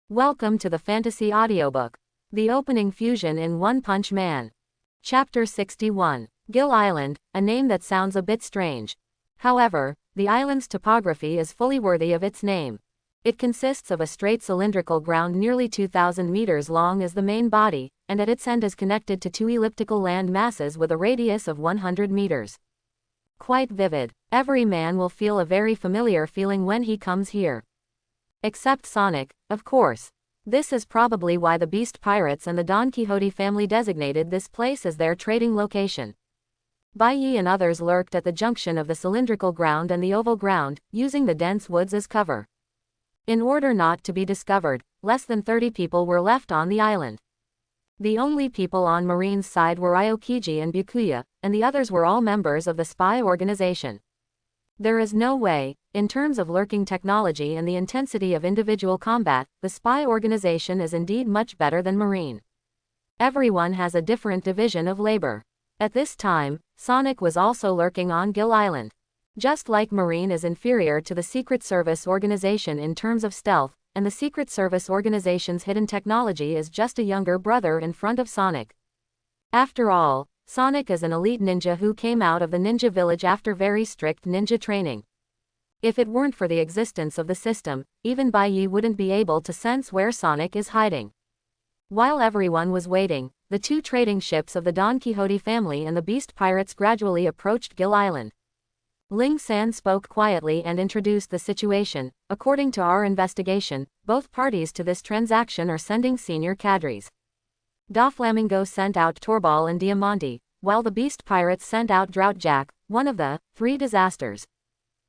Welcome to the fantasy audiobook. The opening fusion in One Punch Man. Chapter 61. Gill Island, a name that sounds a bit strange. However, the island's topography is fully worthy of its name. It consists of a straight cylindrical ground nearly 2,000 meters long as the main body, and at its end is connected to two elliptical land masses with a radius of 100 meters. Quite vivid. Every man will feel a very familiar feeling when he comes here. Except Sonic, of course. This is probably why the Beast Pirates and the Don Quixote family designated this place as their trading location. Bai Yi and others lurked at the junction of the cylindrical ground and the oval ground, using the dense woods as cover. In order not to be discovered, less than 30 people were left on the island. The only people on Marine's side were Aokiji and Byakuya, and the others were all members of the spy organization. There is no way, in terms of lurking technology and the intensity of individual combat, the spy organization is indeed much better than Marine. Everyone has a different division of labor. At this time, Sonic was also lurking on Gill Island. Just like Marine is inferior to the Secret Service organization in terms of stealth, and the Secret Service organization's hidden technology is just a younger brother in front of Sonic. After all, Sonic is an elite ninja who came out of the ninja village after very strict ninja training. If it weren't for the existence of the system, even Bai Yi wouldn't be able to sense where Sonic is hiding. While everyone was waiting, the two trading ships of the Don Quixote family and the Beast Pirates gradually approached Gill Island. Ling San spoke quietly and introduced the situation. According to our investigation, both parties to this transaction are sending senior cadres. Doflamingo sent out Torbal and Diamante, while the Beast Pirates sent out Drought Jack, one of the three disasters.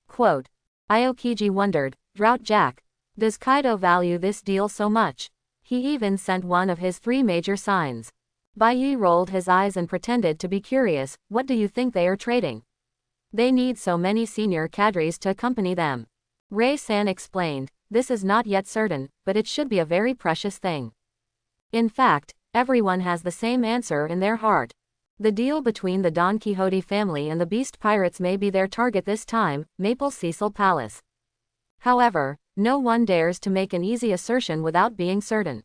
Quote. Aokiji wondered, Drought Jack. Does Kaido value this deal so much? He even sent one of his three major signs. Bai Yi rolled his eyes and pretended to be curious. What do you think they are trading? They need so many senior cadres to accompany them. Ray-san explained, this is not yet certain, but it should be a very precious thing. In fact, everyone has the same answer in their heart. The deal between the Don Quixote family and the Beast Pirates may be their target this time, Maple Cecil Palace. However, no one dares to make an easy assertion without being certain.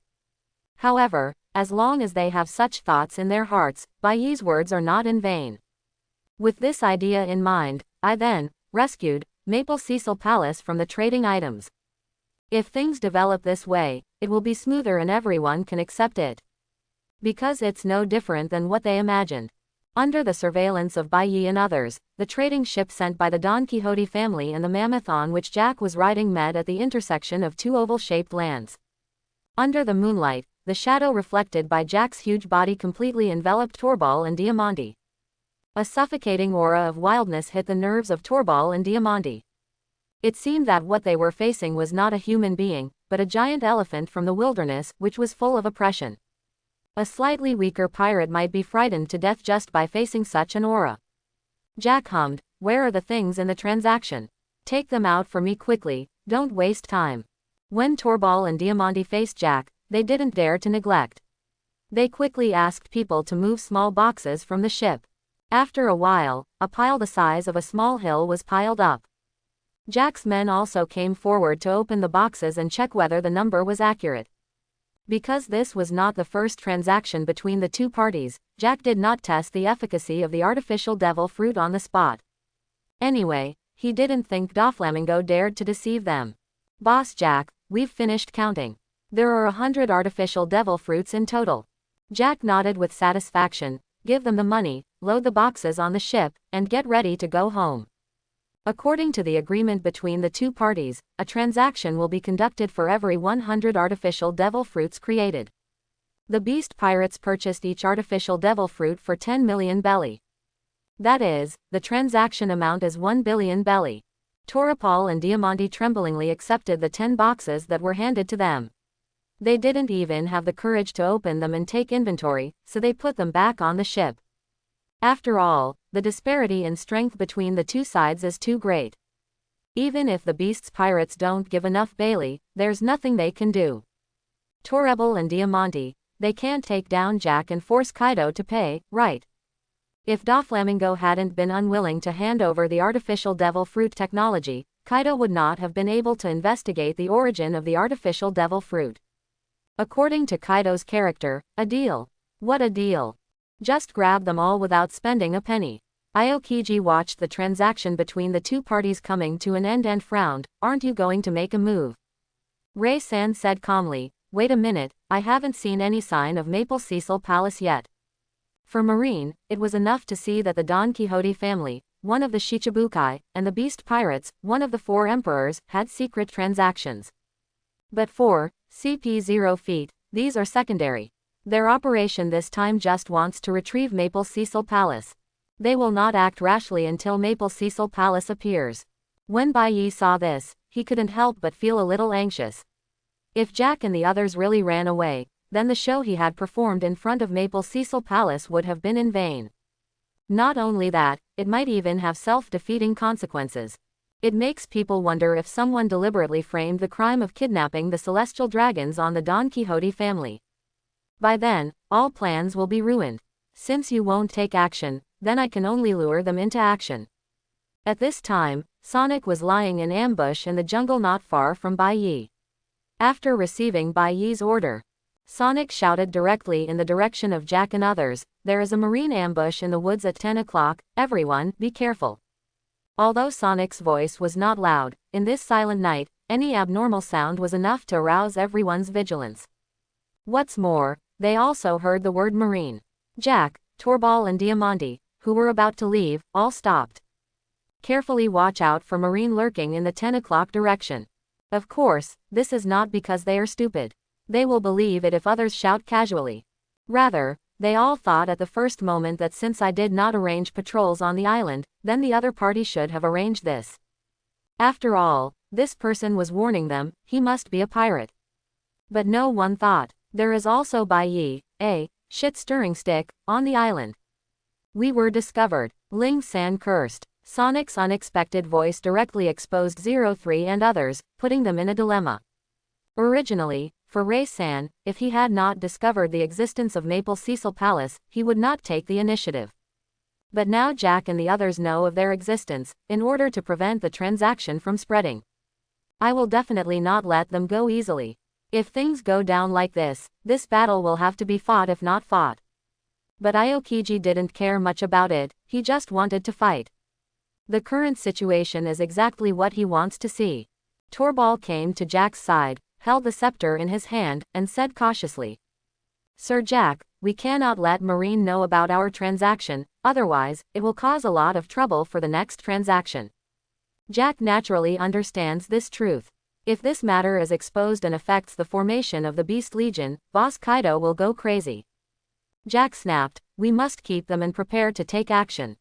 However, as long as they have such thoughts in their hearts, Bai Yi's words are not in vain. With this idea in mind, I then rescued Maple Cecil Palace from the trading items. If things develop this way, it will be smoother and everyone can accept it. Because it's no different than what they imagined. Under the surveillance of Bai Yi and others, the trading ship sent by the Don Quixote family and the mammoth on which Jack was riding met at the intersection of two oval-shaped lands. Under the moonlight, the shadow reflected by Jack's huge body completely enveloped Torbal and Diamante. A suffocating aura of wildness hit the nerves of Torbal and Diamante. It seemed that what they were facing was not a human being, but a giant elephant from the wilderness, which was full of oppression. A slightly weaker pirate might be frightened to death just by facing such an aura. Jack hummed, where are the things in the transaction? Take them out for me quickly, don't waste time. When Torbal and Diamante faced Jack, they didn't dare to neglect. They quickly asked people to move small boxes from the ship. After a while, a pile the size of a small hill was piled up. Jack's men also came forward to open the boxes and check whether the number was accurate. Because this was not the first transaction between the two parties, Jack did not test the efficacy of the artificial devil fruit on the spot. Anyway, he didn't think Doflamingo dared to deceive them. Boss Jack, we've finished counting. There are 100 artificial devil fruits in total. Jack nodded with satisfaction. Give them the money, load the boxes on the ship, and get ready to go home. According to the agreement between the two parties, a transaction will be conducted for every 100 artificial devil fruits created. The Beast Pirates purchased each artificial devil fruit for 10 million belly. That is, the transaction amount is 1 billion belly. Torbal and Diamante tremblingly accepted the 10 boxes that were handed to them. They didn't even have the courage to open them and take inventory, so they put them back on the ship. After all, the disparity in strength between the two sides is too great. Even if the Beast's Pirates don't give enough Bailey, there's nothing they can do. Torbal and Diamante, they can't take down Jack and force Kaido to pay, right? If Doflamingo hadn't been unwilling to hand over the artificial devil fruit technology, Kaido would not have been able to investigate the origin of the artificial devil fruit. According to Kaido's character, a deal. What a deal. Just grab them all without spending a penny. Aokiji watched the transaction between the two parties coming to an end and frowned. Aren't you going to make a move? Ray-san said calmly, wait a minute, I haven't seen any sign of Maple Cecil Palace yet. For Marine, it was enough to see that the Don Quixote family, one of the Shichibukai, and the Beast Pirates, one of the four emperors, had secret transactions. But for CP0 feet, these are secondary. Their operation this time just wants to retrieve Maple Cecil Palace. They will not act rashly until Maple Cecil Palace appears. When Bai Yi saw this, he couldn't help but feel a little anxious. If Jack and the others really ran away, then the show he had performed in front of Maple Cecil Palace would have been in vain. Not only that, it might even have self-defeating consequences. It makes people wonder if someone deliberately framed the crime of kidnapping the celestial dragons on the Don Quixote family. By then, all plans will be ruined. Since you won't take action, then I can only lure them into action. At this time, Sonic was lying in ambush in the jungle not far from Bai Yi. After receiving Bai Yi's order, Sonic shouted directly in the direction of Jack and others, there is a marine ambush in the woods at 10 o'clock, everyone, be careful. Although Sonic's voice was not loud, in this silent night, any abnormal sound was enough to arouse everyone's vigilance. What's more, they also heard the word marine. Jack, Torbal and Diamante, who were about to leave, all stopped. Carefully watch out for marine lurking in the 10 o'clock direction. Of course, this is not because they are stupid. They will believe it if others shout casually. Rather, they all thought at the first moment that since I did not arrange patrols on the island, then the other party should have arranged this. After all, this person was warning them, he must be a pirate. But no one thought, there is also Bai Yi, a shit-stirring stick, on the island. We were discovered, Ling San cursed. Sonic's unexpected voice directly exposed 03 and others, putting them in a dilemma. Originally, for Ray-san, if he had not discovered the existence of Maple Cecil Palace, he would not take the initiative. But now Jack and the others know of their existence, in order to prevent the transaction from spreading. I will definitely not let them go easily. If things go down like this battle will have to be fought if not fought. But Aokiji didn't care much about it, he just wanted to fight. The current situation is exactly what he wants to see. Torbal came to Jack's side, held the scepter in his hand, and said cautiously, Sir Jack, we cannot let Marine know about our transaction, otherwise, it will cause a lot of trouble for the next transaction. Jack naturally understands this truth. If this matter is exposed and affects the formation of the Beast Legion, Boss Kaido will go crazy. Jack snapped, we must keep them and prepare to take action.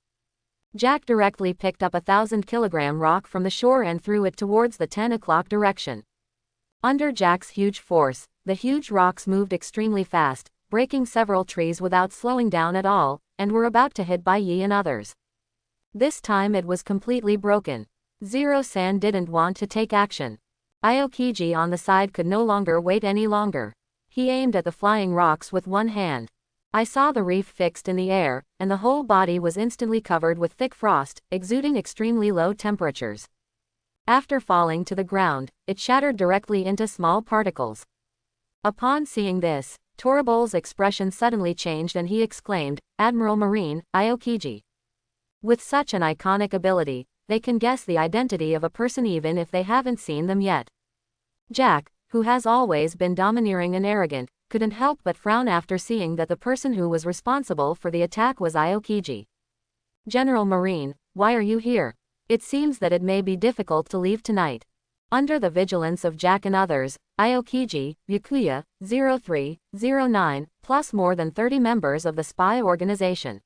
Jack directly picked up a 1,000-kilogram rock from the shore and threw it towards the 10 o'clock direction. Under Jack's huge force, the huge rocks moved extremely fast, breaking several trees without slowing down at all, and were about to hit Bai Yi and others. This time it was completely broken. Zero-san didn't want to take action. Aokiji on the side could no longer wait any longer. He aimed at the flying rocks with one hand. I saw the reef fixed in the air, and the whole body was instantly covered with thick frost, exuding extremely low temperatures. After falling to the ground, it shattered directly into small particles. Upon seeing this, Torabol's expression suddenly changed and he exclaimed, Admiral Marine, Aokiji. With such an iconic ability, they can guess the identity of a person even if they haven't seen them yet. Jack, who has always been domineering and arrogant, couldn't help but frown after seeing that the person who was responsible for the attack was Aokiji. General Marine, why are you here? It seems that it may be difficult to leave tonight. Under the vigilance of Jack and others, Aokiji, Byakuya, 03, 09, plus more than 30 members of the spy organization,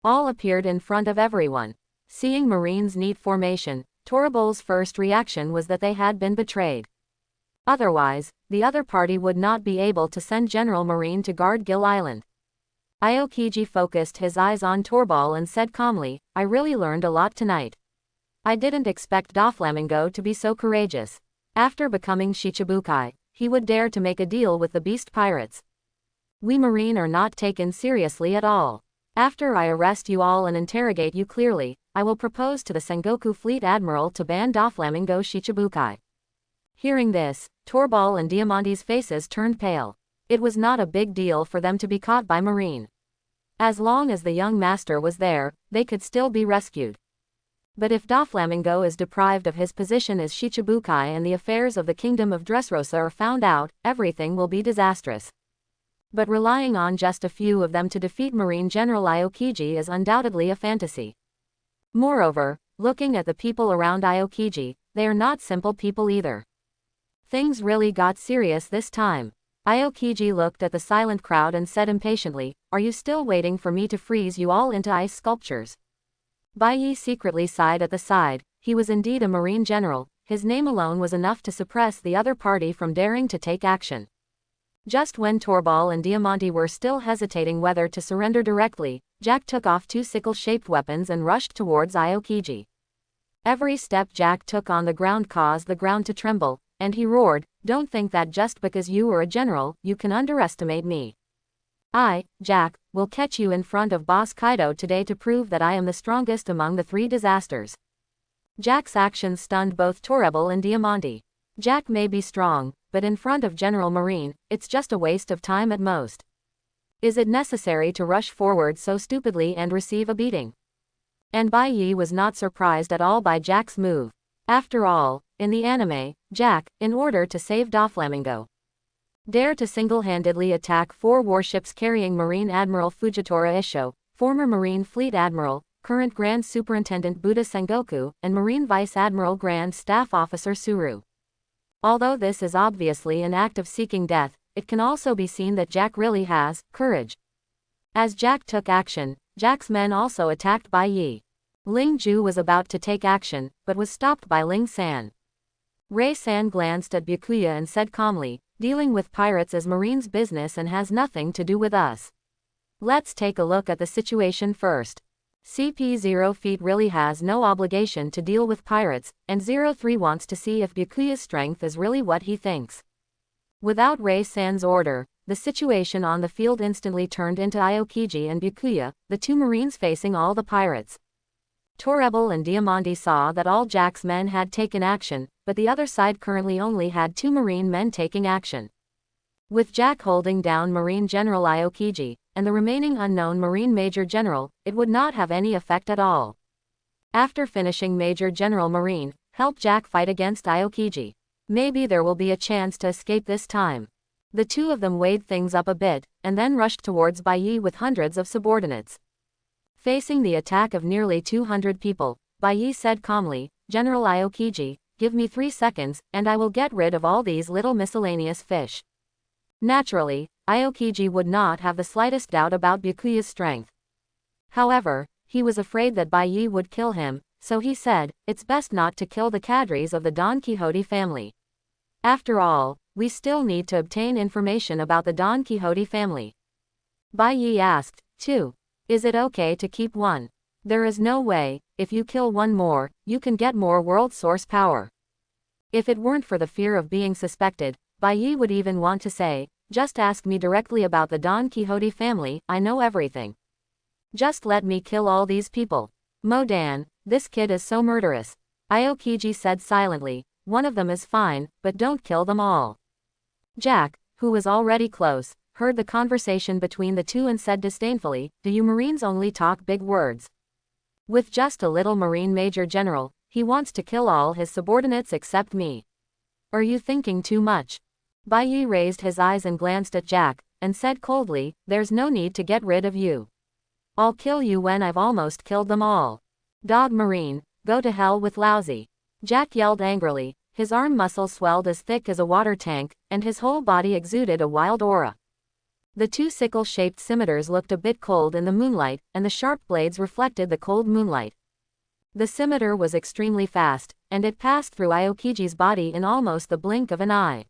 all appeared in front of everyone. Seeing Marines' neat formation, Torabol's first reaction was that they had been betrayed. Otherwise, the other party would not be able to send General Marine to guard Gill Island. Aokiji focused his eyes on Torbal and said calmly, I really learned a lot tonight. I didn't expect Doflamingo to be so courageous. After becoming Shichibukai, he would dare to make a deal with the Beast Pirates. We Marine are not taken seriously at all. After I arrest you all and interrogate you clearly, I will propose to the Sengoku Fleet Admiral to ban Doflamingo Shichibukai. Hearing this, Torbal and Diamante's faces turned pale. It was not a big deal for them to be caught by Marine. As long as the young master was there, they could still be rescued. But if Doflamingo is deprived of his position as Shichibukai and the affairs of the kingdom of Dressrosa are found out, everything will be disastrous. But relying on just a few of them to defeat Marine General Aokiji is undoubtedly a fantasy. Moreover, looking at the people around Aokiji, they are not simple people either. Things really got serious this time. Aokiji looked at the silent crowd and said impatiently, "Are you still waiting for me to freeze you all into ice sculptures?" Baiyi secretly sighed at the side. He was indeed a Marine general. His name alone was enough to suppress the other party from daring to take action. Just when Torbal and Diamante were still hesitating whether to surrender directly, Jack took off two sickle-shaped weapons and rushed towards Aokiji. Every step Jack took on the ground caused the ground to tremble, and he roared, "Don't think that just because you are a general, you can underestimate me. I, Jack, will catch you in front of Boss Kaido today to prove that I am the strongest among the three disasters." Jack's actions stunned both Torebel and Diamante. Jack may be strong, but in front of General Marine, it's just a waste of time at most. Is it necessary to rush forward so stupidly and receive a beating? And Baiyi was not surprised at all by Jack's move. After all, in the anime, Jack, in order to save Doflamingo, dared to single-handedly attack 4 warships carrying Marine Admiral Fujitora Isho, former Marine Fleet Admiral, current Grand Superintendent Buddha Sengoku, and Marine Vice Admiral Grand Staff Officer Suru. Although this is obviously an act of seeking death, it can also be seen that Jack really has courage. As Jack took action, Jack's men also attacked Baiyi. Ling Ju was about to take action, but was stopped by Ling San. Ray San glanced at Byakuya and said calmly, "Dealing with pirates is Marine's business and has nothing to do with us. Let's take a look at the situation first. CP0 Feet really has no obligation to deal with pirates, and 03 wants to see if Byakuya's strength is really what he thinks." Without Ray San's order, the situation on the field instantly turned into Aokiji and Byakuya, the two Marines facing all the pirates. Torebel and Diamante saw that all Jack's men had taken action, but the other side currently only had 2 Marine men taking action. With Jack holding down Marine General Aokiji, and the remaining unknown Marine Major General, it would not have any effect at all. After finishing Major General Marine, help Jack fight against Aokiji. Maybe there will be a chance to escape this time. The two of them weighed things up a bit, and then rushed towards Baiyi with hundreds of subordinates. Facing the attack of nearly 200 people, Baiyi said calmly, "General Aokiji, give me 3 seconds, and I will get rid of all these little miscellaneous fish." Naturally, Aokiji would not have the slightest doubt about Byakuya's strength. However, he was afraid that Baiyi would kill him, so he said, "It's best not to kill the cadres of the Don Quixote family. After all, we still need to obtain information about the Don Quixote family." Baiyi asked, "2. Is it okay to keep 1? There is no way, if you kill 1 more, you can get more world source power." If it weren't for the fear of being suspected, Baiyi would even want to say, "Just ask me directly about the Don Quixote family, I know everything. Just let me kill all these people." "Modan, this kid is so murderous," Aokiji said silently. "One of them is fine, but don't kill them all." Jack, who was already close, heard the conversation between the two and said disdainfully, "Do you Marines only talk big words? With just a little Marine Major General, he wants to kill all his subordinates except me. Are you thinking too much?" Baiyi raised his eyes and glanced at Jack, and said coldly, "There's no need to get rid of you. I'll kill you when I've almost killed them all. Dog Marine, go to hell with lousy." Jack yelled angrily, his arm muscle swelled as thick as a water tank, and his whole body exuded a wild aura. The 2 sickle-shaped scimitars looked a bit cold in the moonlight, and the sharp blades reflected the cold moonlight. The scimitar was extremely fast, and it passed through Aokiji's body in almost the blink of an eye.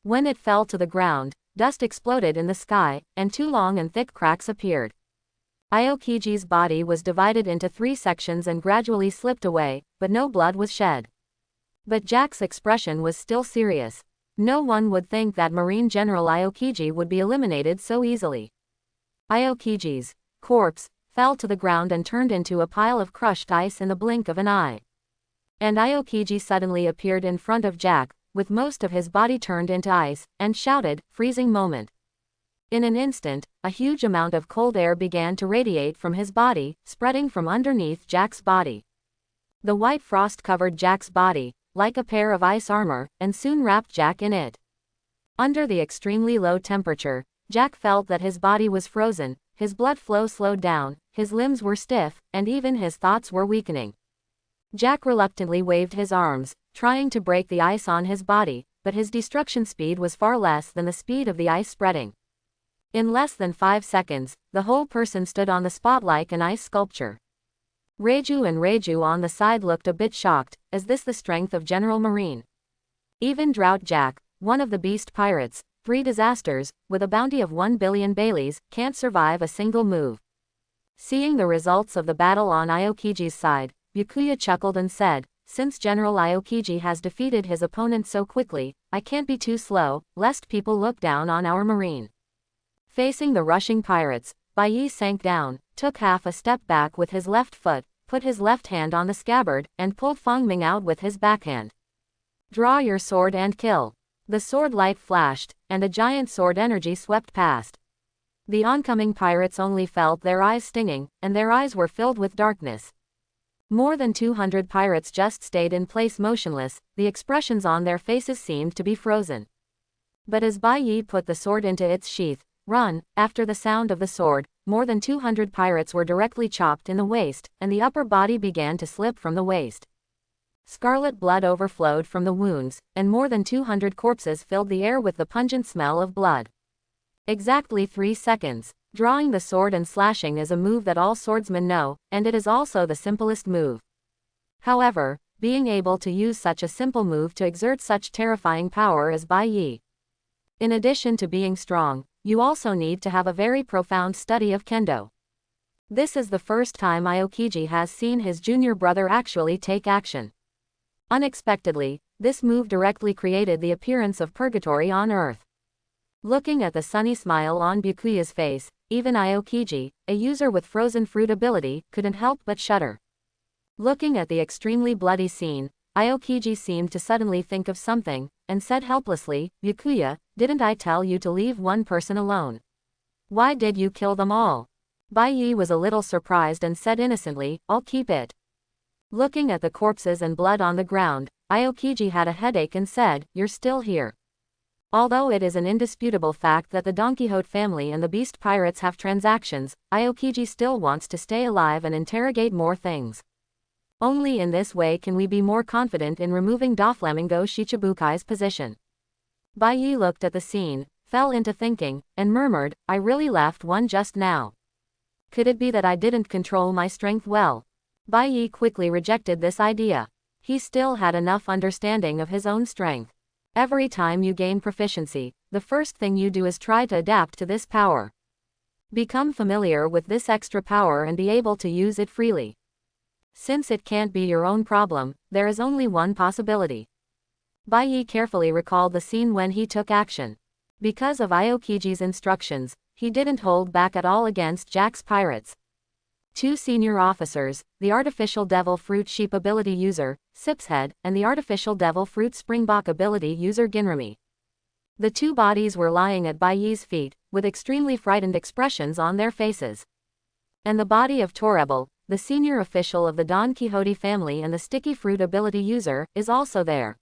When it fell to the ground, dust exploded in the sky, and 2 long and thick cracks appeared. Aokiji's body was divided into 3 sections and gradually slipped away, but no blood was shed. But Jack's expression was still serious. No one would think that Marine General Aokiji would be eliminated so easily. Aokiji's corpse fell to the ground and turned into a pile of crushed ice in the blink of an eye. And Aokiji suddenly appeared in front of Jack, with most of his body turned into ice, and shouted, "Freezing moment." In an instant, a huge amount of cold air began to radiate from his body, spreading from underneath Jack's body. The white frost covered Jack's body, like a pair of ice armor, and soon wrapped Jack in it. Under the extremely low temperature, Jack felt that his body was frozen, his blood flow slowed down, his limbs were stiff, and even his thoughts were weakening. Jack reluctantly waved his arms, trying to break the ice on his body, but his destruction speed was far less than the speed of the ice spreading. In less than 5 seconds, the whole person stood on the spot like an ice sculpture. Reiju and Reiju on the side looked a bit shocked. Is this the strength of General Marine? Even Drought Jack, one of the beast pirates, 3 disasters, with a bounty of 1 billion Baileys, can't survive a single move. Seeing the results of the battle on Aokiji's side, Byakuya chuckled and said, "Since General Aokiji has defeated his opponent so quickly, I can't be too slow, lest people look down on our marine." Facing the rushing pirates, Baiyi sank down, took half a step back with his left foot, put his left hand on the scabbard, and pulled Fengming out with his backhand. "Draw your sword and kill." The sword light flashed, and a giant sword energy swept past. The oncoming pirates only felt their eyes stinging, and their eyes were filled with darkness. More than 200 pirates just stayed in place motionless, the expressions on their faces seemed to be frozen. But as Baiyi put the sword into its sheath, "Run!" after the sound of the sword, more than 200 pirates were directly chopped in the waist, and the upper body began to slip from the waist. Scarlet blood overflowed from the wounds, and more than 200 corpses filled the air with the pungent smell of blood. Exactly 3 seconds. Drawing the sword and slashing is a move that all swordsmen know, and it is also the simplest move. However, being able to use such a simple move to exert such terrifying power as Baiyi. In addition to being strong, you also need to have a very profound study of kendo. This is the first time Aokiji has seen his junior brother actually take action. Unexpectedly, this move directly created the appearance of purgatory on earth. Looking at the sunny smile on Byakuya's face, even Aokiji, a user with frozen fruit ability, couldn't help but shudder. Looking at the extremely bloody scene, Aokiji seemed to suddenly think of something, and said helplessly, "Byakuya, didn't I tell you to leave one person alone? Why did you kill them all?" Baiyi was a little surprised and said innocently, "I'll keep it." Looking at the corpses and blood on the ground, Aokiji had a headache and said, "You're still here." Although it is an indisputable fact that the Don Quixote family and the Beast Pirates have transactions, Aokiji still wants to stay alive and interrogate more things. Only in this way can we be more confident in removing Doflamingo Shichibukai's position. Baiyi looked at the scene, fell into thinking, and murmured, "I really left one just now. Could it be that I didn't control my strength well?" Baiyi quickly rejected this idea. He still had enough understanding of his own strength. Every time you gain proficiency, the first thing you do is try to adapt to this power. Become familiar with this extra power and be able to use it freely. Since it can't be your own problem, there is only one possibility. Baiyi carefully recalled the scene when he took action. Because of Aokiji's instructions, he didn't hold back at all against Jack's pirates. 2 senior officers, the artificial devil fruit sheep ability user, Sipshead, and the artificial devil fruit springbok ability user Ginrami. The 2 bodies were lying at Baiyi's feet, with extremely frightened expressions on their faces. And the body of Torebel, the senior official of the Don Quixote family and the sticky fruit ability user, is also there.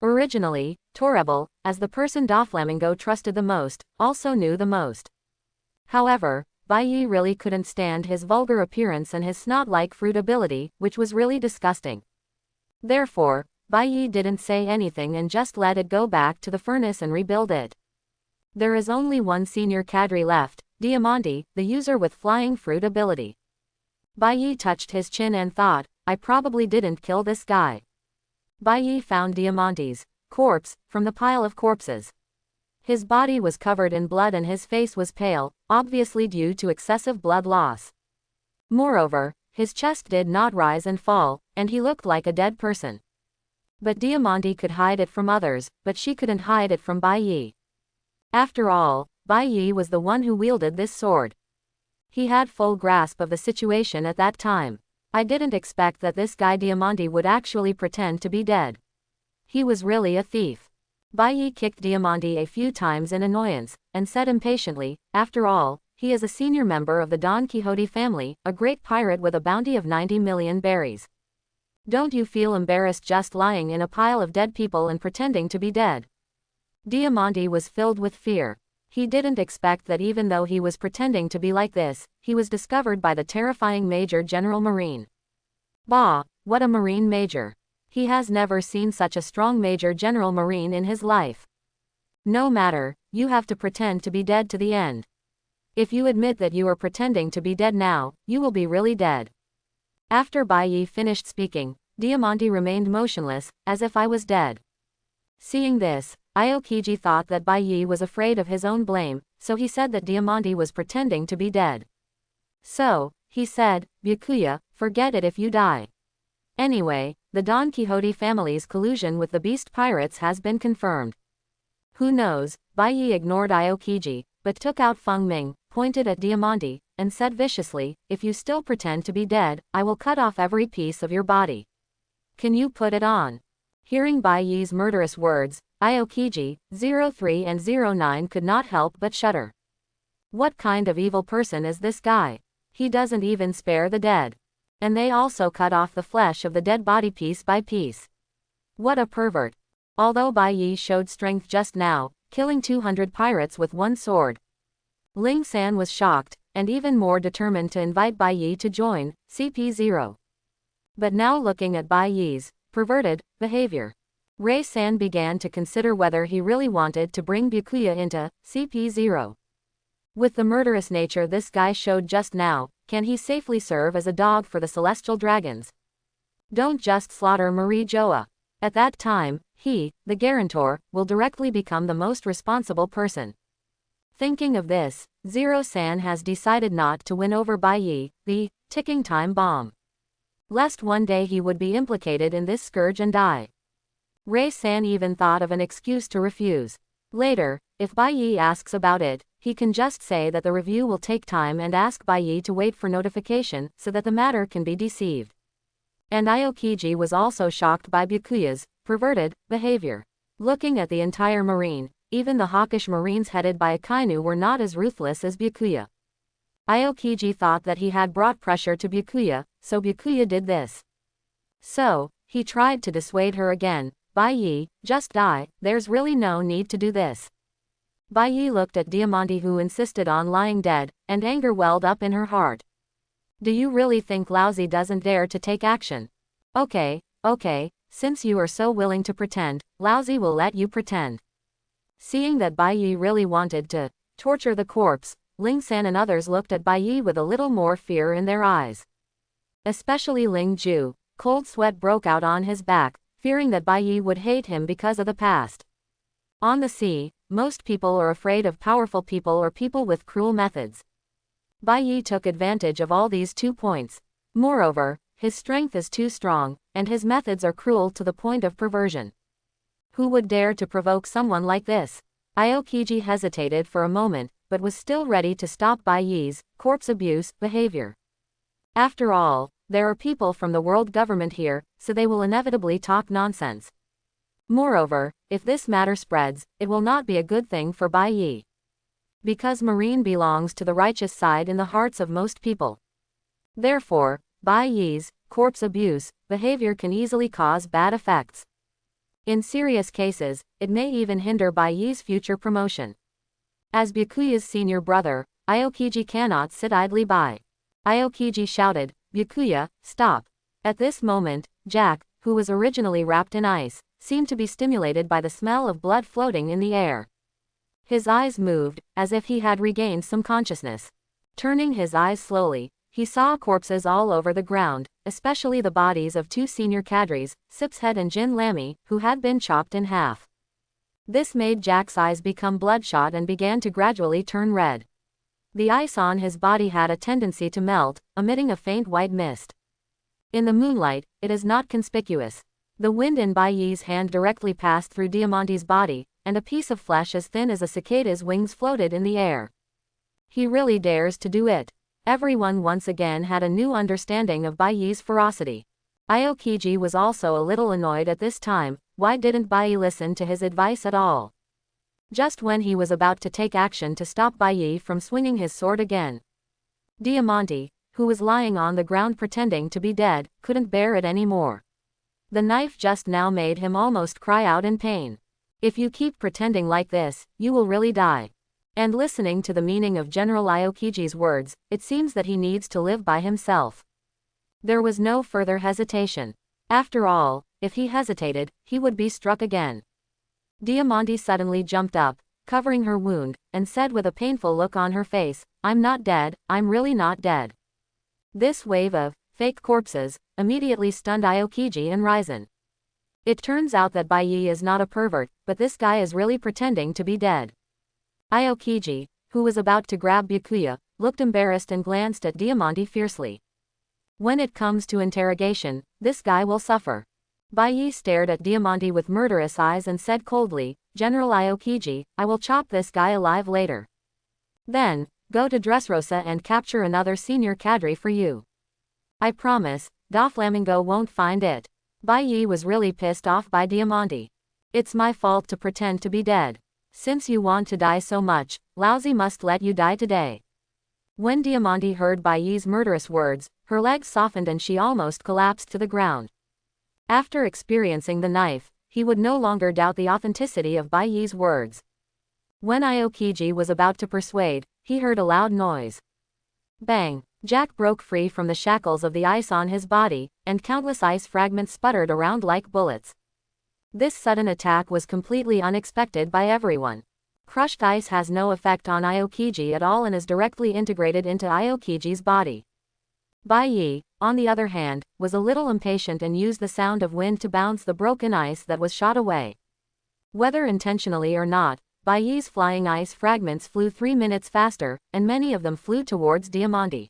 Originally, Torebel, as the person Doflamingo trusted the most, also knew the most. However, Baiyi really couldn't stand his vulgar appearance and his snot-like fruit ability, which was really disgusting. Therefore, Baiyi didn't say anything and just let it go back to the furnace and rebuild it. There is only one senior cadre left, Diamante, the user with flying fruit ability. Baiyi touched his chin and thought, "I probably didn't kill this guy." Baiyi found Diamante's corpse from the pile of corpses. His body was covered in blood and his face was pale, obviously due to excessive blood loss. Moreover, his chest did not rise and fall, and he looked like a dead person. But Diamante could hide it from others, but she couldn't hide it from Baiyi. After all, Baiyi was the one who wielded this sword. He had full grasp of the situation at that time. I didn't expect that this guy Diamante would actually pretend to be dead. He was really a thief. Bai Yi kicked Diamante a few times in annoyance, and said impatiently, after all, he is a senior member of the Don Quixote family, a great pirate with a bounty of 90 million berries. Don't you feel embarrassed just lying in a pile of dead people and pretending to be dead? Diamante was filled with fear. He didn't expect that even though he was pretending to be like this, he was discovered by the terrifying Major General Marine. Bah, what a Marine Major. He has never seen such a strong Major General Marine in his life. No matter, you have to pretend to be dead to the end. If you admit that you are pretending to be dead now, you will be really dead. After Bai Yi finished speaking, Diamante remained motionless, as if I was dead. Seeing this, Aokiji thought that Bai Yi was afraid of his own blame, so he said that Diamante was pretending to be dead. So, he said, Byakuya, forget it if you die. Anyway, the Don Quixote family's collusion with the beast pirates has been confirmed. Who knows? Bai Yi ignored Aokiji, but took out Feng Ming, pointed at Diamante, and said viciously, if you still pretend to be dead, I will cut off every piece of your body. Can you put it on? Hearing Bai Yi's murderous words, Aokiji, 03 and 09 could not help but shudder. What kind of evil person is this guy? He doesn't even spare the dead. And they also cut off the flesh of the dead body piece by piece. What a pervert. Although Bai Yi showed strength just now, killing 200 pirates with one sword, Ling San was shocked, and even more determined to invite Bai Yi to join CP0. But now looking at Bai Yi's perverted behavior, Ray San began to consider whether he really wanted to bring Byakuya into CP0. With the murderous nature this guy showed just now, can he safely serve as a dog for the Celestial Dragons? Don't just slaughter Marie Joa. At that time, he, the guarantor, will directly become the most responsible person. Thinking of this, Zero-san has decided not to win over Bai Yi, the ticking time bomb. Lest one day he would be implicated in this scourge and die. Ray-san even thought of an excuse to refuse. Later, if Bai Yi asks about it, he can just say that the review will take time and ask Bai Yi to wait for notification so that the matter can be deceived. And Aokiji was also shocked by Byakuya's perverted behavior. Looking at the entire marine, even the hawkish marines headed by Akainu were not as ruthless as Byakuya. Aokiji thought that he had brought pressure to Byakuya, so Byakuya did this. So, he tried to dissuade her again. Bai Yi, just die, there's really no need to do this. Bai Yi looked at Diamante who insisted on lying dead, and anger welled up in her heart. Do you really think Lousy doesn't dare to take action? Okay, since you are so willing to pretend, Lousy will let you pretend. Seeing that Bai Yi really wanted to torture the corpse, Ling San and others looked at Bai Yi with a little more fear in their eyes. Especially Ling Ju, cold sweat broke out on his back, fearing that Bai Yi would hate him because of the past. On the sea, most people are afraid of powerful people or people with cruel methods. Bai Yi took advantage of all these 2 points. Moreover, his strength is too strong, and his methods are cruel to the point of perversion. Who would dare to provoke someone like this? Aokiji hesitated for a moment, but was still ready to stop Bai Yi's corpse abuse behavior. After all, there are people from the world government here, so they will inevitably talk nonsense. Moreover, if this matter spreads, it will not be a good thing for Bai Yi. Because Marine belongs to the righteous side in the hearts of most people. Therefore, Bai Yi's corpse abuse behavior can easily cause bad effects. In serious cases, it may even hinder Bai Yi's future promotion. As Byakuya's senior brother, Aokiji cannot sit idly by. Aokiji shouted, Byakuya, stop. At this moment, Jack, who was originally wrapped in ice, seemed to be stimulated by the smell of blood floating in the air. His eyes moved, as if he had regained some consciousness. Turning his eyes slowly, he saw corpses all over the ground, especially the bodies of 2 senior cadres, Sipshead and Jin Lamy, who had been chopped in half. This made Jack's eyes become bloodshot and began to gradually turn red. The ice on his body had a tendency to melt, emitting a faint white mist. In the moonlight, it is not conspicuous. The wind in Bai Yi's hand directly passed through Diamante's body, and a piece of flesh as thin as a cicada's wings floated in the air. He really dares to do it. Everyone once again had a new understanding of Bai Yi's ferocity. Aokiji was also a little annoyed at this time. why didn't Bai listen to his advice at all? Just when he was about to take action to stop Bai from swinging his sword again, Diamante, who was lying on the ground pretending to be dead, couldn't bear it anymore. The knife just now made him almost cry out in pain. If you keep pretending like this, you will really die. And listening to the meaning of General Aokiji's words, it seems that he needs to live by himself. There was no further hesitation. After all, if he hesitated, he would be struck again. Diamante suddenly jumped up, covering her wound, and said with a painful look on her face, "I'm not dead, I'm really not dead." This wave of fake corpses immediately stunned Aokiji and Ryzen. It turns out that Bai is not a pervert, but this guy is really pretending to be dead. Aokiji, who was about to grab Byakuya, looked embarrassed and glanced at Diamante fiercely. When it comes to interrogation, this guy will suffer. Bai stared at Diamante with murderous eyes and said coldly, "General Aokiji, I will chop this guy alive later. Then, go to Dressrosa and capture another senior cadre for you. I promise, Doflamingo won't find it." Bai was really pissed off by Diamante. "It's my fault to pretend to be dead. Since you want to die so much, Lousy must let you die today." When Diamante heard Bai's murderous words, her legs softened and she almost collapsed to the ground. After experiencing the knife, he would no longer doubt the authenticity of Bai's words. When Aokiji was about to persuade, he heard a loud noise. Bang! Jack broke free from the shackles of the ice on his body, and countless ice fragments sputtered around like bullets. This sudden attack was completely unexpected by everyone. Crushed ice has no effect on Aokiji at all and is directly integrated into Aokiji's body. Bai, on the other hand, was a little impatient and used the sound of wind to bounce the broken ice that was shot away. Whether intentionally or not, Bai's flying ice fragments flew 3 minutes faster, and many of them flew towards Diamante.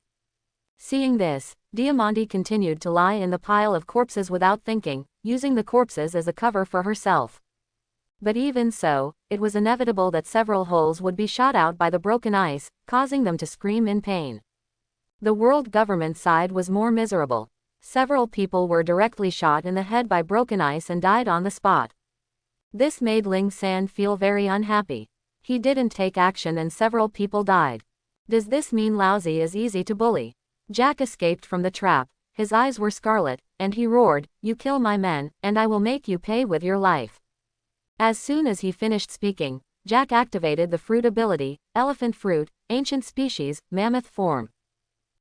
Seeing this, Diamante continued to lie in the pile of corpses without thinking, using the corpses as a cover for herself. But even so, it was inevitable that several holes would be shot out by the broken ice, causing them to scream in pain. The world government side was more miserable. Several people were directly shot in the head by broken ice and died on the spot. This made Ling San feel very unhappy. He didn't take action and several people died. Does this mean Lousy is easy to bully? Jack escaped from the trap, his eyes were scarlet, and he roared, "You kill my men, and I will make you pay with your life." As soon as he finished speaking, Jack activated the fruit ability, Elephant Fruit, Ancient Species, Mammoth Form.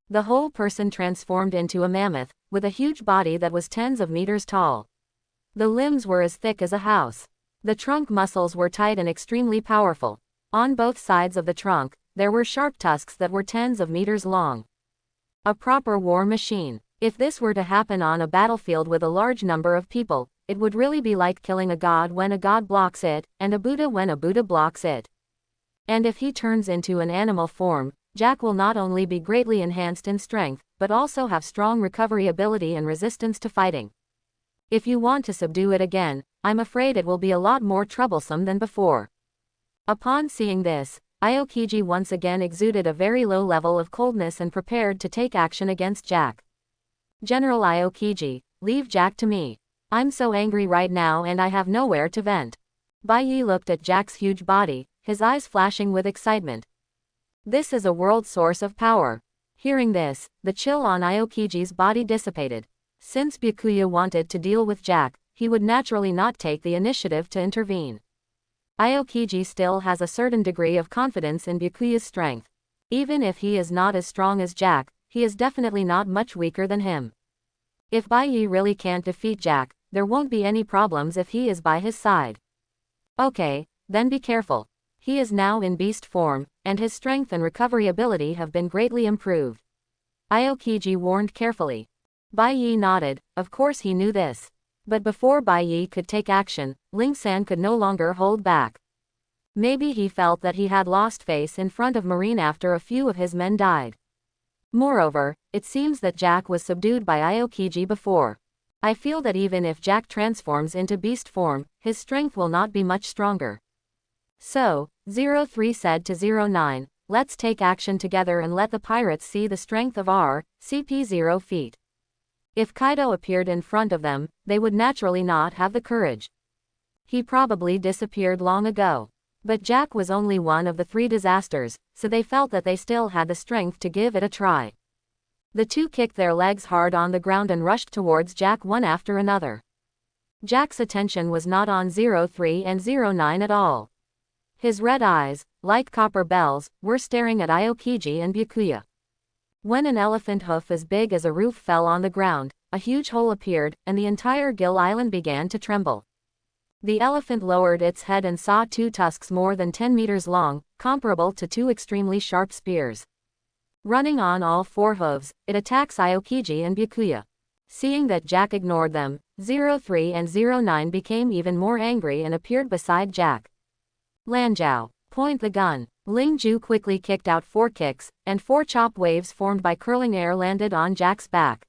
The whole person transformed into a mammoth, with a huge body that was tens of meters tall. The limbs were as thick as a house. The trunk muscles were tight and extremely powerful. On both sides of the trunk, there were sharp tusks that were tens of meters long. A proper war machine. If this were to happen on a battlefield with a large number of people, it would really be like killing a god when a god blocks it, and a Buddha when a Buddha blocks it. And if he turns into an animal form, Jack will not only be greatly enhanced in strength, but also have strong recovery ability and resistance to fighting. If you want to subdue it again, I'm afraid it will be a lot more troublesome than before. Upon seeing this, Aokiji once again exuded a very low level of coldness and prepared to take action against Jack. "General Aokiji, leave Jack to me. I'm so angry right now and I have nowhere to vent." Bai looked at Jack's huge body, his eyes flashing with excitement. This is a world source of power. Hearing this, the chill on Aokiji's body dissipated. Since Byakuya wanted to deal with Jack, he would naturally not take the initiative to intervene. Aokiji still has a certain degree of confidence in Byakuya's strength. Even if he is not as strong as Jack, he is definitely not much weaker than him. If Bai really can't defeat Jack, there won't be any problems if he is by his side. Okay, then be careful. He is now in beast form, and his strength and recovery ability have been greatly improved. Aokiji warned carefully. Bai nodded, of course he knew this. But before Bai could take action, Ling San could no longer hold back. Maybe he felt that he had lost face in front of Marine after a few of his men died. Moreover, it seems that Jack was subdued by Aokiji before. I feel that even if Jack transforms into beast form, his strength will not be much stronger. So, 03 said to 09, let's take action together and let the pirates see the strength of our CP0 feet. If Kaido appeared in front of them, they would naturally not have the courage. He probably disappeared long ago. But Jack was only one of the 3 disasters, so they felt that they still had the strength to give it a try. The 2 kicked their legs hard on the ground and rushed towards Jack one after another. Jack's attention was not on 03 and 09 at all. His red eyes, like copper bells, were staring at Aokiji and Byakuya. When an elephant hoof as big as a roof fell on the ground, a huge hole appeared, and the entire Gill Island began to tremble. The elephant lowered its head and saw 2 tusks more than 10 meters long, comparable to 2 extremely sharp spears. Running on all 4 hooves, it attacks Aokiji and Byakuya. Seeing that Jack ignored them, 03 and 09 became even more angry and appeared beside Jack. Lanjiao, point the gun. Ling Ju quickly kicked out 4 kicks, and 4 chop waves formed by curling air landed on Jack's back.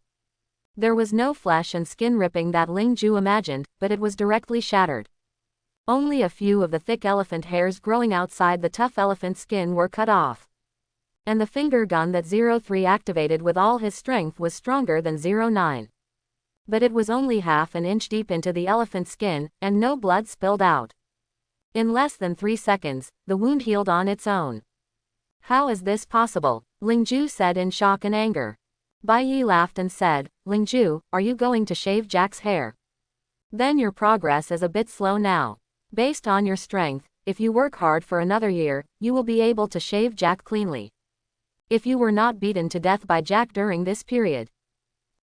There was no flesh and skin ripping that Ling Ju imagined, but it was directly shattered. Only a few of the thick elephant hairs growing outside the tough elephant skin were cut off. And the finger gun that 03 activated with all his strength was stronger than 09. But it was only half an inch deep into the elephant skin, and no blood spilled out. In less than 3 seconds, the wound healed on its own. How is this possible? Ling Ju said in shock and anger. Bai Yi laughed and said, Ling Ju, are you going to shave Jack's hair? Then your progress is a bit slow now. Based on your strength, if you work hard for another year, you will be able to shave Jack cleanly. If you were not beaten to death by Jack during this period.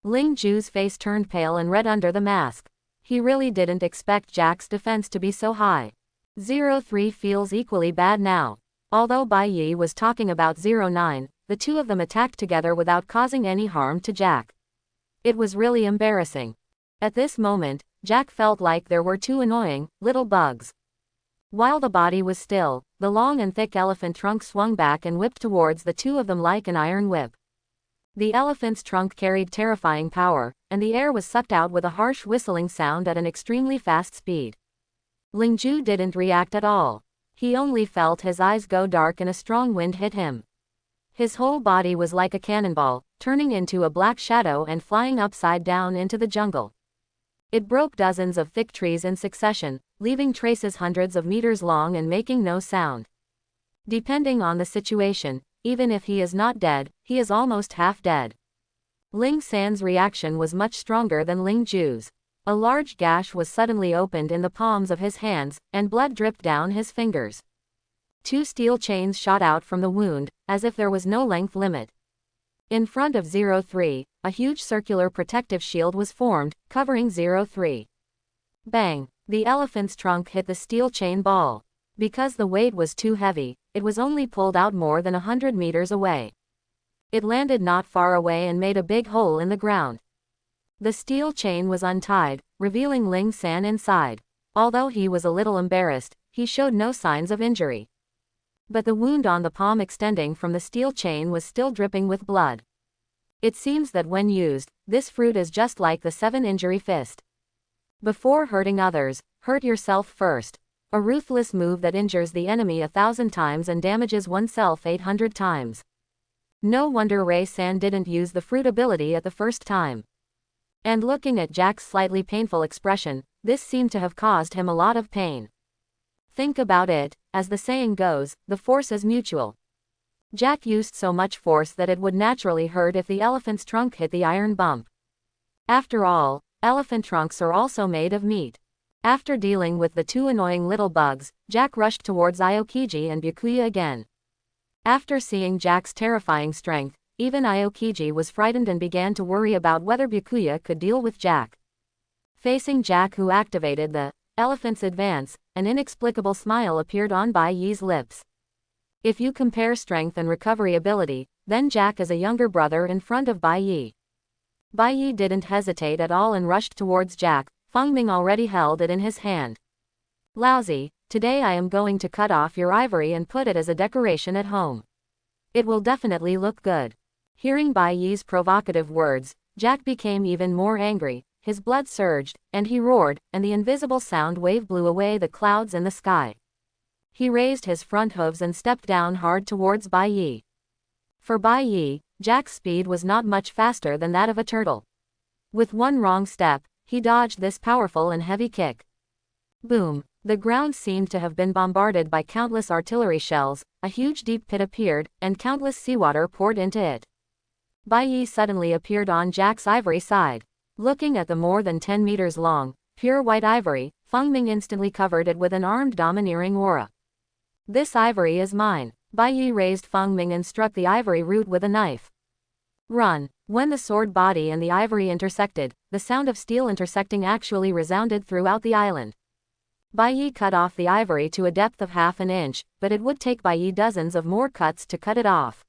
Ling Ju's face turned pale and red under the mask. He really didn't expect Jack's defense to be so high. 03 feels equally bad now. Although Bai Yi was talking about 09, the 2 of them attacked together without causing any harm to Jack. It was really embarrassing. At this moment, Jack felt like there were 2 annoying, little bugs. While the body was still, the long and thick elephant trunk swung back and whipped towards the 2 of them like an iron whip. The elephant's trunk carried terrifying power, and the air was sucked out with a harsh whistling sound at an extremely fast speed. Ling Ju didn't react at all. He only felt his eyes go dark and a strong wind hit him. His whole body was like a cannonball, turning into a black shadow and flying upside down into the jungle. It broke dozens of thick trees in succession, leaving traces hundreds of meters long and making no sound. Depending on the situation, even if he is not dead, he is almost half dead. Ling San's reaction was much stronger than Ling Ju's. A large gash was suddenly opened in the palms of his hands, and blood dripped down his fingers. 2 steel chains shot out from the wound, as if there was no length limit. In front of 03, a huge circular protective shield was formed, covering 03. Bang! The elephant's trunk hit the steel chain ball. Because the weight was too heavy, it was only pulled out more than 100 meters away. It landed not far away and made a big hole in the ground. The steel chain was untied, revealing Ling San inside. Although he was a little embarrassed, he showed no signs of injury. But the wound on the palm extending from the steel chain was still dripping with blood. It seems that when used, this fruit is just like the 7-injury fist. Before hurting others, hurt yourself first. A ruthless move that injures the enemy 1,000 times and damages oneself 800 times. No wonder Ray San didn't use the fruit ability at the first time. And looking at Jack's slightly painful expression, this seemed to have caused him a lot of pain. Think about it, as the saying goes, the force is mutual. Jack used so much force that it would naturally hurt if the elephant's trunk hit the iron bump. After all, elephant trunks are also made of meat. After dealing with the 2 annoying little bugs, Jack rushed towards Aokiji and Byakuya again. After seeing Jack's terrifying strength, even Aokiji was frightened and began to worry about whether Byakuya could deal with Jack. Facing Jack, who activated the elephant's advance, an inexplicable smile appeared on Bai Yi's lips. If you compare strength and recovery ability, then Jack is a younger brother in front of Bai Yi. Bai Yi didn't hesitate at all and rushed towards Jack. Feng Ming already held it in his hand. Lousy, today I am going to cut off your ivory and put it as a decoration at home. It will definitely look good. Hearing Bai Yi's provocative words, Jack became even more angry, his blood surged, and he roared, and the invisible sound wave blew away the clouds in the sky. He raised his front hooves and stepped down hard towards Bai Yi. For Bai Yi, Jack's speed was not much faster than that of a turtle. With one wrong step, he dodged this powerful and heavy kick. Boom! The ground seemed to have been bombarded by countless artillery shells, a huge deep pit appeared, and countless seawater poured into it. Bai Yi suddenly appeared on Jack's ivory side. Looking at the more than 10 meters long, pure white ivory, Feng Ming instantly covered it with an armed domineering aura. This ivory is mine. Bai Yi raised Feng Ming and struck the ivory root with a knife. Run! When the sword body and the ivory intersected, the sound of steel intersecting actually resounded throughout the island. Bai Yi cut off the ivory to a depth of half an inch, but it would take Bai Yi dozens of more cuts to cut it off.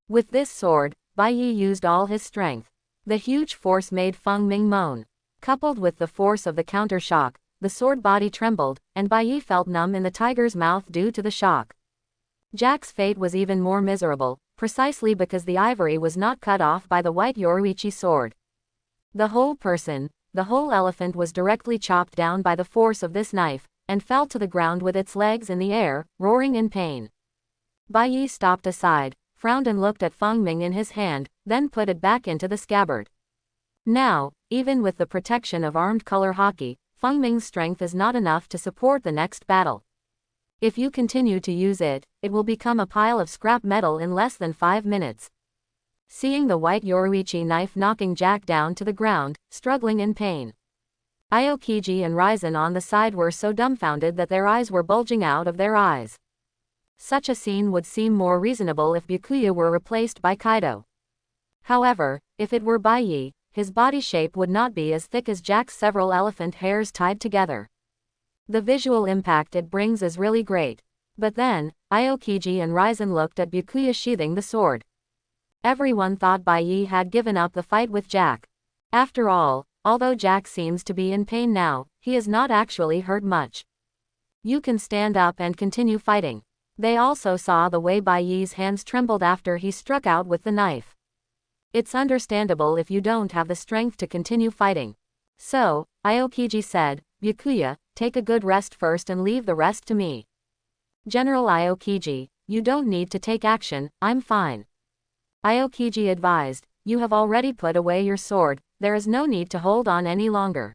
With this sword, Bai Yi used all his strength. The huge force made Feng Ming moan. Coupled with the force of the counter shock, the sword body trembled, and Bai Yi felt numb in the tiger's mouth due to the shock. Jack's fate was even more miserable, precisely because the ivory was not cut off by the white Yoruichi sword. The whole person, the whole elephant was directly chopped down by the force of this knife, and fell to the ground with its legs in the air, roaring in pain. Bai Yi stopped aside, frowned and looked at Feng Ming in his hand, then put it back into the scabbard. Now, even with the protection of armed color hockey, Feng Ming's strength is not enough to support the next battle. If you continue to use it, it will become a pile of scrap metal in less than 5 minutes. Seeing the white Yoruichi knife knocking Jack down to the ground, struggling in pain, Aokiji and Ryzen on the side were so dumbfounded that their eyes were bulging out of their eyes. Such a scene would seem more reasonable if Byakuya were replaced by Kaido. However, if it were Bai Yi, his body shape would not be as thick as Jack's several elephant hairs tied together. The visual impact it brings is really great. But then, Aokiji and Ryzen looked at Byakuya sheathing the sword. Everyone thought Bai Yi had given up the fight with Jack. After all, although Jack seems to be in pain now, he is not actually hurt much. You can stand up and continue fighting. They also saw the way Bai Yi's hands trembled after he struck out with the knife. It's understandable if you don't have the strength to continue fighting. So, Aokiji said, Byakuya, take a good rest first and leave the rest to me. General Aokiji, you don't need to take action, I'm fine. Aokiji advised, you have already put away your sword, there is no need to hold on any longer.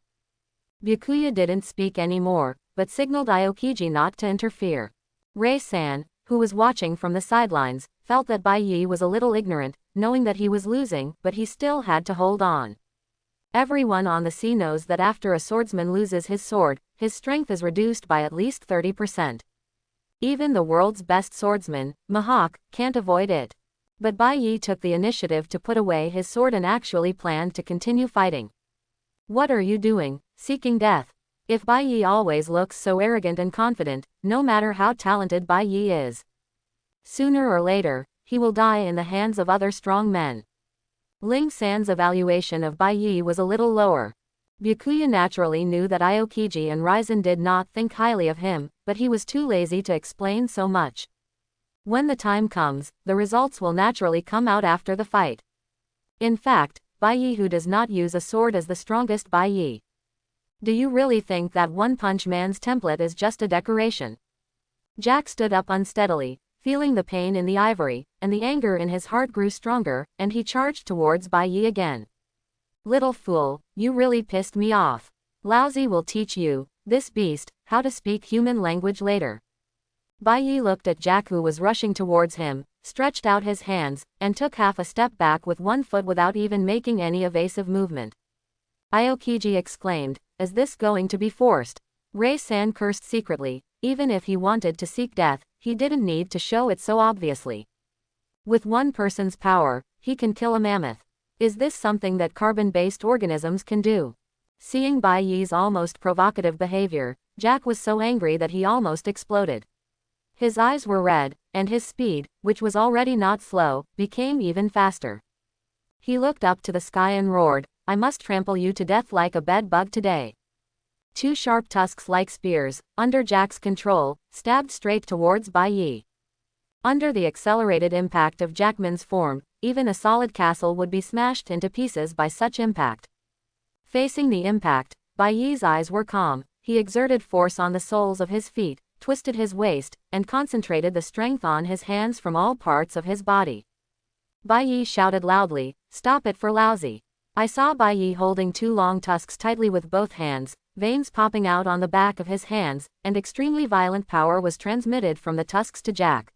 Byakuya didn't speak anymore, but signaled Aokiji not to interfere. Rei-san, who was watching from the sidelines, felt that Bai Yi was a little ignorant, knowing that he was losing, but he still had to hold on. Everyone on the sea knows that after a swordsman loses his sword, his strength is reduced by at least 30%. Even the world's best swordsman, Mihawk, can't avoid it. But Bai Yi took the initiative to put away his sword and actually planned to continue fighting. What are you doing, seeking death? If Bai Yi always looks so arrogant and confident, no matter how talented Bai Yi is, sooner or later, he will die in the hands of other strong men. Ling San's evaluation of Bai Yi was a little lower. Byakuya naturally knew that Aokiji and Ryzen did not think highly of him, but he was too lazy to explain so much. When the time comes, the results will naturally come out after the fight. In fact, Bai Yi who does not use a sword is the strongest Bai Yi. Do you really think that One Punch Man's template is just a decoration? Jack stood up unsteadily, feeling the pain in the ivory, and the anger in his heart grew stronger, and he charged towards Bai Yi again. Little fool, you really pissed me off. Laozi will teach you, this beast, how to speak human language later. Bai Yi looked at Jack who was rushing towards him, stretched out his hands, and took half a step back with one foot without even making any evasive movement. Aokiji exclaimed, is this going to be forced? Rei-san cursed secretly, even if he wanted to seek death, he didn't need to show it so obviously. With one person's power, he can kill a mammoth. Is this something that carbon-based organisms can do? Seeing Bai Yi's almost provocative behavior, Jack was so angry that he almost exploded. His eyes were red, and his speed, which was already not slow, became even faster. He looked up to the sky and roared, I must trample you to death like a bed bug today. Two sharp tusks like spears, under Jack's control, stabbed straight towards Bai Yi. Under the accelerated impact of Jackman's form, even a solid castle would be smashed into pieces by such impact. Facing the impact, Bai Yi's eyes were calm, he exerted force on the soles of his feet, twisted his waist, and concentrated the strength on his hands from all parts of his body. Bai Yi shouted loudly, stop it for Laozi. I saw Bai Yi holding two long tusks tightly with both hands, veins popping out on the back of his hands, and extremely violent power was transmitted from the tusks to Jack.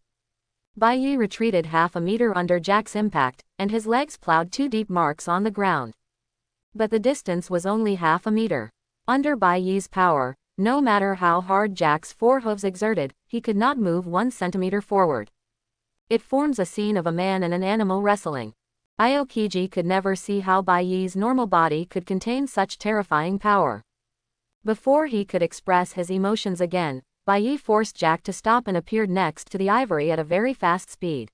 Bai Yi retreated half a meter under Jack's impact, and his legs plowed 2 deep marks on the ground. But the distance was only half a meter. Under Bai Yi's power, no matter how hard Jack's forehooves exerted, he could not move 1 centimeter forward. It forms a scene of a man and an animal wrestling. Aokiji could never see how Bai Yi's normal body could contain such terrifying power. Before he could express his emotions again, Bai Yi forced Jack to stop and appeared next to the ivory at a very fast speed.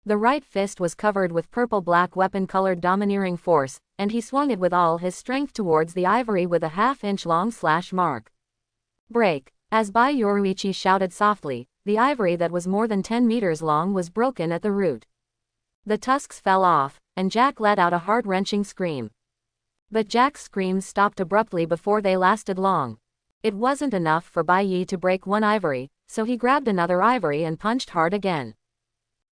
The right fist was covered with purple-black weapon-colored domineering force, and he swung it with all his strength towards the ivory with a half-inch long slash mark. Break! As Bai Yoruichi shouted softly, the ivory that was more than 10 meters long was broken at the root. The tusks fell off, and Jack let out a heart-wrenching scream. But Jack's screams stopped abruptly before they lasted long. It wasn't enough for Bai Yi to break 1 ivory, so he grabbed another ivory and punched hard again.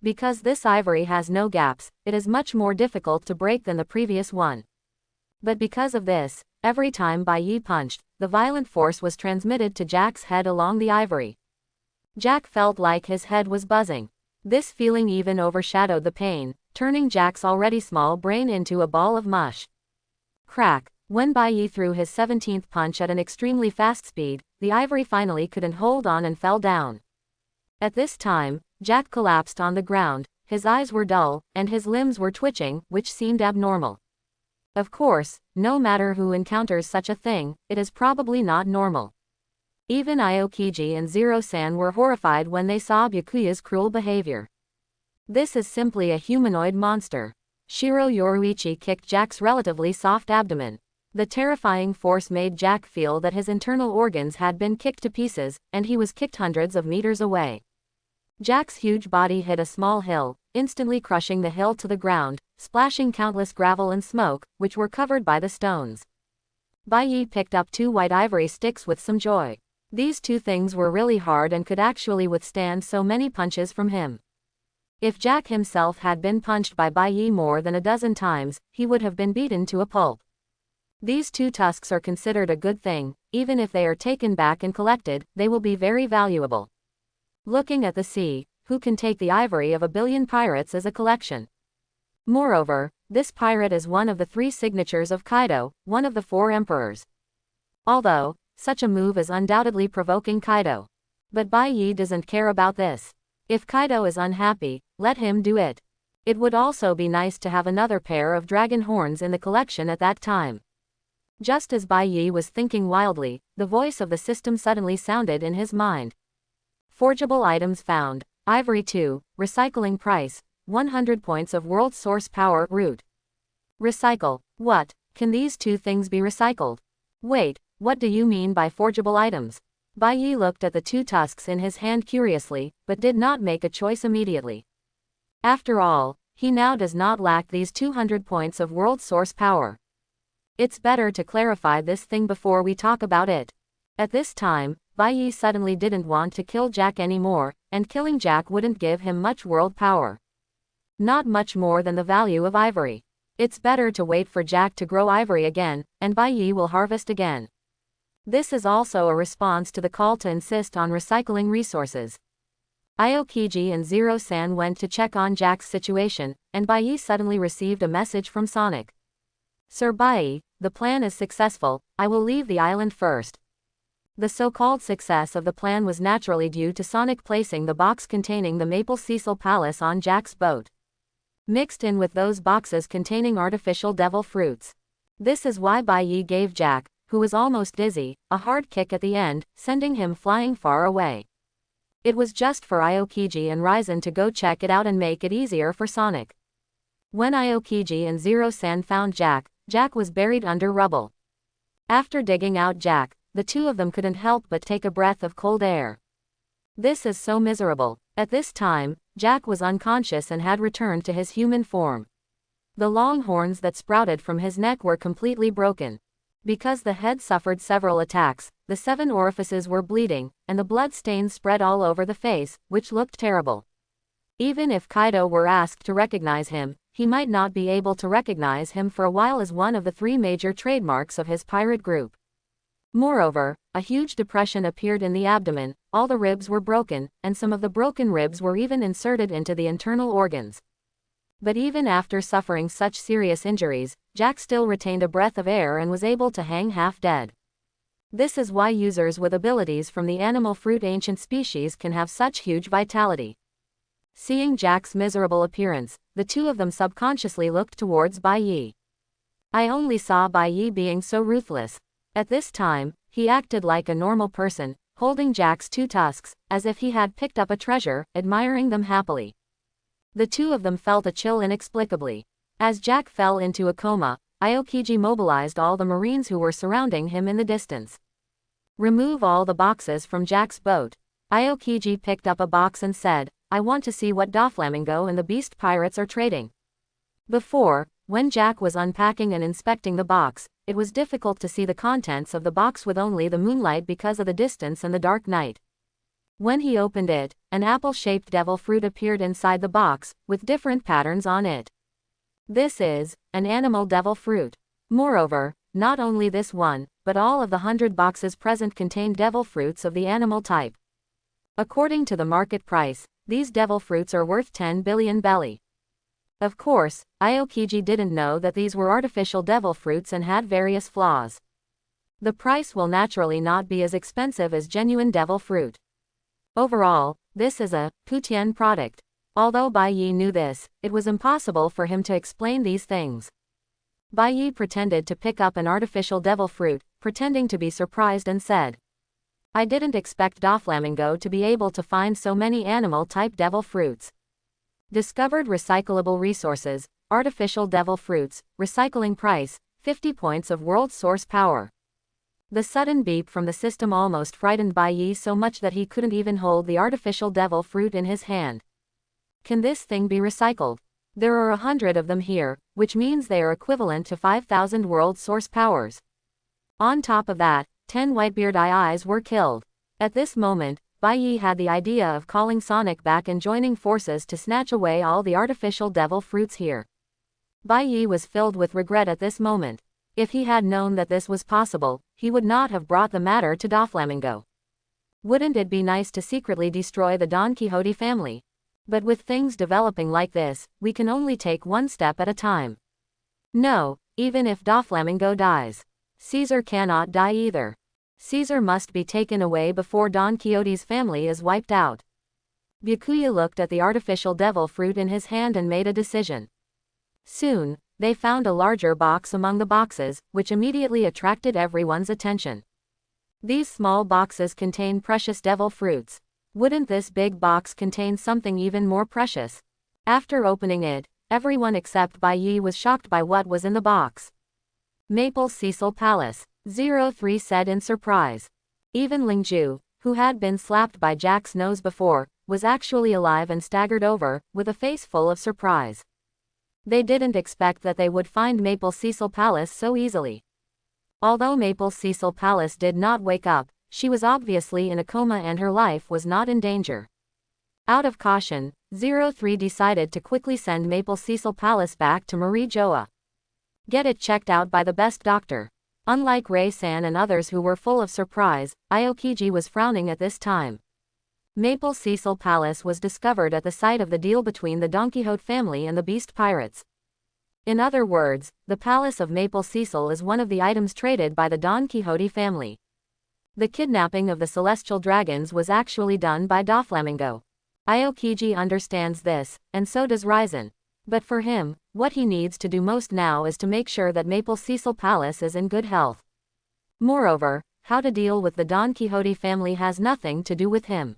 Because this ivory has no gaps, it is much more difficult to break than the previous one. But because of this, every time Bai Yi punched, the violent force was transmitted to Jack's head along the ivory. Jack felt like his head was buzzing. This feeling even overshadowed the pain, turning Jack's already small brain into a ball of mush. Crack! When Bai Yi threw his 17th punch at an extremely fast speed, the ivory finally couldn't hold on and fell down. At this time, Jack collapsed on the ground, his eyes were dull, and his limbs were twitching, which seemed abnormal. Of course, no matter who encounters such a thing, it is probably not normal. Even Aokiji and Zero-san were horrified when they saw Byakuya's cruel behavior. This is simply a humanoid monster. Shiro Yoruichi kicked Jack's relatively soft abdomen. The terrifying force made Jack feel that his internal organs had been kicked to pieces, and he was kicked hundreds of meters away. Jack's huge body hit a small hill, instantly crushing the hill to the ground, splashing countless gravel and smoke, which were covered by the stones. Bai Yi picked up 2 white ivory sticks with some joy. These 2 things were really hard and could actually withstand so many punches from him. If Jack himself had been punched by Bai Yi more than a dozen times, he would have been beaten to a pulp. These 2 tusks are considered a good thing. Even if they are taken back and collected, they will be very valuable. Looking at the sea, who can take the ivory of 1 billion pirates as a collection? Moreover, this pirate is one of the 3 signatures of Kaido, one of the 4 emperors. Although, such a move is undoubtedly provoking Kaido. But Bai Yi doesn't care about this. If Kaido is unhappy, let him do it. It would also be nice to have another pair of dragon horns in the collection at that time. Just as Bai Yi was thinking wildly, the voice of the system suddenly sounded in his mind. Forgeable items found. Ivory 2, recycling price, 100 points of world source power root. Recycle. What? Can these 2 things be recycled? Wait, what do you mean by forgeable items? Bai Yi looked at the 2 tusks in his hand curiously, but did not make a choice immediately. After all, he now does not lack these 200 points of world source power. It's better to clarify this thing before we talk about it. At this time, Bai Yi suddenly didn't want to kill Jack anymore, and killing Jack wouldn't give him much world power. Not much more than the value of ivory. It's better to wait for Jack to grow ivory again, and Bai Yi will harvest again. This is also a response to the call to insist on recycling resources. Aokiji and Zero-san went to check on Jack's situation, and Bai Yi suddenly received a message from Sonic. Sir Bai Yi, the plan is successful, I will leave the island first. The so-called success of the plan was naturally due to Sonic placing the box containing the Maple Cecil Palace on Jack's boat, mixed in with those boxes containing artificial devil fruits. This is why Bai Yi gave Jack, who was almost dizzy, a hard kick at the end, sending him flying far away. It was just for Aokiji and Ryzen to go check it out and make it easier for Sonic. When Aokiji and Zero-san found Jack, Jack was buried under rubble. After digging out Jack, the 2 of them couldn't help but take a breath of cold air. This is so miserable. At this time, Jack was unconscious and had returned to his human form. The long horns that sprouted from his neck were completely broken. Because the head suffered several attacks, the 7 orifices were bleeding, and the blood stains spread all over the face, which looked terrible. Even if Kaido were asked to recognize him, he might not be able to recognize him for a while as one of the 3 major trademarks of his pirate group. Moreover, a huge depression appeared in the abdomen, all the ribs were broken, and some of the broken ribs were even inserted into the internal organs. But even after suffering such serious injuries, Jack still retained a breath of air and was able to hang half dead. This is why users with abilities from the animal fruit ancient species can have such huge vitality. Seeing Jack's miserable appearance, the two of them subconsciously looked towards Bai Yi. I only saw Bai Yi being so ruthless. At this time, he acted like a normal person, holding Jack's two tusks, as if he had picked up a treasure, admiring them happily. The two of them felt a chill inexplicably. As Jack fell into a coma, Aokiji mobilized all the marines who were surrounding him in the distance. Remove all the boxes from Jack's boat. Aokiji picked up a box and said, I want to see what Doflamingo and the beast pirates are trading. Before, when Jack was unpacking and inspecting the box, it was difficult to see the contents of the box with only the moonlight because of the distance and the dark night. When he opened it, an apple-shaped devil fruit appeared inside the box, with different patterns on it. This is an animal devil fruit. Moreover, not only this one, but all of the 100 boxes present contained devil fruits of the animal type. According to the market price, these devil fruits are worth 10 billion belly. Of course, Aokiji didn't know that these were artificial devil fruits and had various flaws. The price will naturally not be as expensive as genuine devil fruit. Overall, this is a Putian product. Although Bai Yi knew this, it was impossible for him to explain these things. Bai Yi pretended to pick up an artificial devil fruit, pretending to be surprised and said, I didn't expect Doflamingo to be able to find so many animal-type devil fruits. Discovered recyclable resources, artificial devil fruits, recycling price, 50 points of world source power. The sudden beep from the system almost frightened Bai Yi so much that he couldn't even hold the artificial devil fruit in his hand. Can this thing be recycled? There are 100 of them here, which means they are equivalent to 5,000 world source powers. On top of that, 10 Whitebeard eyes were killed. At this moment, Bai Yi had the idea of calling Sonic back and joining forces to snatch away all the artificial devil fruits here. Bai Yi was filled with regret at this moment. If he had known that this was possible, he would not have brought the matter to Doflamingo. Wouldn't it be nice to secretly destroy the Don Quixote family? But with things developing like this, we can only take one step at a time. No, even if Doflamingo dies, Caesar cannot die either. Caesar must be taken away before Don Quixote's family is wiped out. Byakuya looked at the artificial devil fruit in his hand and made a decision. Soon, they found a larger box among the boxes, which immediately attracted everyone's attention. These small boxes contain precious devil fruits. Wouldn't this big box contain something even more precious? After opening it, everyone except Bai Yi was shocked by what was in the box. Maple Cecil Palace, 03 said in surprise. Even Lingju, who had been slapped by Jack's nose before, was actually alive and staggered over, with a face full of surprise. They didn't expect that they would find Maple Cecil Palace so easily. Although Maple Cecil Palace did not wake up, she was obviously in a coma and her life was not in danger. Out of caution, 03 decided to quickly send Maple Cecil Palace back to Marie Joa. Get it checked out by the best doctor. Unlike Ray-san and others who were full of surprise, Aokiji was frowning at this time. Maple Cecil Palace was discovered at the site of the deal between the Don Quixote family and the Beast Pirates. In other words, the Palace of Maple Cecil is one of the items traded by the Don Quixote family. The kidnapping of the celestial dragons was actually done by Doflamingo. Aokiji understands this, and so does Ryzen. But for him, what he needs to do most now is to make sure that Maple Cecil Palace is in good health. Moreover, how to deal with the Don Quixote family has nothing to do with him.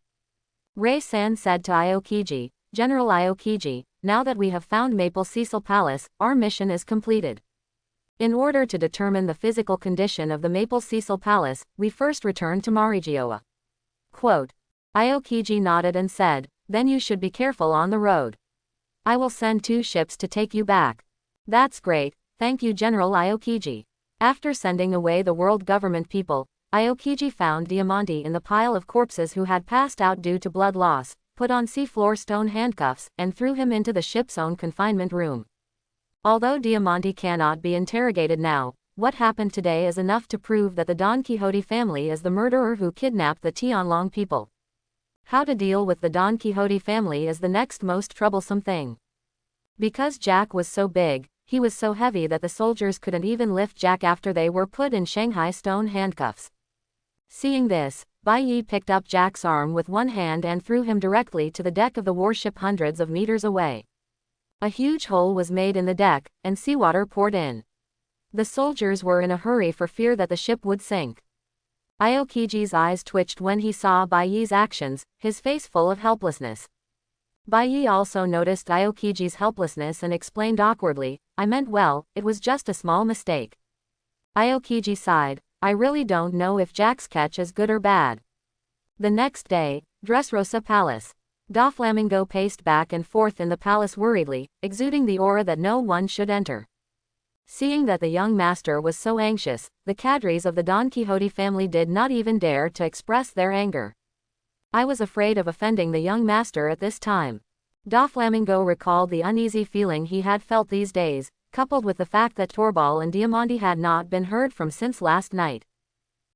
Ray-san said to Aokiji, General Aokiji, now that we have found Maple Cecil Palace, our mission is completed. In order to determine the physical condition of the Maple Cecil Palace, we first return to Marigioa. Quote. Aokiji nodded and said, then you should be careful on the road. I will send 2 ships to take you back. That's great, thank you General Aokiji. After sending away the world government people, Aokiji found Diamante in the pile of corpses who had passed out due to blood loss, put on seafloor stone handcuffs, and threw him into the ship's own confinement room. Although Diamante cannot be interrogated now, What happened today is enough to prove that the Don Quixote family is the murderer who kidnapped the Tianlong people. How to deal with the Don Quixote family is the next most troublesome thing. Because Jack was so big, he was so heavy that the soldiers couldn't even lift Jack after they were put in Shanghai stone handcuffs. Seeing this, Bai Yi picked up Jack's arm with one hand and threw him directly to the deck of the warship hundreds of meters away. A huge hole was made in the deck, and seawater poured in. The soldiers were in a hurry for fear that the ship would sink. Aokiji's eyes twitched when he saw Bai Yi's actions, his face full of helplessness. Bai Yi also noticed Aokiji's helplessness and explained awkwardly, "I meant well, it was just a small mistake." Aokiji sighed, "I really don't know if Jack's catch is good or bad." The next day, Dressrosa Palace. Doflamingo paced back and forth in the palace worriedly, exuding the aura that no one should enter. Seeing that the young master was so anxious, the cadres of the Don Quixote family did not even dare to express their anger. "I was afraid of offending the young master at this time." Doflamingo recalled the uneasy feeling he had felt these days, coupled with the fact that Torbal and Diamante had not been heard from since last night.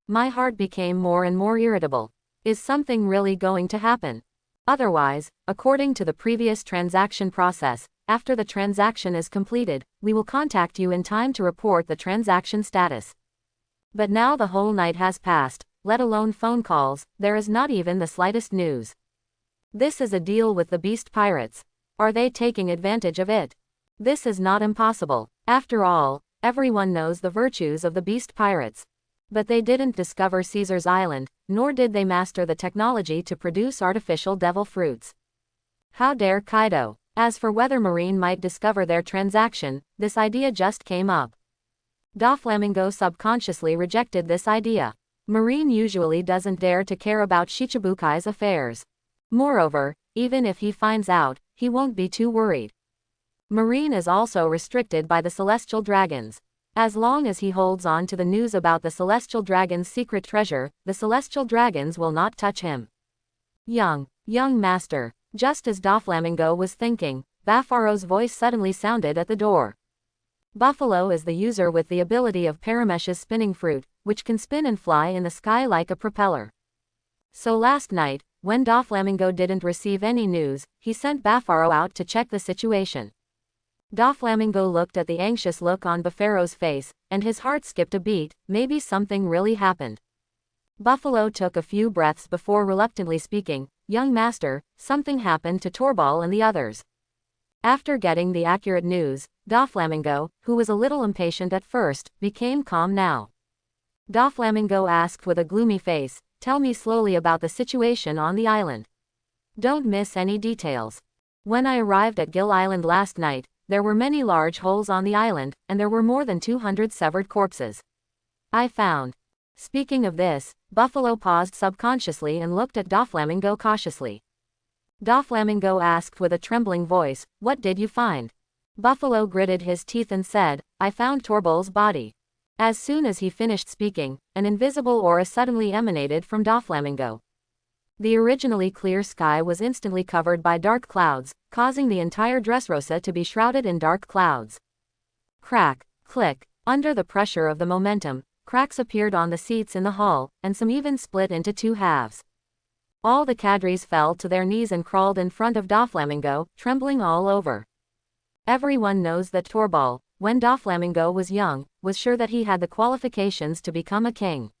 "My heart became more and more irritable. Is something really going to happen? Otherwise, according to the previous transaction process, after the transaction is completed, we will contact you in time to report the transaction status. But now the whole night has passed, let alone phone calls, there is not even the slightest news. This is a deal with the beast pirates. Are they taking advantage of it? This is not impossible. After all, everyone knows the virtues of the beast pirates. But they didn't discover Caesar's Island, nor did they master the technology to produce artificial devil fruits. How dare Kaido? As for whether Marine might discover their transaction, this idea just came up. Doflamingo subconsciously rejected this idea. Marine usually doesn't dare to care about Shichibukai's affairs. Moreover, even if he finds out, he won't be too worried. Marine is also restricted by the Celestial Dragons. As long as he holds on to the news about the Celestial Dragon's secret treasure, the Celestial Dragons will not touch him. Young master. Just as Doflamingo was thinking, Bafaro's voice suddenly sounded at the door. Buffalo is the user with the ability of Paramesh's spinning fruit, which can spin and fly in the sky like a propeller. So last night, when Doflamingo didn't receive any news, he sent Bafaro out to check the situation. Doflamingo looked at the anxious look on Bafaro's face, and his heart skipped a beat. Maybe something really happened. Buffalo took a few breaths before reluctantly speaking, "Young master, something happened to Torbal and the others." After getting the accurate news, Doflamingo, who was a little impatient at first, became calm now. Doflamingo asked with a gloomy face, "Tell me slowly about the situation on the island. Don't miss any details. When I arrived at Gill Island last night, there were many large holes on the island, and there were more than 200 severed corpses. I found." Speaking of this, Buffalo paused subconsciously and looked at Doflamingo cautiously. Doflamingo asked with a trembling voice, "What did you find?" Buffalo gritted his teeth and said, "I found Torbal's body." As soon as he finished speaking, an invisible aura suddenly emanated from Doflamingo. The originally clear sky was instantly covered by dark clouds, causing the entire Dressrosa to be shrouded in dark clouds. Crack, click, under the pressure of the momentum, cracks appeared on the seats in the hall, and some even split into two halves. All the cadres fell to their knees and crawled in front of Doflamingo, trembling all over. Everyone knows that Torbal, when Doflamingo was young, was sure that he had the qualifications to become a king.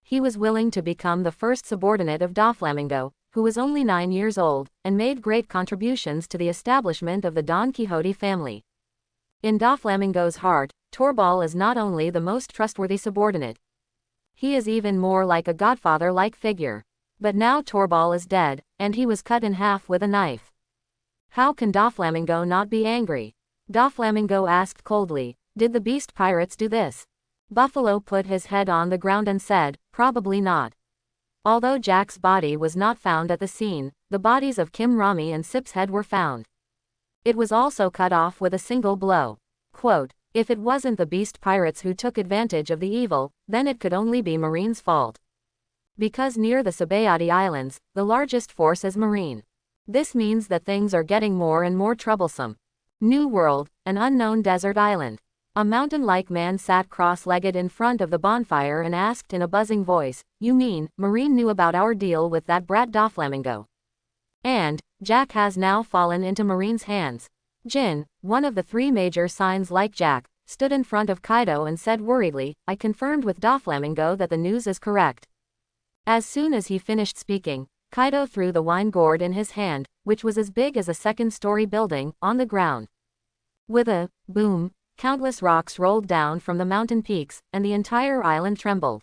He was willing to become the first subordinate of Doflamingo, who was only 9 years old, and made great contributions to the establishment of the Don Quixote family. In Doflamingo's heart, Torbal is not only the most trustworthy subordinate. He is even more like a godfather-like figure. But now Torbal is dead, and he was cut in half with a knife. How can Doflamingo not be angry? Doflamingo asked coldly, "Did the beast pirates do this?" Buffalo put his head on the ground and said, "Probably not." Although Jack's body was not found at the scene, the bodies of Kim Rami and Sip's head were found. It was also cut off with a single blow. Quote, "If it wasn't the beast pirates who took advantage of the evil, then it could only be Marine's fault. Because near the Sabayati Islands, the largest force is Marine. This means that things are getting more and more troublesome. New World, an unknown desert island. A mountain-like man sat cross-legged in front of the bonfire and asked in a buzzing voice, "You mean, Marine knew about our deal with that brat Doflamingo? And Jack has now fallen into Marine's hands?" Jin, one of the three major signs like Jack, stood in front of Kaido and said worriedly, "I confirmed with Doflamingo that the news is correct." As soon as he finished speaking, Kaido threw the wine gourd in his hand, which was as big as a second-story building, on the ground. With a boom, countless rocks rolled down from the mountain peaks, and the entire island trembled.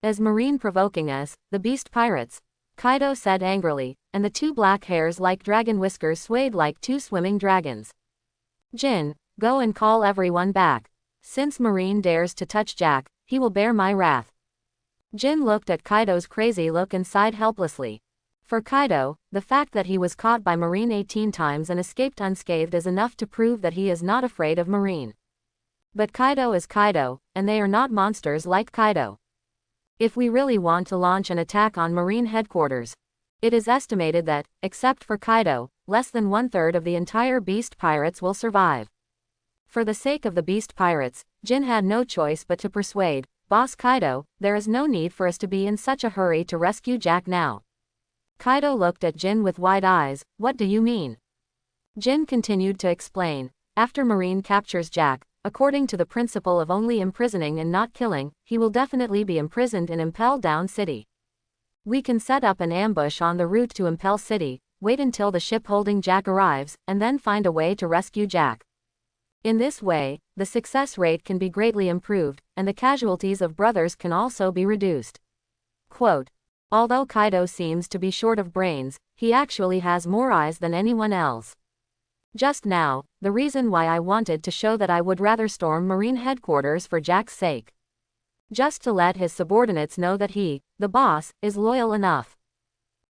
"As Marine provoking us, the beast pirates," Kaido said angrily, and the two black hairs like dragon whiskers swayed like two swimming dragons. "Jin, go and call everyone back. Since Marine dares to touch Jack, he will bear my wrath." Jin looked at Kaido's crazy look and sighed helplessly. For Kaido, the fact that he was caught by Marine 18 times and escaped unscathed is enough to prove that he is not afraid of Marine. But Kaido is Kaido, and they are not monsters like Kaido. If we really want to launch an attack on Marine headquarters, it is estimated that, except for Kaido, less than 1/3 of the entire beast pirates will survive. For the sake of the beast pirates, Jin had no choice but to persuade, "Boss Kaido, there is no need for us to be in such a hurry to rescue Jack now." Kaido looked at Jin with wide eyes. "What do you mean?" Jin continued to explain, "After Marine captures Jack, according to the principle of only imprisoning and not killing, he will definitely be imprisoned in Impel Down City. We can set up an ambush on the route to Impel City, wait until the ship holding Jack arrives, and then find a way to rescue Jack. In this way, the success rate can be greatly improved, and the casualties of brothers can also be reduced." Quote, "Although Kaido seems to be short of brains, he actually has more eyes than anyone else. Just now, the reason why I wanted to show that I would rather storm Marine headquarters for Jack's sake. Just to let his subordinates know that he, the boss, is loyal enough.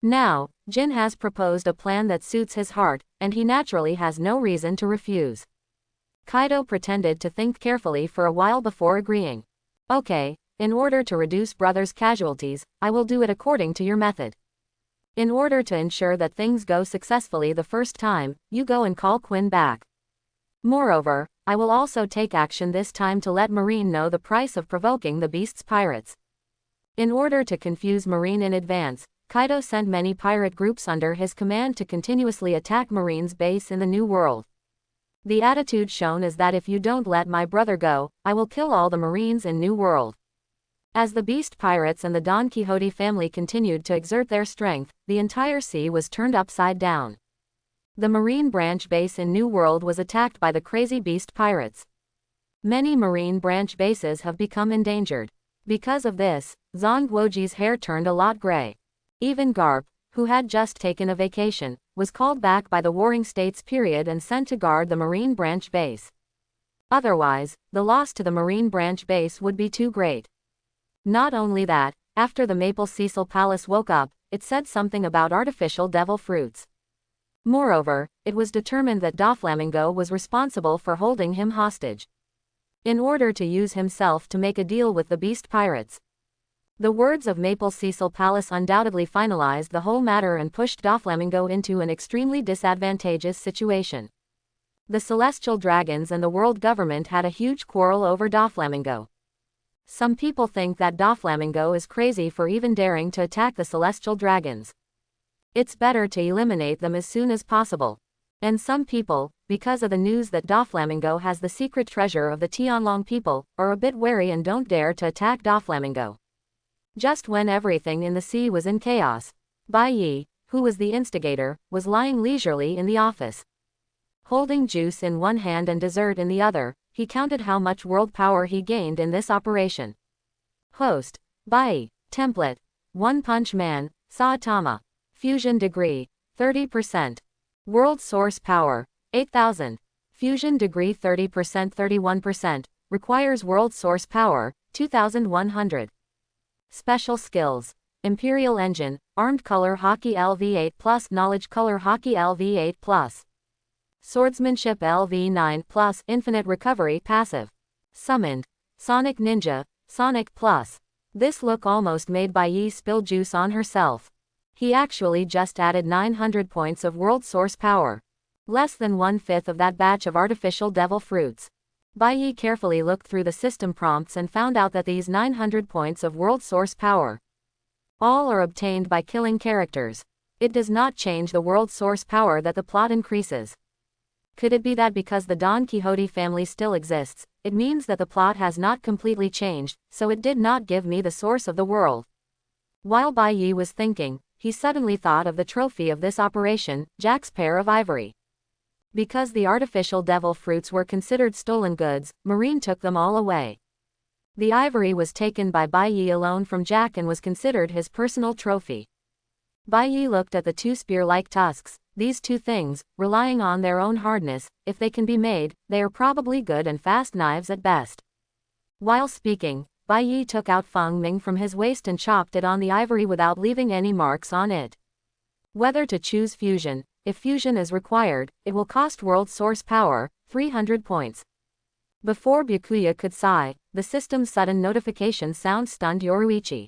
Now, Jin has proposed a plan that suits his heart, and he naturally has no reason to refuse." Kaido pretended to think carefully for a while before agreeing. "Okay. In order to reduce brothers' casualties, I will do it according to your method. In order to ensure that things go successfully the first time, you go and call Quinn back. Moreover, I will also take action this time to let Marine know the price of provoking the beast's pirates." In order to confuse Marine in advance, Kaido sent many pirate groups under his command to continuously attack Marine's base in the New World. The attitude shown is that if you don't let my brother go, I will kill all the Marines in New World. As the beast pirates and the Don Quixote family continued to exert their strength, the entire sea was turned upside down. The Marine branch base in New World was attacked by the crazy beast pirates. Many Marine branch bases have become endangered. Because of this, Zhang hair turned a lot gray. Even Garp, who had just taken a vacation, was called back by the Warring States period and sent to guard the Marine branch base. Otherwise, the loss to the Marine branch base would be too great. Not only that, after the Maple Cecil Palace woke up, it said something about artificial devil fruits. Moreover, it was determined that Doflamingo was responsible for holding him hostage, in order to use himself to make a deal with the beast pirates. The words of Maple Cecil Palace undoubtedly finalized the whole matter and pushed Doflamingo into an extremely disadvantageous situation. The Celestial Dragons and the world government had a huge quarrel over Doflamingo. Some people think that Doflamingo is crazy for even daring to attack the Celestial Dragons. It's better to eliminate them as soon as possible. And some people, because of the news that Doflamingo has the secret treasure of the Tianlong people, are a bit wary and don't dare to attack Doflamingo. Just when everything in the sea was in chaos, Bai Yi, who was the instigator, was lying leisurely in the office. Holding juice in one hand and dessert in the other, he counted how much world power he gained in this operation. Host, Bai, Template, One Punch Man, Saitama. Fusion Degree, 30%. World Source Power, 8000. Fusion Degree 30% 31%, requires World Source Power, 2100. Special Skills. Imperial Engine, Armed Color Hockey LV8+, Knowledge Color Hockey LV8+. Swordsmanship LV9+, Infinite Recovery Passive. Summoned, Sonic Ninja, Sonic Plus. This look almost made Bai Yi spill juice on herself. He actually just added 900 points of World Source Power. Less than 1/5 of that batch of artificial devil fruits. Bai Yi carefully looked through the system prompts and found out that these 900 points of world source power all are obtained by killing characters. It does not change the world source power that the plot increases. Could it be that because the Don Quixote family still exists, it means that the plot has not completely changed, so it did not give me the source of the world? While Bai Yi was thinking, he suddenly thought of the trophy of this operation, Jack's pair of ivory. Because the artificial devil fruits were considered stolen goods, Marine took them all away. The ivory was taken by Bai Yi alone from Jack and was considered his personal trophy. Bai Yi looked at the two spear-like tusks. These two things, relying on their own hardness, if they can be made, they are probably good and fast knives at best. While speaking, Bai Yi took out Feng Ming from his waist and chopped it on the ivory without leaving any marks on it. Whether to choose fusion. If fusion is required, it will cost world source power, 300 points. Before Byakuya could sigh, the system's sudden notification sound stunned Yoruichi.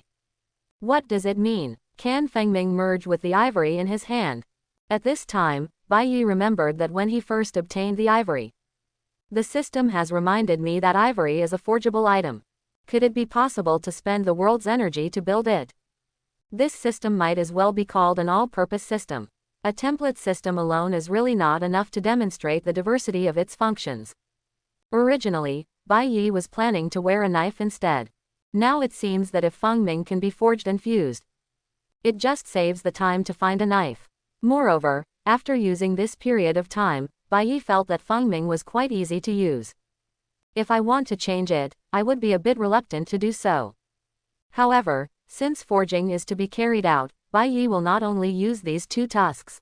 What does it mean? Can Feng Ming merge with the ivory in his hand? At this time, Bai Yi remembered that when he first obtained the ivory. The system has reminded me that ivory is a forgeable item. Could it be possible to spend the world's energy to build it? This system might as well be called an all-purpose system. A template system alone is really not enough to demonstrate the diversity of its functions. Originally, Bai Yi was planning to wear a knife instead. Now it seems that if Feng Ming can be forged and fused, it just saves the time to find a knife. Moreover, after using this period of time, Bai Yi felt that Feng Ming was quite easy to use. If I want to change it, I would be a bit reluctant to do so. However, since forging is to be carried out, Bai Yi will not only use these two tusks.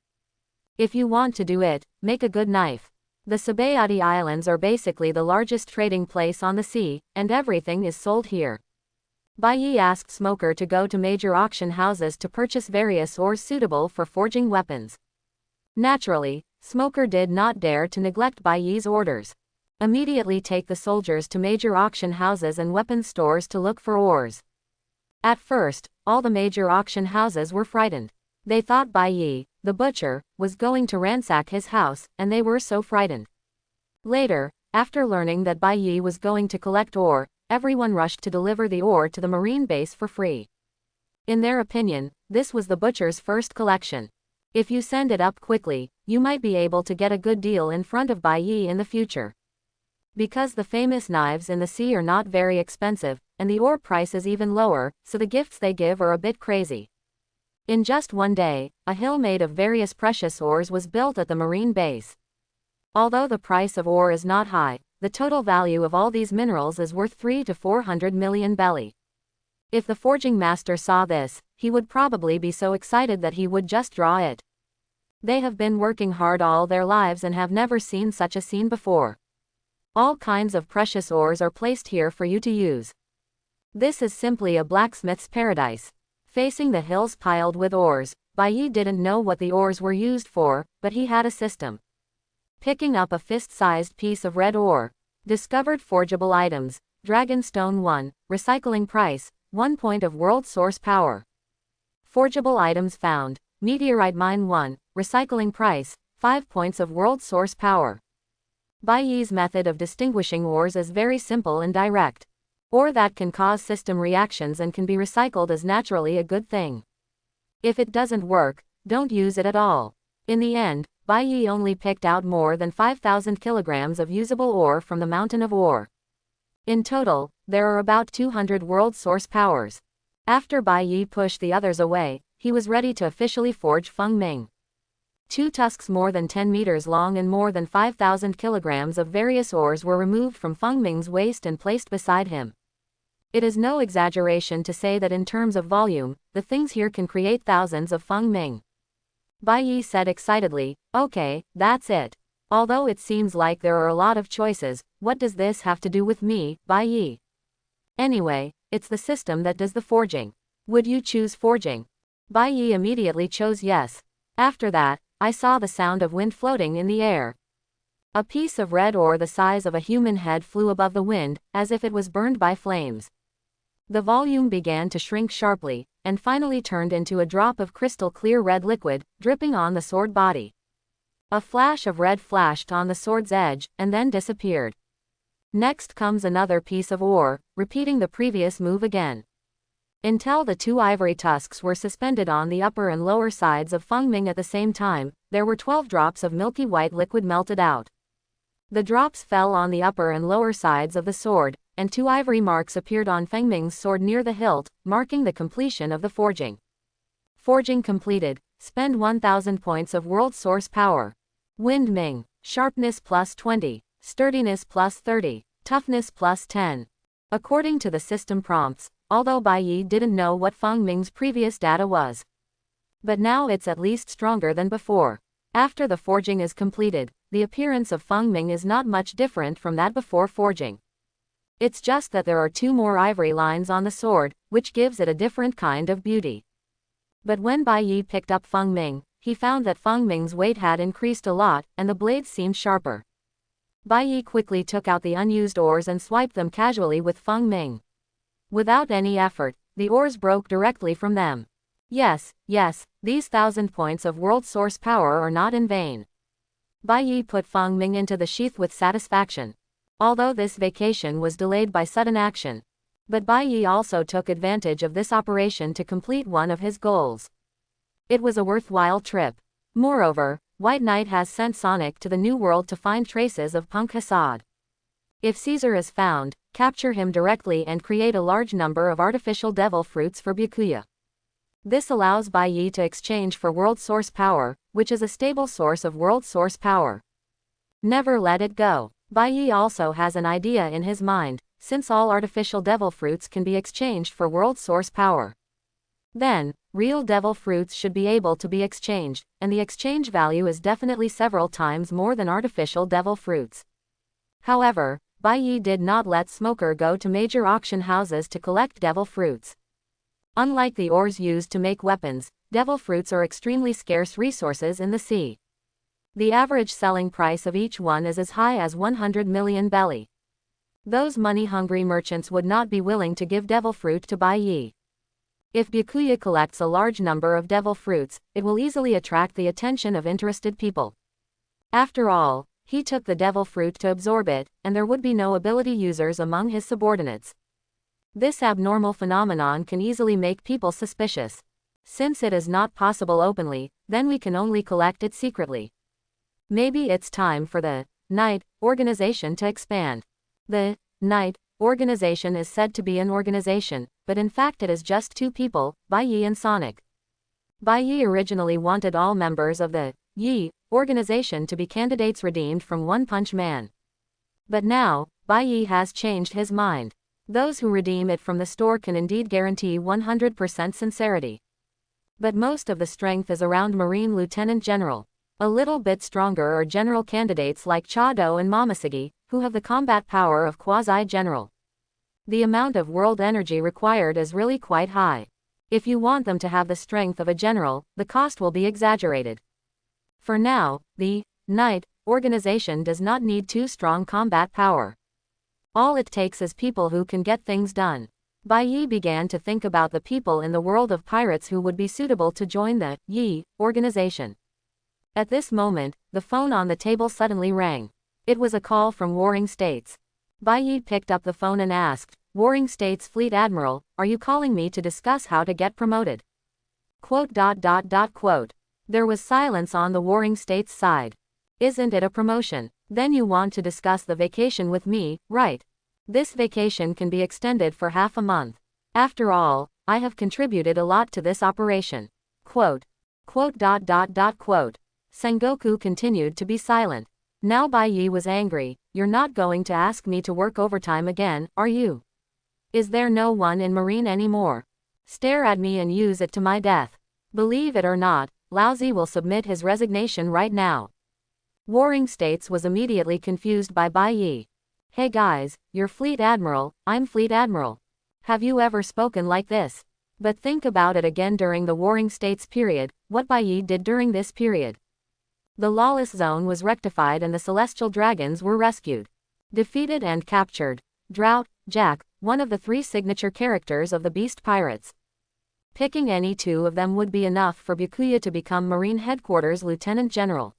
If you want to do it, make a good knife. The Sabayati Islands are basically the largest trading place on the sea, and everything is sold here. Bai Yi asked Smoker to go to major auction houses to purchase various ores suitable for forging weapons. Naturally, Smoker did not dare to neglect Bai Yi's orders. Immediately take the soldiers to major auction houses and weapons stores to look for ores. At first, all the major auction houses were frightened. They thought Bai Yi, the butcher, was going to ransack his house, and they were so frightened. Later, after learning that Bai Yi was going to collect ore, everyone rushed to deliver the ore to the marine base for free. In their opinion, this was the butcher's first collection. If you send it up quickly, you might be able to get a good deal in front of Bai Yi in the future. Because the famous knives in the sea are not very expensive, and the ore price is even lower, so the gifts they give are a bit crazy. In just one day, a hill made of various precious ores was built at the marine base. Although the price of ore is not high, the total value of all these minerals is worth 300 to 400 million belly. If the forging master saw this, he would probably be so excited that he would just draw it. They have been working hard all their lives and have never seen such a scene before. All kinds of precious ores are placed here for you to use. This is simply a blacksmith's paradise. Facing the hills piled with ores, Bai Yi didn't know what the ores were used for, but he had a system. Picking up a fist-sized piece of red ore. Discovered forgeable items. Dragonstone 1, recycling price, 1 point of world source power. Forgeable items found. Meteorite mine 1, recycling price, 5 points of world source power. Bai Yi's method of distinguishing ores is very simple and direct. Ore that can cause system reactions and can be recycled is naturally a good thing. If it doesn't work, don't use it at all. In the end, Bai Yi only picked out more than 5,000 kilograms of usable ore from the mountain of ore. In total, there are about 200 world source powers. After Bai Yi pushed the others away, he was ready to officially forge Feng Ming. 2 tusks more than 10 meters long and more than 5,000 kilograms of various ores were removed from Feng Ming's waist and placed beside him. It is no exaggeration to say that in terms of volume, the things here can create thousands of Feng Ming. Bai Yi said excitedly, "Okay, that's it. Although it seems like there are a lot of choices, what does this have to do with me, Bai Yi? Anyway, it's the system that does the forging. Would you choose forging?" Bai Yi immediately chose yes. After that, I saw the sound of wind floating in the air. A piece of red ore the size of a human head flew above the wind, as if it was burned by flames. The volume began to shrink sharply, and finally turned into a drop of crystal clear red liquid, dripping on the sword body. A flash of red flashed on the sword's edge, and then disappeared. Next comes another piece of ore, repeating the previous move again. Until the two ivory tusks were suspended on the upper and lower sides of Feng Ming at the same time, there were 12 drops of milky white liquid melted out. The drops fell on the upper and lower sides of the sword, and 2 ivory marks appeared on Feng Ming's sword near the hilt, marking the completion of the forging. Forging completed. Spend 1000 points of world source power. Wind Ming. Sharpness plus 20. Sturdiness plus 30. Toughness plus 10. According to the system prompts, although Bai Yi didn't know what Feng Ming's previous data was. But now it's at least stronger than before. After the forging is completed, the appearance of Feng Ming is not much different from that before forging. It's just that there are 2 more ivory lines on the sword, which gives it a different kind of beauty. But when Bai Yi picked up Feng Ming, he found that Feng Ming's weight had increased a lot, and the blades seemed sharper. Bai Yi quickly took out the unused ores and swiped them casually with Feng Ming. Without any effort, the ores broke directly from them. Yes, these 1000 points of world source power are not in vain. Bai Yi put Feng Ming into the sheath with satisfaction. Although this vacation was delayed by sudden action. But Bai Yi also took advantage of this operation to complete one of his goals. It was a worthwhile trip. Moreover, White Knight has sent Sonic to the New World to find traces of Punk Hassad. If Caesar is found, capture him directly and create a large number of artificial devil fruits for Byakuya. This allows Bai Yi to exchange for world source power, which is a stable source of world source power. Never let it go. Bai Yi also has an idea in his mind, since all artificial devil fruits can be exchanged for world source power. Then, real devil fruits should be able to be exchanged, and the exchange value is definitely several times more than artificial devil fruits. However, Bai Yi did not let Smoker go to major auction houses to collect devil fruits. Unlike the ores used to make weapons, devil fruits are extremely scarce resources in the sea. The average selling price of each one is as high as 100 million belly. Those money-hungry merchants would not be willing to give devil fruit to Bai Yi. If Byakuya collects a large number of devil fruits, it will easily attract the attention of interested people. After all, he took the devil fruit to absorb it, and there would be no ability users among his subordinates. This abnormal phenomenon can easily make people suspicious. Since it is not possible openly, then we can only collect it secretly. Maybe it's time for the Knight organization to expand. The Knight organization is said to be an organization, but in fact it is just 2 people, Bai Yi and Sonic. Bai Yi originally wanted all members of the Yi organization to be candidates redeemed from One Punch Man. But now, Bai Yi has changed his mind. Those who redeem it from the store can indeed guarantee 100% sincerity. But most of the strength is around Marine Lieutenant General. A little bit stronger are general candidates like Chado and Momoshige, who have the combat power of quasi-general. The amount of world energy required is really quite high. If you want them to have the strength of a general, the cost will be exaggerated. For now, the Knight organization does not need too strong combat power. All it takes is people who can get things done. Bai Yi began to think about the people in the world of pirates who would be suitable to join the Yi organization. At this moment, the phone on the table suddenly rang. It was a call from Warring States. Bai Yi picked up the phone and asked, "Warring States Fleet Admiral, are you calling me to discuss how to get promoted?" ... There was silence on the Warring States side. Isn't it a promotion? Then you want to discuss the vacation with me, right? This vacation can be extended for half a month. After all, I have contributed a lot to this operation. ... Sengoku continued to be silent. Now Bai Yi was angry. You're not going to ask me to work overtime again, are you? Is there no one in Marine anymore? Stare at me and use it to my death. Believe it or not, Laozi will submit his resignation right now. Warring States was immediately confused by Bai Yi. Hey guys, you're Fleet Admiral, I'm Fleet Admiral. Have you ever spoken like this? But think about it again during the Warring States period, what Bai Yi did during this period. The lawless zone was rectified and the celestial dragons were rescued. Defeated and captured. Drought, Jack, one of the 3 signature characters of the Beast Pirates. Picking any 2 of them would be enough for Byakuya to become Marine Headquarters Lieutenant General.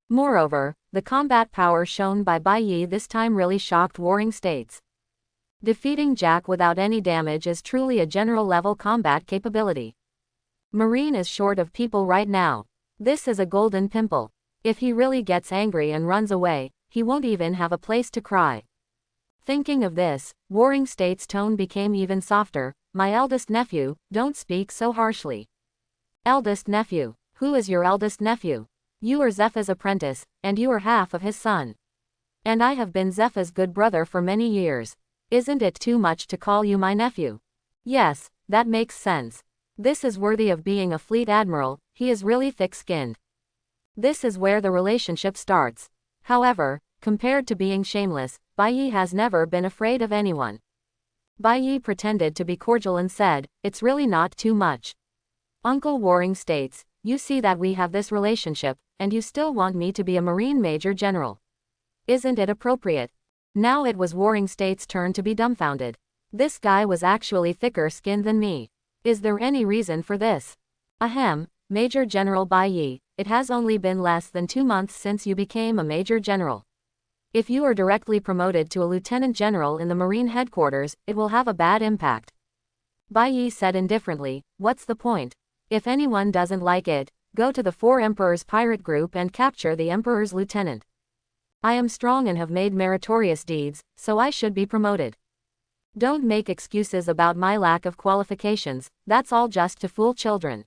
Moreover, the combat power shown by Bai Yi this time really shocked warring states. Defeating Jack without any damage is truly a general-level combat capability. Marine is short of people right now. This is a golden pimple. If he really gets angry and runs away, he won't even have a place to cry. Thinking of this, warring states' tone became even softer. My eldest nephew, don't speak so harshly. Eldest nephew. Who is your eldest nephew? You are Zepha's apprentice, and you are half of his son. And I have been Zepha's good brother for many years. Isn't it too much to call you my nephew? Yes, that makes sense. This is worthy of being a fleet admiral, he is really thick-skinned. This is where the relationship starts. However, compared to being shameless, Bai Yi has never been afraid of anyone. Bai Yi pretended to be cordial and said, it's really not too much. Uncle Warring states, you see that we have this relationship, and you still want me to be a Marine Major General. Isn't it appropriate? Now it was Warring State's turn to be dumbfounded. This guy was actually thicker skinned than me. Is there any reason for this? Ahem, Major General Bai Yi, it has only been less than 2 months since you became a Major General. If you are directly promoted to a Lieutenant General in the Marine headquarters, it will have a bad impact. Bai Yi said indifferently, what's the point? If anyone doesn't like it, go to the 4 Emperors pirate group and capture the Emperor's lieutenant. I am strong and have made meritorious deeds, so I should be promoted. Don't make excuses about my lack of qualifications, that's all just to fool children.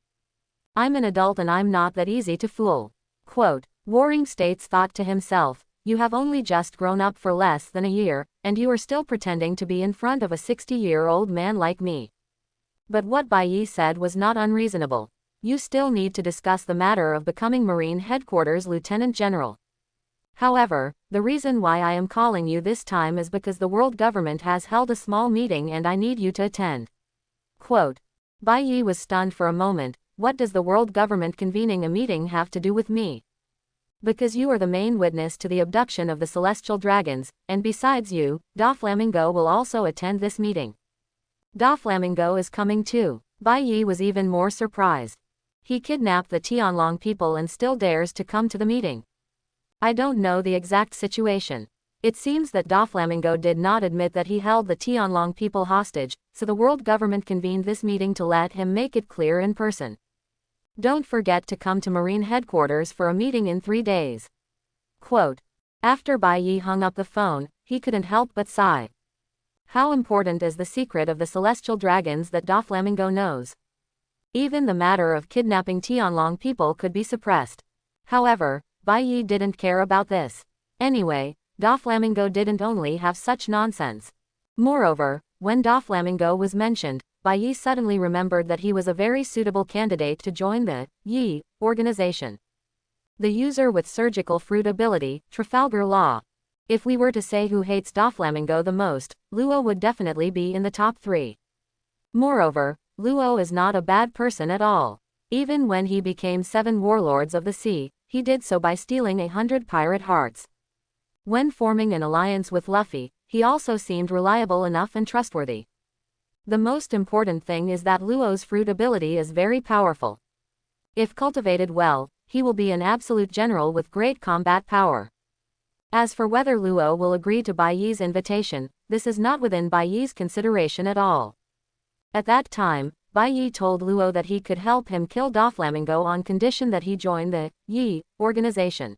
I'm an adult and I'm not that easy to fool. Quote, Warring States thought to himself, you have only just grown up for less than a year, and you are still pretending to be in front of a 60-year-old man like me. But what Bai Yi said was not unreasonable. You still need to discuss the matter of becoming Marine Headquarters Lieutenant General. However, the reason why I am calling you this time is because the world government has held a small meeting and I need you to attend. Quote, Bai Yi was stunned for a moment. What does the world government convening a meeting have to do with me? Because you are the main witness to the abduction of the celestial dragons, and besides you, Doflamingo will also attend this meeting. Doflamingo is coming too. Bai Yi was even more surprised. He kidnapped the Tianlong people and still dares to come to the meeting. I don't know the exact situation. It seems that Doflamingo did not admit that he held the Tianlong people hostage, so the world government convened this meeting to let him make it clear in person. Don't forget to come to Marine headquarters for a meeting in 3 days. Quote. After Bai Yi hung up the phone, he couldn't help but sigh. How important is the secret of the celestial dragons that Doflamingo knows? Even the matter of kidnapping Tianlong people could be suppressed. However, Bai Yi didn't care about this. Anyway, Doflamingo didn't only have such nonsense. Moreover, when Doflamingo was mentioned, Bai Yi suddenly remembered that he was a very suitable candidate to join the Yi organization. The user with surgical fruit ability, Trafalgar Law. If we were to say who hates Doflamingo the most, Luo would definitely be in the top 3. Moreover, Luo is not a bad person at all. Even when he became 7 warlords of the sea, he did so by stealing 100 pirate hearts. When forming an alliance with Luffy, he also seemed reliable enough and trustworthy. The most important thing is that Luo's fruit ability is very powerful. If cultivated well, he will be an absolute general with great combat power. As for whether Luo will agree to Bai Yi's invitation, this is not within Bai Yi's consideration at all. At that time, Bai Yi told Luo that he could help him kill Doflamingo on condition that he join the Yi organization.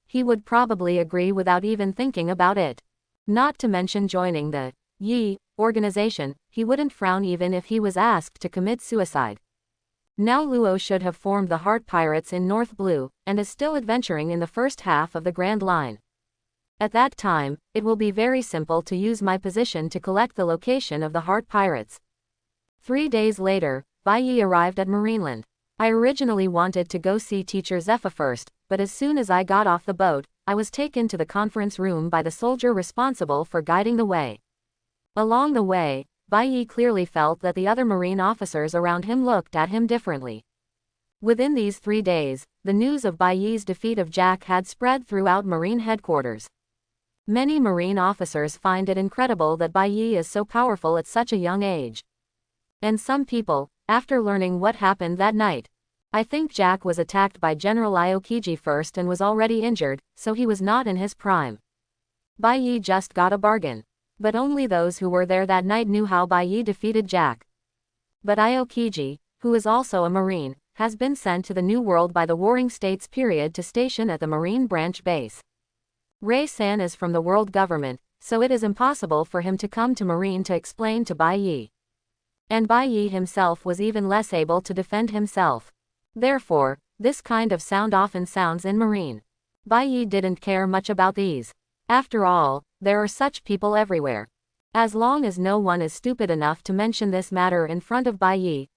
He would probably agree without even thinking about it. Not to mention joining the Yi organization, he wouldn't frown even if he was asked to commit suicide. Now Luo should have formed the Heart Pirates in North Blue, and is still adventuring in the first half of the Grand Line. At that time, it will be very simple to use my position to collect the location of the Heart Pirates. 3 days later, Bai Yi arrived at Marineland. I originally wanted to go see Teacher Zepha first, but as soon as I got off the boat, I was taken to the conference room by the soldier responsible for guiding the way. Along the way, Bai Yi clearly felt that the other Marine officers around him looked at him differently. Within these 3 days, the news of Bai Yi's defeat of Jack had spread throughout Marine headquarters. Many Marine officers find it incredible that Bai Yi is so powerful at such a young age. And some people, after learning what happened that night, I think Jack was attacked by General Aokiji first and was already injured, so he was not in his prime. Bai Yi just got a bargain. But only those who were there that night knew how Bai Yi defeated Jack. But Aokiji, who is also a Marine, has been sent to the New World by the Warring States period to station at the Marine Branch Base. Ray-san is from the world government, so it is impossible for him to come to Marine to explain to Bai Yi. And Bai Yi himself was even less able to defend himself. Therefore, this kind of sound often sounds in Marine. Bai Yi didn't care much about these. After all, there are such people everywhere. As long as no one is stupid enough to mention this matter in front of Bai Yi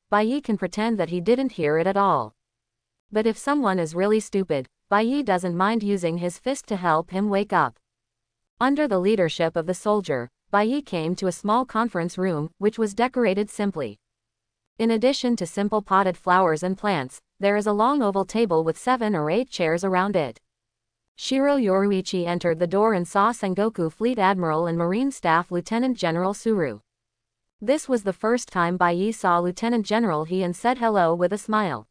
can pretend that he didn't hear it at all. But if someone is really stupid, Bai Yi doesn't mind using his fist to help him wake up. Under the leadership of the soldier, Bai Yi came to a small conference room, which was decorated simply. In addition to simple potted flowers and plants, there is a long oval table with 7 or 8 chairs around it. Shiro Yoruichi entered the door and saw Sengoku Fleet Admiral and Marine Staff Lieutenant General Suru. This was the first time Bai Yi saw Lieutenant General He and said hello with a smile.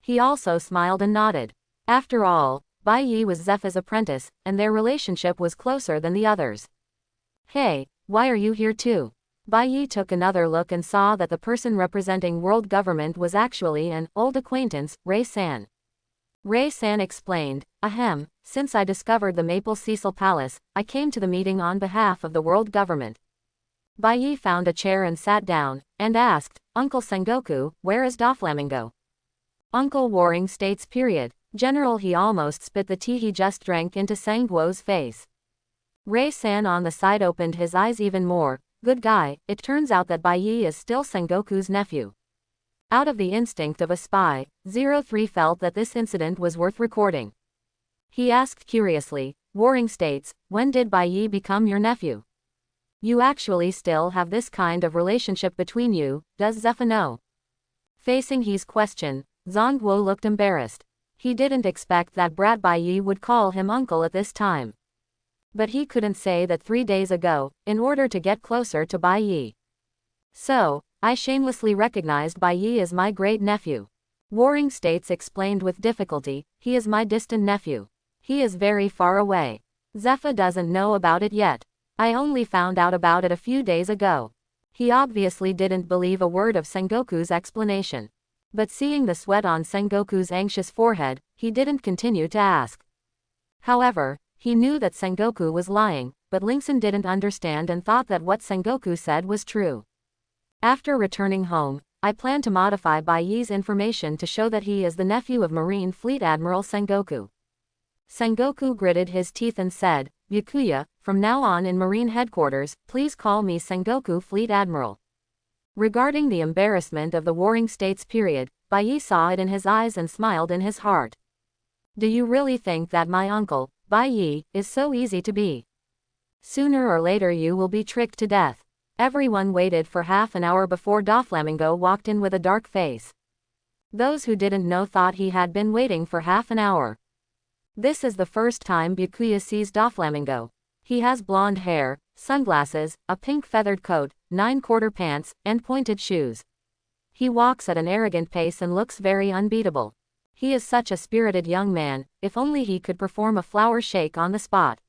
He also smiled and nodded. After all, Bai Yi was Zepha's apprentice, and their relationship was closer than the others. Hey, why are you here too? Bai Yi took another look and saw that the person representing world government was actually an old acquaintance, Ray-san. Ray-san explained, ahem, since I discovered the Maple Cecil Palace, I came to the meeting on behalf of the world government. Bai Yi found a chair and sat down, and asked, Uncle Sengoku, where is Doflamingo? Uncle Warring States period. General He almost spit the tea he just drank into Sangwo's face. Ray-san on the side opened his eyes even more. Good guy, it turns out that Bai Yi is still Sengoku's nephew. Out of the instinct of a spy, 03 felt that this incident was worth recording. He asked curiously, Warring States, when did Bai Yi become your nephew? You actually still have this kind of relationship between you, does Zepha know? Facing He's question, Zongguo looked embarrassed. He didn't expect that brat Bai Yi would call him uncle at this time. But he couldn't say that 3 days ago, in order to get closer to Bai Yi. So, I shamelessly recognized Bai Yi as my great-nephew. Warring States explained with difficulty, he is my distant nephew. He is very far away. Zepha doesn't know about it yet. I only found out about it a few days ago. He obviously didn't believe a word of Sengoku's explanation. But seeing the sweat on Sengoku's anxious forehead, he didn't continue to ask. However, he knew that Sengoku was lying, but Lingson didn't understand and thought that what Sengoku said was true. After returning home, I plan to modify Bai Yi's information to show that he is the nephew of Marine Fleet Admiral Sengoku. Sengoku gritted his teeth and said, Byakuya, from now on in Marine Headquarters, please call me Sengoku Fleet Admiral. Regarding the embarrassment of the Warring States period, Bai Yi saw it in his eyes and smiled in his heart. Do you really think that my uncle, Bai Yi, is so easy to be? Sooner or later you will be tricked to death. Everyone waited for half an hour before Doflamingo walked in with a dark face. Those who didn't know thought he had been waiting for half an hour. This is the first time Byakuya sees Doflamingo. He has blonde hair, sunglasses, a pink feathered coat, 9/4 pants, and pointed shoes. He walks at an arrogant pace and looks very unbeatable. He is such a spirited young man, if only he could perform a flower shake on the spot.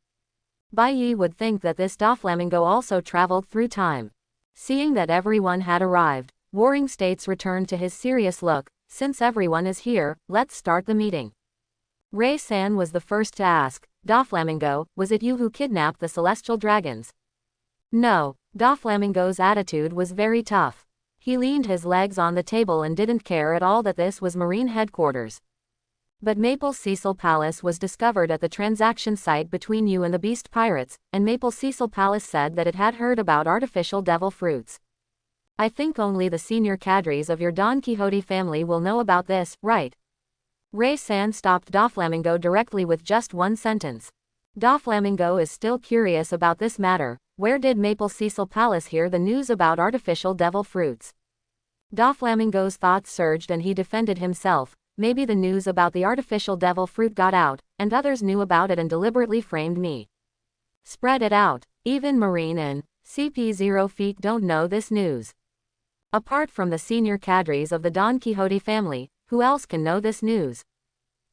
Bai Yi would think that this Doflamingo also traveled through time. Seeing that everyone had arrived, Warring States returned to his serious look. Since everyone is here, let's start the meeting. Ray-san was the first to ask, Doflamingo, was it you who kidnapped the celestial dragons? No, Doflamingo's attitude was very tough. He leaned his legs on the table and didn't care at all that this was Marine Headquarters. But Maple Cecil Palace was discovered at the transaction site between you and the Beast Pirates, and Maple Cecil Palace said that it had heard about artificial devil fruits. I think only the senior cadres of your Don Quixote family will know about this, right? Ray-san stopped Doflamingo directly with just one sentence. Doflamingo is still curious about this matter. Where did Maple Cecil Palace hear the news about artificial devil fruits? Doflamingo's thoughts surged and he defended himself. Maybe the news about the artificial devil fruit got out, and others knew about it and deliberately framed me. Spread it out. Even Marine and CP0 Feet don't know this news. Apart from the senior cadres of the Don Quixote family, Who else can know this news?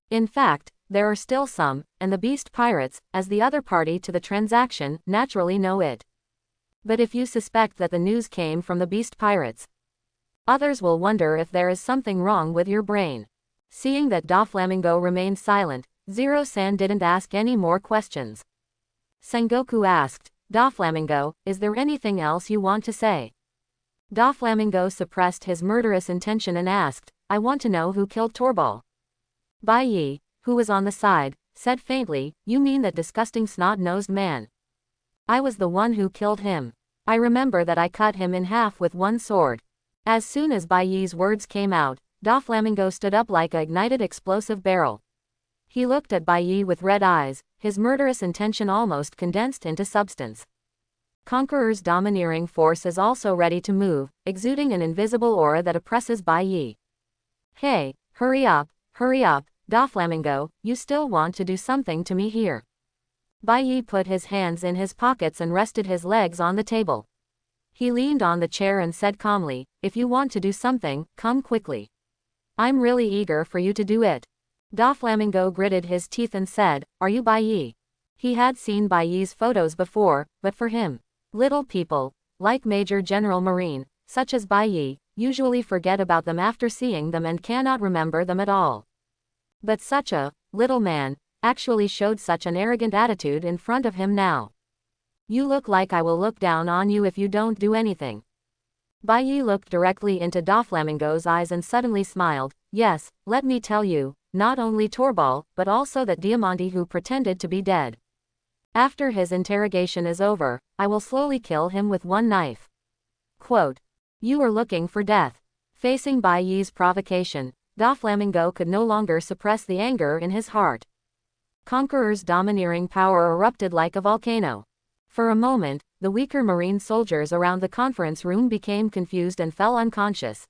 In fact, there are still some, and the beast pirates, as the other party to the transaction, naturally know it. But if you suspect that the news came from the beast pirates, others will wonder if there is something wrong with your brain. Seeing that Doflamingo remained silent, Zero-san didn't ask any more questions. Sengoku asked, Doflamingo, is there anything else you want to say? Doflamingo suppressed his murderous intention and asked, I want to know who killed Torbal. Bai Yi, who was on the side, said faintly, you mean that disgusting snot-nosed man? I was the one who killed him. I remember that I cut him in half with one sword. As soon as Bai Yi's words came out, Doflamingo stood up like a ignited explosive barrel. He looked at Bai Yi with red eyes, his murderous intention almost condensed into substance. Conqueror's domineering force is also ready to move, exuding an invisible aura that oppresses Bai Yi. Hey, hurry up, Doflamingo, you still want to do something to me here. Bai Yi put his hands in his pockets and rested his legs on the table. He leaned on the chair and said calmly, if you want to do something, come quickly. I'm really eager for you to do it. Doflamingo gritted his teeth and said, are you Bai Yi? He had seen Bai Yi's photos before, but for him, little people, like Major General Marine, such as Bai Yi, usually forget about them after seeing them and cannot remember them at all. But such a little man actually showed such an arrogant attitude in front of him now. You look like I will look down on you if you don't do anything. Bai Yi looked directly into Doflamingo's eyes and suddenly smiled. Yes, let me tell you, not only Torbal, but also that Diamante who pretended to be dead. After his interrogation is over, I will slowly kill him with one knife. Quote. You are looking for death. Facing Bai Yi's provocation, Doflamingo could no longer suppress the anger in his heart. Conqueror's domineering power erupted like a volcano. For a moment, the weaker marine soldiers around the conference room became confused and fell unconscious.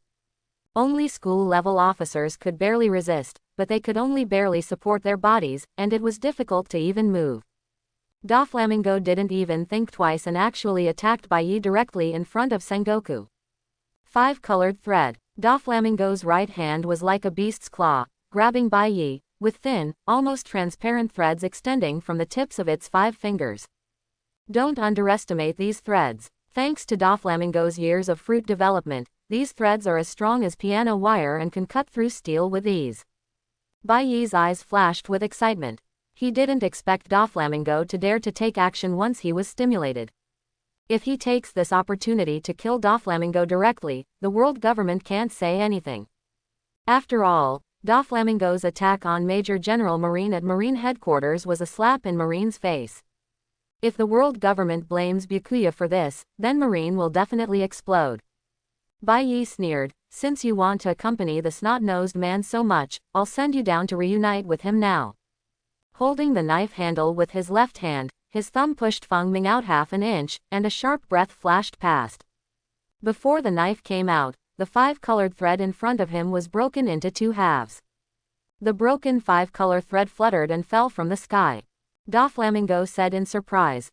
Only school-level officers could barely resist, but they could only barely support their bodies, and it was difficult to even move. Doflamingo didn't even think twice and actually attacked Bai Yi directly in front of Sengoku. Five-colored thread. Doflamingo's right hand was like a beast's claw, grabbing Bai Yi, with thin, almost transparent threads extending from the tips of its 5 fingers. Don't underestimate these threads. Thanks to Doflamingo's years of fruit development, these threads are as strong as piano wire and can cut through steel with ease. Bai Yi's eyes flashed with excitement. He didn't expect Doflamingo to dare to take action once he was stimulated. If he takes this opportunity to kill Doflamingo directly, the world government can't say anything. After all, Doflamingo's attack on Major General Marine at Marine Headquarters was a slap in Marine's face. If the world government blames Byakuya for this, then Marine will definitely explode. Bai Yi sneered, since you want to accompany the snot-nosed man so much, I'll send you down to reunite with him now. Holding the knife handle with his left hand, his thumb pushed Feng Ming out half an inch, and a sharp breath flashed past. Before the knife came out, the 5-colored thread in front of him was broken into 2 halves. The broken 5-color thread fluttered and fell from the sky. Doflamingo said in surprise,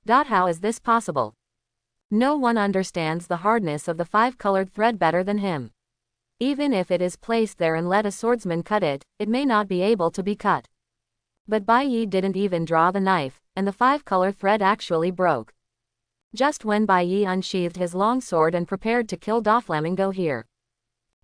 how is this possible? No one understands the hardness of the 5-colored thread better than him. Even if it is placed there and let a swordsman cut it, it may not be able to be cut. But Bai Yi didn't even draw the knife, and the 5-color thread actually broke. Just when Bai Yi unsheathed his long sword and prepared to kill Doflamingo here.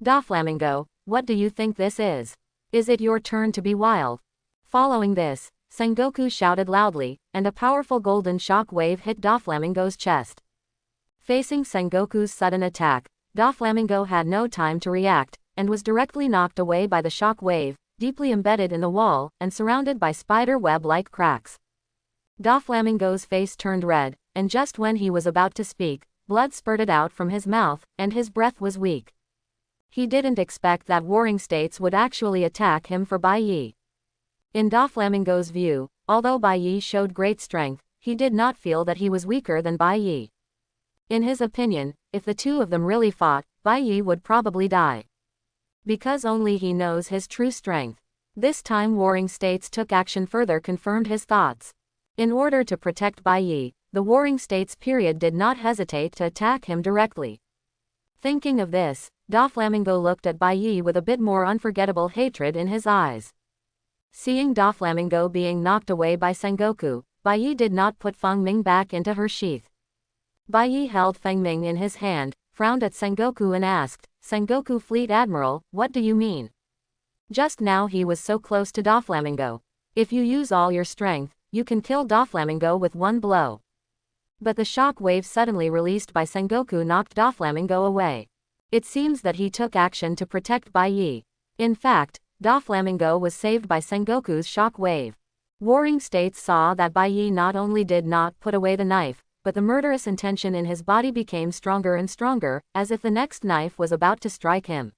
Doflamingo, what do you think this is? Is it your turn to be wild? Following this, Sengoku shouted loudly, and a powerful golden shock wave hit Doflamingo's chest. Facing Sengoku's sudden attack, Doflamingo had no time to react, and was directly knocked away by the shock wave, deeply embedded in the wall, and surrounded by spider web-like cracks. Doflamingo's face turned red, and just when he was about to speak, blood spurted out from his mouth, and his breath was weak. He didn't expect that warring states would actually attack him for Bai Yi. In Doflamingo's view, although Bai Yi showed great strength, he did not feel that he was weaker than Bai Yi. In his opinion, if the two of them really fought, Bai Yi would probably die. Because only he knows his true strength. This time warring states took action further confirmed his thoughts. In order to protect Bai Yi, the warring states period did not hesitate to attack him directly. Thinking of this, Doflamingo looked at Bai Yi with a bit more unforgettable hatred in his eyes. Seeing Doflamingo being knocked away by Sengoku, Bai Yi did not put Feng Ming back into her sheath. Bai Yi held Feng Ming in his hand, frowned at Sengoku and asked, "Sengoku Fleet Admiral, what do you mean?" Just now he was so close to Doflamingo. If you use all your strength, you can kill Doflamingo with one blow. But the shock wave suddenly released by Sengoku knocked Doflamingo away. It seems that he took action to protect Bai Yi. In fact, Doflamingo was saved by Sengoku's shock wave. Warring States saw that Bai Yi not only did not put away the knife, but the murderous intention in his body became stronger and stronger, as if the next knife was about to strike him.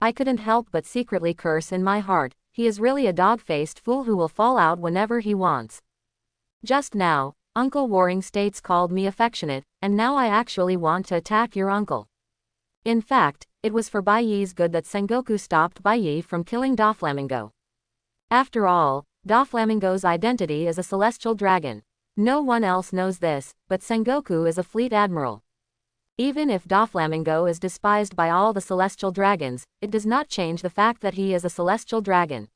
I couldn't help but secretly curse in my heart, he is really a dog-faced fool who will fall out whenever he wants. Just now, Uncle Warring States called me affectionate, and now I actually want to attack your uncle. In fact, it was for Bai Yi's good that Sengoku stopped Bai Yi from killing Doflamingo. After all, Doflamingo's identity is a celestial dragon. No one else knows this, but Sengoku is a fleet admiral. Even if Doflamingo is despised by all the celestial dragons, it does not change the fact that he is a celestial dragon.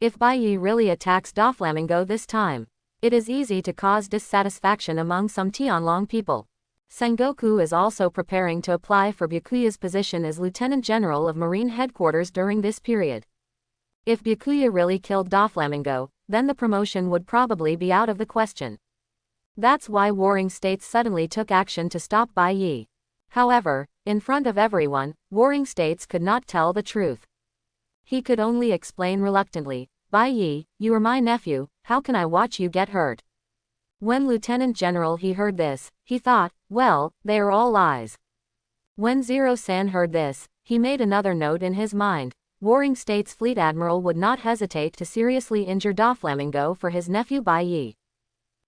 If Bai Yi really attacks Doflamingo this time, it is easy to cause dissatisfaction among some Tianlong people. Sengoku is also preparing to apply for Byakuya's position as Lieutenant General of Marine Headquarters during this period. If Byakuya really killed Doflamingo, then the promotion would probably be out of the question. That's why Warring States suddenly took action to stop Bai Yi. However, in front of everyone, Warring States could not tell the truth. He could only explain reluctantly, "Bai Yi, you are my nephew, how can I watch you get hurt?" When Lieutenant General he heard this, he thought, well, they are all lies. When Zero-san heard this, he made another note in his mind. Warring States Fleet Admiral would not hesitate to seriously injure Doflamingo for his nephew Bai Yi.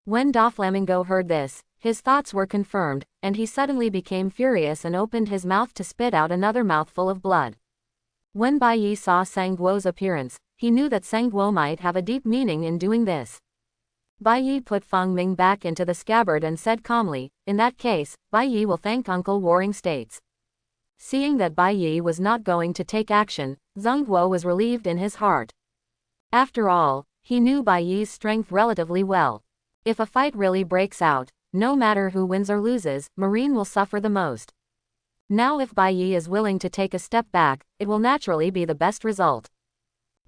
When Doflamingo heard this, his thoughts were confirmed, and he suddenly became furious and opened his mouth to spit out another mouthful of blood. When Bai Yi saw Sangguo's appearance, he knew that Sangguo might have a deep meaning in doing this. Bai Yi put Feng Ming back into the scabbard and said calmly, "In that case, Bai Yi will thank Uncle Warring States." Seeing that Bai Yi was not going to take action, Zhengguo was relieved in his heart. After all, he knew Bai Yi's strength relatively well. If a fight really breaks out, no matter who wins or loses, Marine will suffer the most. Now if Bai Yi is willing to take a step back, it will naturally be the best result.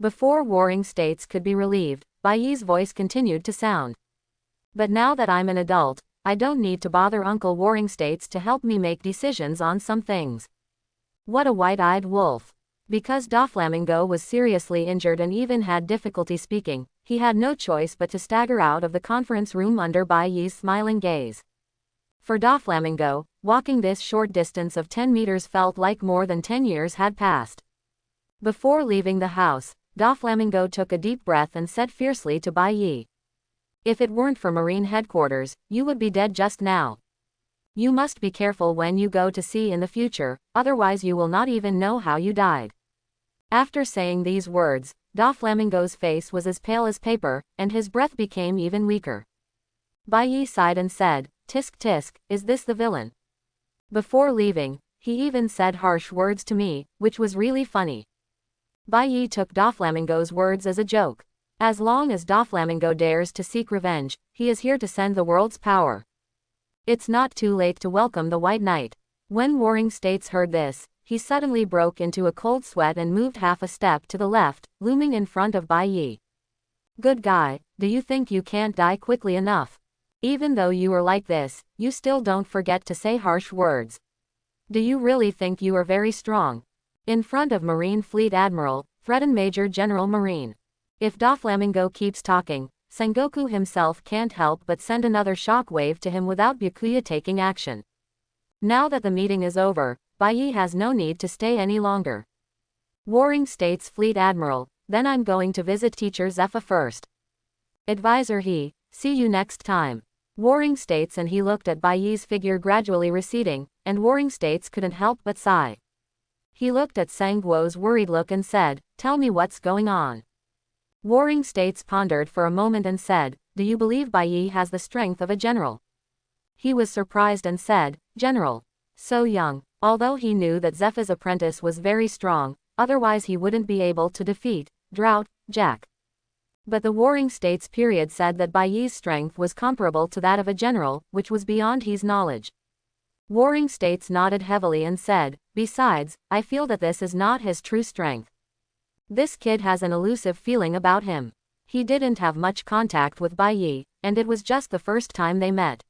Before Warring States could be relieved, Bai Yi's voice continued to sound. "But now that I'm an adult, I don't need to bother Uncle Warring States to help me make decisions on some things." What a white-eyed wolf. Because Doflamingo was seriously injured and even had difficulty speaking, he had no choice but to stagger out of the conference room under Bai Yi's smiling gaze. For Doflamingo, walking this short distance of 10 meters felt like more than 10 years had passed. Before leaving the house, Doflamingo took a deep breath and said fiercely to Bai Yi, "If it weren't for Marine Headquarters, you would be dead just now. You must be careful when you go to sea in the future, otherwise you will not even know how you died." After saying these words, Doflamingo's face was as pale as paper, and his breath became even weaker. Bai Yi sighed and said, "Tisk tisk, is this the villain?" Before leaving, he even said harsh words to me, which was really funny. Bai Yi took Doflamingo's words as a joke. As long as Doflamingo dares to seek revenge, he is here to send the world's power. It's not too late to welcome the White Knight. When Warring States heard this, he suddenly broke into a cold sweat and moved half a step to the left, looming in front of Bai Yi. "Good guy, do you think you can't die quickly enough? Even though you are like this, you still don't forget to say harsh words. Do you really think you are very strong?" In front of Marine Fleet Admiral, threatened Major General Marine. If Doflamingo keeps talking, Sengoku himself can't help but send another shock wave to him without Byakuya taking action. Now that the meeting is over, Bai Yi has no need to stay any longer. Warring States Fleet Admiral, then I'm going to visit Teacher Zephyr first. Advisor he, see you next time. Warring States, and he looked at Bai Yi's figure gradually receding, and Warring States couldn't help but sigh. He looked at Sangguo's worried look and said, "Tell me what's going on." Warring States pondered for a moment and said, "Do you believe Bai Yi has the strength of a general?" He was surprised and said, "General? So young. Although he knew that Zepha's apprentice was very strong, otherwise he wouldn't be able to defeat Drought Jack. But the Warring States period said that Bai Yi's strength was comparable to that of a general, which was beyond his knowledge. Warring States nodded heavily and said, "Besides, I feel that this is not his true strength. This kid has an elusive feeling about him." He didn't have much contact with Bai Yi, and it was just the first time they met.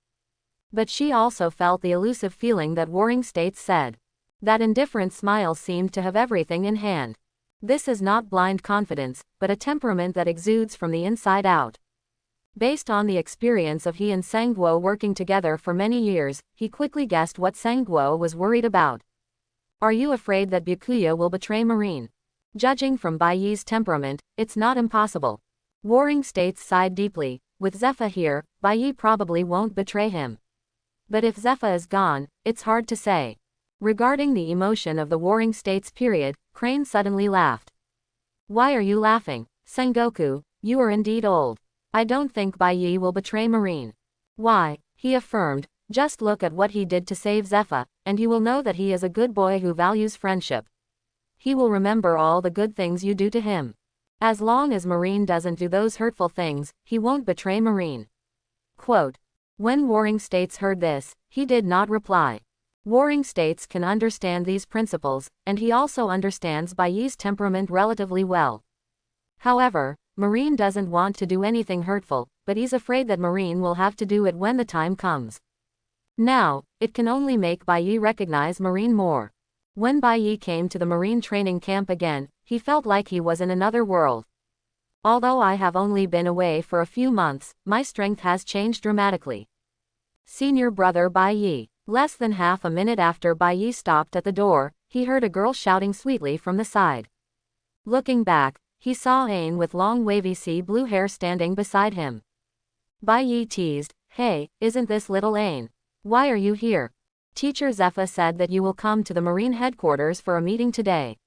But she also felt the elusive feeling that Warring States said. That indifferent smile seemed to have everything in hand. This is not blind confidence, but a temperament that exudes from the inside out. Based on the experience of he and Sangguo working together for many years, he quickly guessed what Sangguo was worried about. "Are you afraid that Byakuya will betray Marine?" Judging from Bai Yi's temperament, it's not impossible. Warring States sighed deeply. With Zepha here, Bai Yi probably won't betray him. But if Zepha is gone, it's hard to say. Regarding the emotion of the Warring States period, Crane suddenly laughed. "Why are you laughing? Sengoku, you are indeed old. I don't think Bai Yi will betray Marine." "Why?" he affirmed, "just look at what he did to save Zepha, and you will know that he is a good boy who values friendship. He will remember all the good things you do to him. As long as Marine doesn't do those hurtful things, he won't betray Marine." Quote. When Warring States heard this, he did not reply. Warring States can understand these principles, and he also understands Bai Yi's temperament relatively well. However, Marine doesn't want to do anything hurtful, but he's afraid that Marine will have to do it when the time comes. Now, it can only make Bai Yi recognize Marine more. When Bai Yi came to the Marine training camp again, he felt like he was in another world. "Although I have only been away for a few months, my strength has changed dramatically." Senior brother Bai Yi. Less than half a minute after Bai Yi stopped at the door, he heard a girl shouting sweetly from the side. Looking back, he saw Ain with long wavy sea blue hair standing beside him. Bai Yi teased, "Hey, isn't this little Ain? Why are you here? Teacher Zepha said that you will come to the Marine headquarters for a meeting today.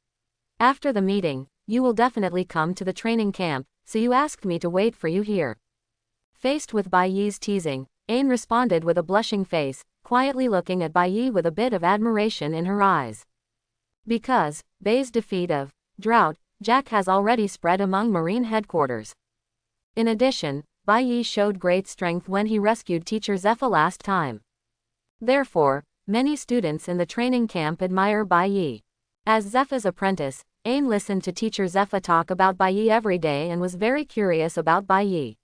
After the meeting, you will definitely come to the training camp, so you asked me to wait for you here." Faced with Bai Yi's teasing, Ain responded with a blushing face, quietly looking at Bai Yi with a bit of admiration in her eyes. Because, Bai's defeat of Drought Jack has already spread among Marine headquarters. In addition, Bai Yi showed great strength when he rescued Teacher Zepha last time. Therefore, many students in the training camp admire Bai Yi. As Zepha's apprentice, Ain listened to Teacher Zepha talk about Bai Yi every day and was very curious about Bai Yi.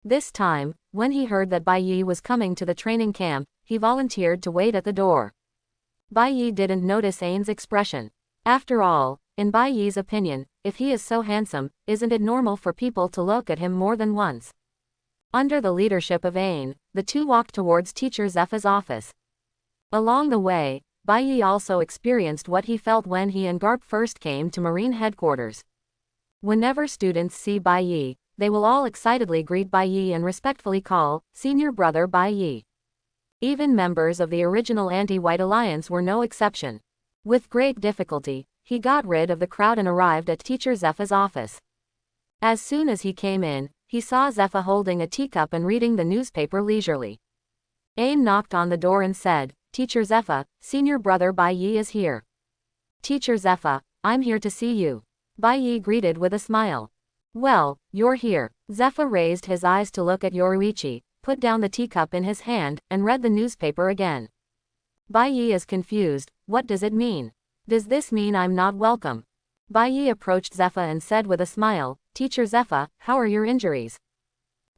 This time, when he heard that Bai Yi was coming to the training camp, he volunteered to wait at the door. Bai Yi didn't notice Ain's expression. After all, in Bai Yi's opinion, if he is so handsome, isn't it normal for people to look at him more than once? Under the leadership of Ain, the two walked towards Teacher Zepha's office. Along the way, Bai Yi also experienced what he felt when he and Garp first came to Marine headquarters. Whenever students see Bai Yi, they will all excitedly greet Bai Yi and respectfully call, "Senior brother Bai Yi." Even members of the original Anti-White Alliance were no exception. With great difficulty, he got rid of the crowd and arrived at Teacher Zepha's office. As soon as he came in, he saw Zepha holding a teacup and reading the newspaper leisurely. Ain knocked on the door and said, "Teacher Zepha, senior brother Bai Yi is here." "Teacher Zepha, I'm here to see you." Bai Yi greeted with a smile. "Well, you're here." Zepha raised his eyes to look at Yoruichi, put down the teacup in his hand, and read the newspaper again. Bai Yi is confused. What does it mean? Does this mean I'm not welcome? Bai Yi approached Zepha and said with a smile, "Teacher Zepha, how are your injuries?"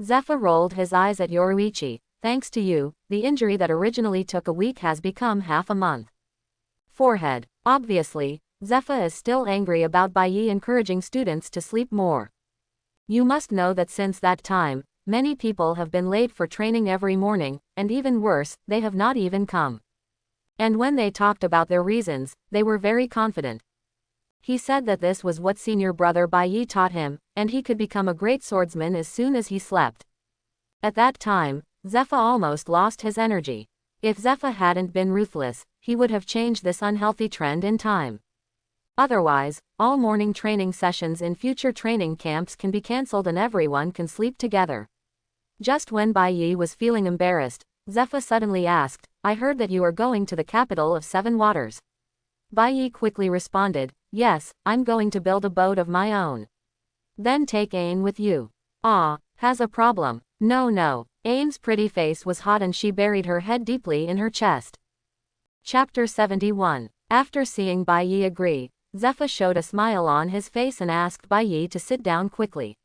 Zepha rolled his eyes at Yoruichi. "Thanks to you, the injury that originally took a week has become half a month." Forehead. Obviously, Zepha is still angry about Bai Yi encouraging students to sleep more. "You must know that since that time, many people have been late for training every morning, and even worse, they have not even come. And when they talked about their reasons, they were very confident." He said that this was what senior brother Bai Yi taught him, and he could become a great swordsman as soon as he slept. At that time, Zepha almost lost his energy. If Zepha hadn't been ruthless, he would have changed this unhealthy trend in time. Otherwise, all morning training sessions in future training camps can be cancelled and everyone can sleep together. Just when Bai Yi was feeling embarrassed, Zepha suddenly asked, I heard that you are going to the capital of Seven Waters. Bai Yi quickly responded, yes, I'm going to build a boat of my own. Then take Ain with you. Ah, has a problem. No. Ain's pretty face was hot and she buried her head deeply in her chest. Chapter 71. After seeing Bai Yi agree, Zephyr showed a smile on his face and asked Bai Yi to sit down quickly.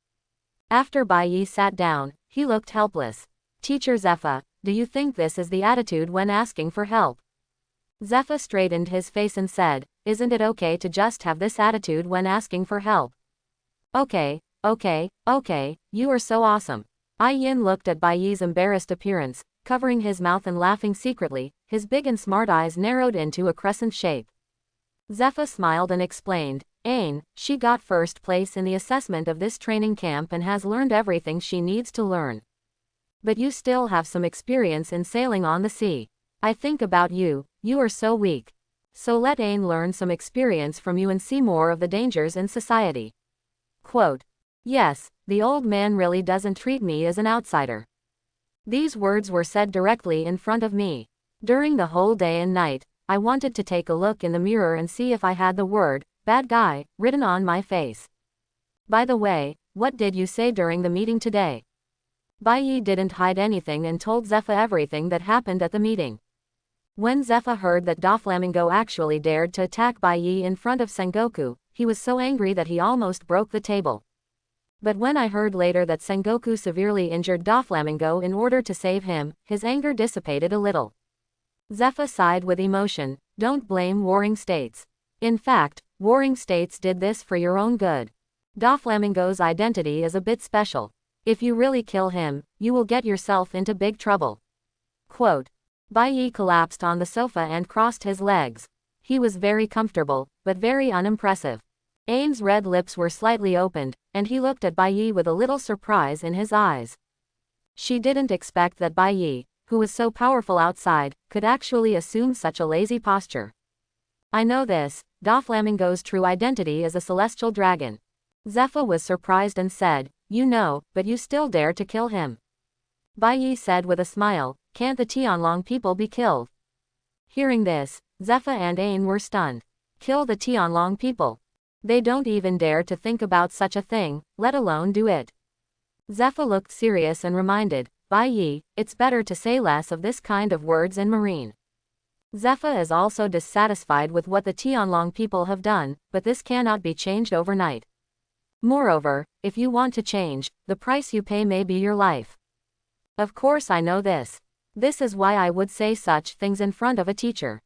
After Bai Yi sat down, he looked helpless. Teacher Zephyr, do you think this is the attitude when asking for help? Zephyr straightened his face and said, isn't it okay to just have this attitude when asking for help? Okay, you are so awesome. Ai Yin looked at Bai Yi's embarrassed appearance, covering his mouth and laughing secretly, his big and smart eyes narrowed into a crescent shape. Zephyr smiled and explained, Ain, she got first place in the assessment of this training camp and has learned everything she needs to learn. But you still have some experience in sailing on the sea. I think about you, you are so weak. So let Ain learn some experience from you and see more of the dangers in society. Quote. Yes, the old man really doesn't treat me as an outsider. These words were said directly in front of me. During the whole day and night, I wanted to take a look in the mirror and see if I had the word, bad guy, written on my face. By the way, what did you say during the meeting today? Bai Yi didn't hide anything and told Zephyr everything that happened at the meeting. When Zephyr heard that Doflamingo actually dared to attack Bai Yi in front of Sengoku, he was so angry that he almost broke the table. But when I heard later that Sengoku severely injured Doflamingo in order to save him, his anger dissipated a little. Zephyr sighed with emotion, don't blame warring states. In fact, warring states did this for your own good. Doflamingo's identity is a bit special. If you really kill him, you will get yourself into big trouble. Quote. Bai Yi collapsed on the sofa and crossed his legs. He was very comfortable, but very unimpressive. Ain's red lips were slightly opened, and he looked at Bai Yi with a little surprise in his eyes. She didn't expect that Bai Yi, who was so powerful outside, could actually assume such a lazy posture. I know this, Doflamingo's true identity is a celestial dragon. Zephyr was surprised and said, you know, but you still dare to kill him. Bai Yi said with a smile, can't the Tianlong people be killed? Hearing this, Zephyr and Ain were stunned. Kill the Tianlong people. They don't even dare to think about such a thing, let alone do it. Zephyr looked serious and reminded, Bai Yi, it's better to say less of this kind of words in Marine. Zephyr is also dissatisfied with what the Tianlong people have done, but this cannot be changed overnight. Moreover, if you want to change, the price you pay may be your life. Of course I know this. This is why I would say such things in front of a teacher.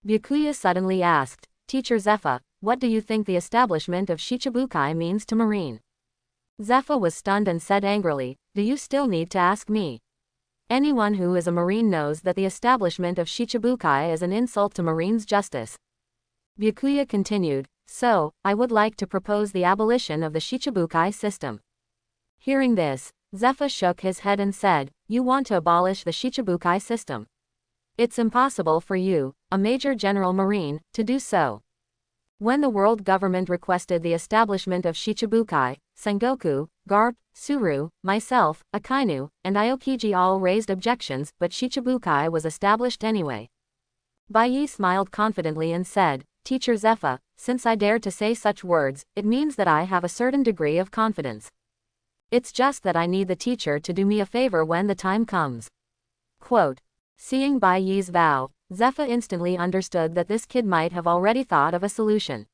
Byakuya suddenly asked, Teacher Zephyr, what do you think the establishment of Shichibukai means to Marine? Zephyr was stunned and said angrily, do you still need to ask me? Anyone who is a Marine knows that the establishment of Shichibukai is an insult to Marine's justice. Byakuya continued, so, I would like to propose the abolition of the Shichibukai system. Hearing this, Zephyr shook his head and said, you want to abolish the Shichibukai system. It's impossible for you, a Major General Marine, to do so. When the world government requested the establishment of Shichibukai, Sengoku, Garp, Suru, myself, Akainu, and Aokiji all raised objections, but Shichibukai was established anyway. Bai Yi smiled confidently and said, Teacher Zephyr, since I dare to say such words, it means that I have a certain degree of confidence. It's just that I need the teacher to do me a favor when the time comes. Quote. Seeing Bai Yi's vow, Zephyr instantly understood that this kid might have already thought of a solution.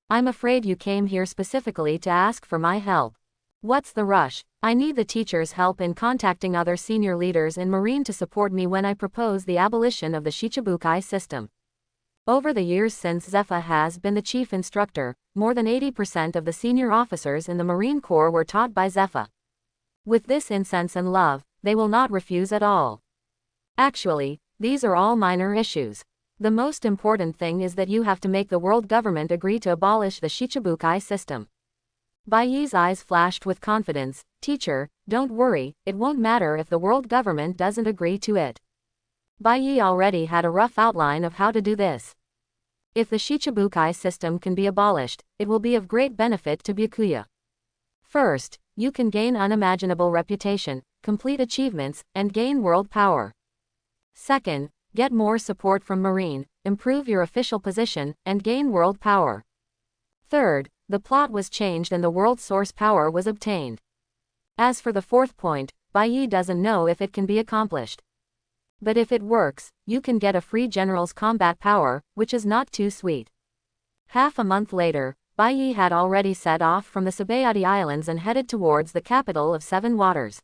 I'm afraid you came here specifically to ask for my help. What's the rush? I need the teacher's help in contacting other senior leaders in Marine to support me when I propose the abolition of the Shichibukai system. Over the years since Zephyr has been the chief instructor, more than 80% of the senior officers in the Marine Corps were taught by Zephyr. With this incense and love, they will not refuse at all. Actually, these are all minor issues. The most important thing is that you have to make the world government agree to abolish the Shichibukai system. Bai Yi's eyes flashed with confidence, Teacher, don't worry, it won't matter if the world government doesn't agree to it. Bai Yi already had a rough outline of how to do this. If the Shichibukai system can be abolished, it will be of great benefit to Byakuya. First, you can gain unimaginable reputation, complete achievements, and gain world power. Second, get more support from Marine, improve your official position, and gain world power. Third, the plot was changed and the world source power was obtained. As for the fourth point, Bai Yi doesn't know if it can be accomplished. But if it works, you can get a free general's combat power, which is not too sweet. Half a month later, Bai Yi had already set off from the Sabayati Islands and headed towards the capital of Seven Waters.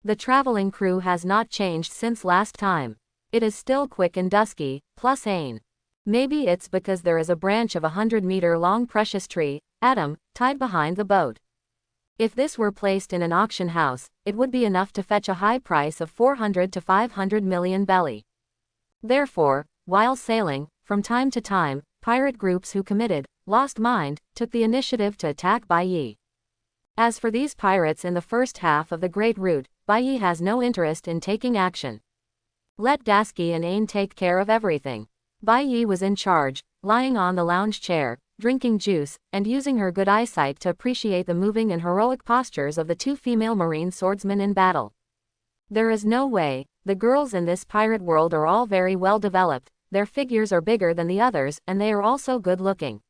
The traveling crew has not changed since last time. It is still quick and dusky, plus Ain. Maybe it's because there is a branch of 100-meter-long precious tree, Atom, tied behind the boat. If this were placed in an auction house, it would be enough to fetch a high price of 400 to 500 million belly. Therefore, while sailing, from time to time, pirate groups who committed, lost mind, took the initiative to attack Bai Yi. As for these pirates in the first half of the Great Route, Bai Yi has no interest in taking action. Let Dasky and Ain take care of everything. Bai Yi was in charge, lying on the lounge chair, drinking juice, and using her good eyesight to appreciate the moving and heroic postures of the two female marine swordsmen in battle. There is no way, the girls in this pirate world are all very well developed, their figures are bigger than the others, and they are also good looking.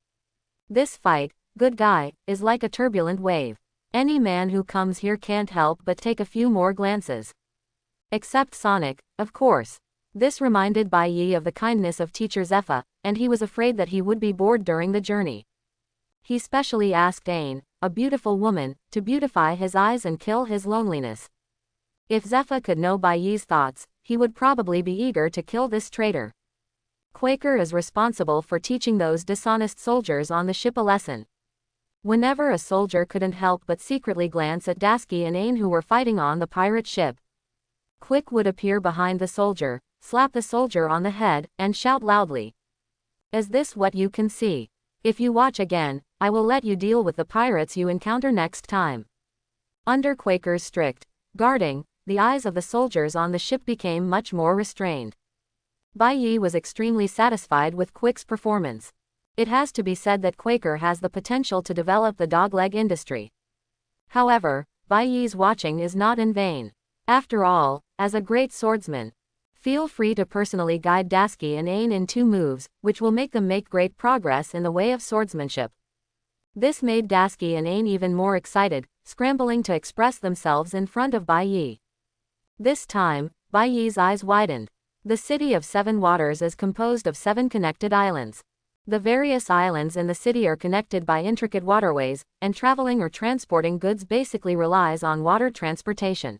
This fight, good guy, is like a turbulent wave. Any man who comes here can't help but take a few more glances. Except Sonic, of course. This reminded Bai Yi of the kindness of teacher Zepha, and he was afraid that he would be bored during the journey. He specially asked Ain, a beautiful woman, to beautify his eyes and kill his loneliness. If Zepha could know Bai Yi's thoughts, he would probably be eager to kill this traitor. Quaker is responsible for teaching those dishonest soldiers on the ship a lesson. Whenever a soldier couldn't help but secretly glance at Dasky and Ain who were fighting on the pirate ship, Quick would appear behind the soldier, slap the soldier on the head, and shout loudly. Is this what you can see? If you watch again, I will let you deal with the pirates you encounter next time. Under Quaker's strict guarding, the eyes of the soldiers on the ship became much more restrained. Bai Yi was extremely satisfied with Quick's performance. It has to be said that Quaker has the potential to develop the dogleg industry. However, Bai Yi's watching is not in vain. After all, as a great swordsman, feel free to personally guide Dasky and Ain in 2 moves, which will make them make great progress in the way of swordsmanship. This made Dasky and Ain even more excited, scrambling to express themselves in front of Bai Yi. This time, Bai Yi's eyes widened. The city of Seven Waters is composed of 7 connected islands. The various islands in the city are connected by intricate waterways, and traveling or transporting goods basically relies on water transportation.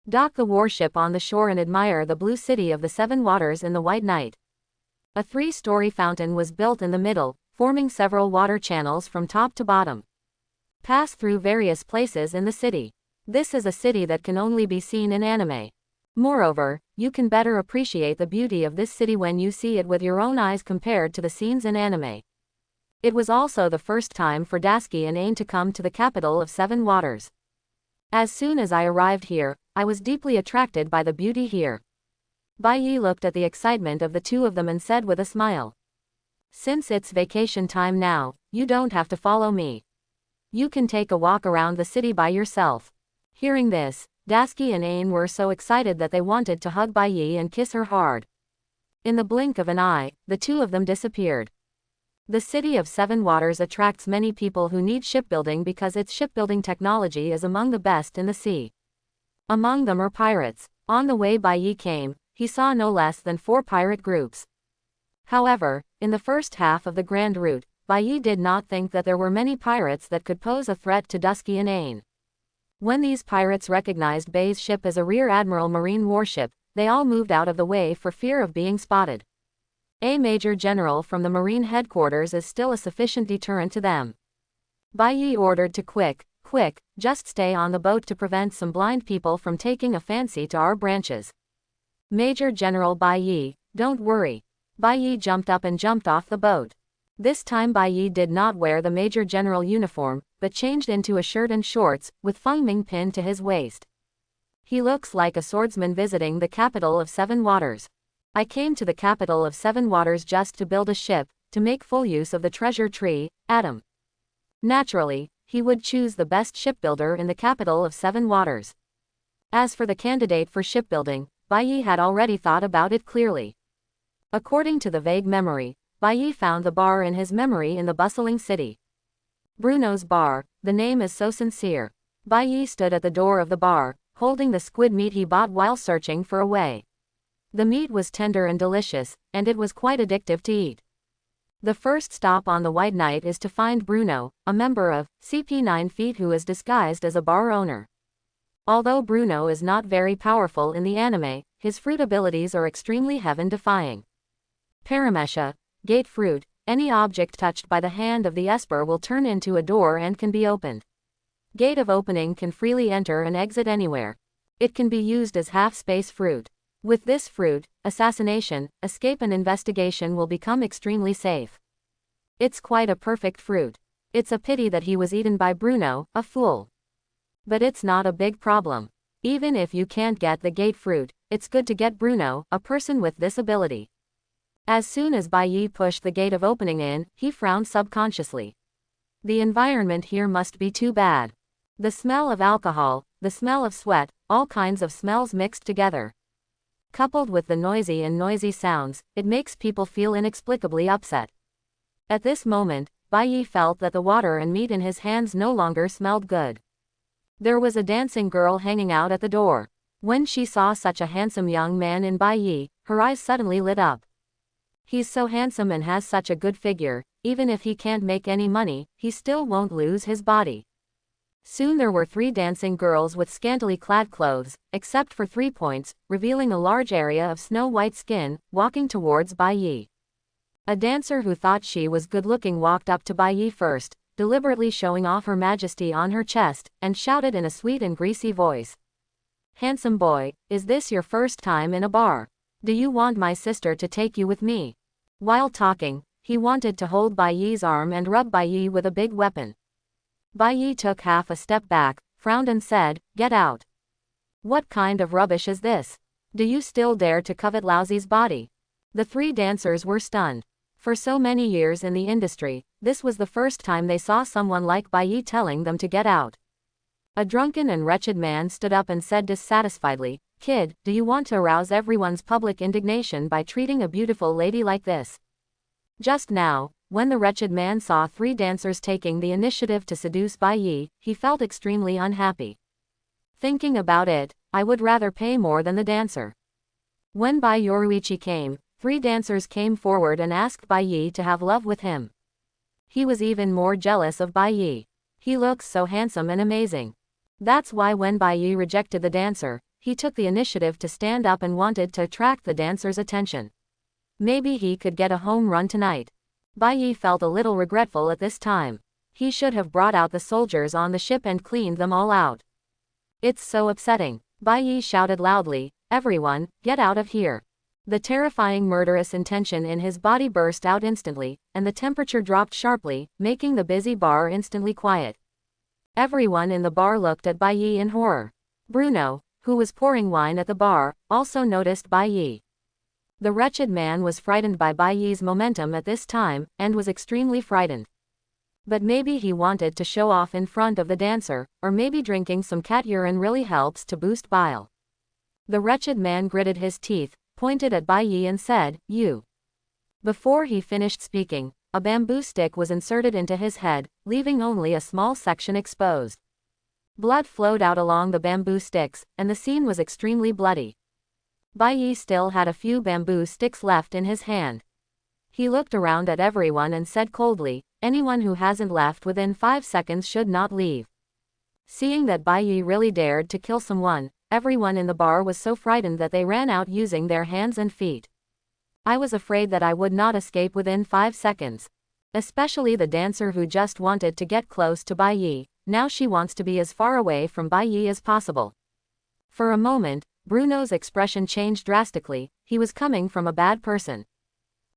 Dock the warship on the shore and admire the blue city of the Seven Waters in the white night. A 3-story fountain was built in the middle, forming several water channels from top to bottom. Pass through various places in the city. This is a city that can only be seen in anime. Moreover, you can better appreciate the beauty of this city when you see it with your own eyes compared to the scenes in anime. It was also the first time for Dasky and Ain to come to the capital of Seven Waters. As soon as I arrived here, I was deeply attracted by the beauty here. Bai Yi looked at the excitement of the two of them and said with a smile. Since it's vacation time now, you don't have to follow me. You can take a walk around the city by yourself. Hearing this, Dasky and Ain were so excited that they wanted to hug Bai Yi and kiss her hard. In the blink of an eye, the two of them disappeared. The city of Seven Waters attracts many people who need shipbuilding because its shipbuilding technology is among the best in the sea. Among them are pirates. On the way Bai Yi came, he saw no less than 4 pirate groups. However, in the first half of the Grand Route, Bai Yi did not think that there were many pirates that could pose a threat to Dasky and Ain. When these pirates recognized Bai's ship as a rear admiral marine warship, they all moved out of the way for fear of being spotted. A major general from the marine headquarters is still a sufficient deterrent to them. Bai Yi ordered to Quick, just stay on the boat to prevent some blind people from taking a fancy to our branches. Major General Bai Yi, don't worry. Bai Yi jumped up and jumped off the boat. This time Bai Yi did not wear the Major General uniform, but changed into a shirt and shorts, with Feng Ming pinned to his waist. He looks like a swordsman visiting the capital of Seven Waters. I came to the capital of Seven Waters just to build a ship, to make full use of the treasure tree, Atom. Naturally, he would choose the best shipbuilder in the capital of Seven Waters. As for the candidate for shipbuilding, Bai Yi had already thought about it clearly. According to the vague memory, Bai Yi found the bar in his memory in the bustling city. Bruno's bar, the name is so sincere. Bai Yi stood at the door of the bar, holding the squid meat he bought while searching for a way. The meat was tender and delicious, and it was quite addictive to eat. The first stop on the White Knight is to find Bruno, a member of CP 9 Feet who is disguised as a bar owner. Although Bruno is not very powerful in the anime, his fruit abilities are extremely heaven-defying. Paramesha, gate fruit, any object touched by the hand of the Esper will turn into a door and can be opened. Gate of opening can freely enter and exit anywhere. It can be used as half-space fruit. With this fruit, assassination, escape and investigation will become extremely safe. It's quite a perfect fruit. It's a pity that he was eaten by Bruno, a fool. But it's not a big problem. Even if you can't get the gate fruit, it's good to get Bruno, a person with this ability. As soon as Bai Yi pushed the gate of opening in, he frowned subconsciously. The environment here must be too bad. The smell of alcohol, the smell of sweat, all kinds of smells mixed together. Coupled with the noisy sounds, it makes people feel inexplicably upset. At this moment, Bai Yi felt that the water and meat in his hands no longer smelled good. There was a dancing girl hanging out at the door. When she saw such a handsome young man in Bai Yi, her eyes suddenly lit up. He's so handsome and has such a good figure, even if he can't make any money, he still won't lose his body. Soon there were 3 dancing girls with scantily clad clothes, except for 3 points, revealing a large area of snow-white skin, walking towards Bai Yi. A dancer who thought she was good-looking walked up to Bai Yi first, deliberately showing off her majesty on her chest, and shouted in a sweet and greasy voice. "Handsome boy, is this your first time in a bar? Do you want my sister to take you with me?" While talking, he wanted to hold Bai Yi's arm and rub Bai Yi with a big weapon. Bai Yi took half a step back, frowned and said, "Get out. What kind of rubbish is this? Do you still dare to covet Laozi's body?" The 3 dancers were stunned. For so many years in the industry, this was the first time they saw someone like Bai Yi telling them to get out. A drunken and wretched man stood up and said dissatisfiedly, "Kid, do you want to arouse everyone's public indignation by treating a beautiful lady like this?" Just now, when the wretched man saw 3 dancers taking the initiative to seduce Bai Yi, he felt extremely unhappy. Thinking about it, I would rather pay more than the dancer. When Bai Yoruichi came, 3 dancers came forward and asked Bai Yi to have love with him. He was even more jealous of Bai Yi. He looks so handsome and amazing. That's why when Bai Yi rejected the dancer, he took the initiative to stand up and wanted to attract the dancer's attention. Maybe he could get a home run tonight. Bai Yi felt a little regretful at this time. He should have brought out the soldiers on the ship and cleaned them all out. It's so upsetting. Bai Yi shouted loudly, "Everyone, get out of here." The terrifying murderous intention in his body burst out instantly, and the temperature dropped sharply, making the busy bar instantly quiet. Everyone in the bar looked at Bai Yi in horror. Bruno, who was pouring wine at the bar, also noticed Bai Yi. The wretched man was frightened by Bai Yi's momentum at this time, and was extremely frightened. But maybe he wanted to show off in front of the dancer, or maybe drinking some cat urine really helps to boost bile. The wretched man gritted his teeth, pointed at Bai Yi and said, "You." Before he finished speaking, a bamboo stick was inserted into his head, leaving only a small section exposed. Blood flowed out along the bamboo sticks, and the scene was extremely bloody. Bai Yi still had a few bamboo sticks left in his hand. He looked around at everyone and said coldly, "Anyone who hasn't left within 5 seconds should not leave." Seeing that Bai Yi really dared to kill someone, everyone in the bar was so frightened that they ran out using their hands and feet. I was afraid that I would not escape within 5 seconds. Especially the dancer who just wanted to get close to Bai Yi, now she wants to be as far away from Bai Yi as possible. For a moment, Bruno's expression changed drastically. He was coming from a bad person.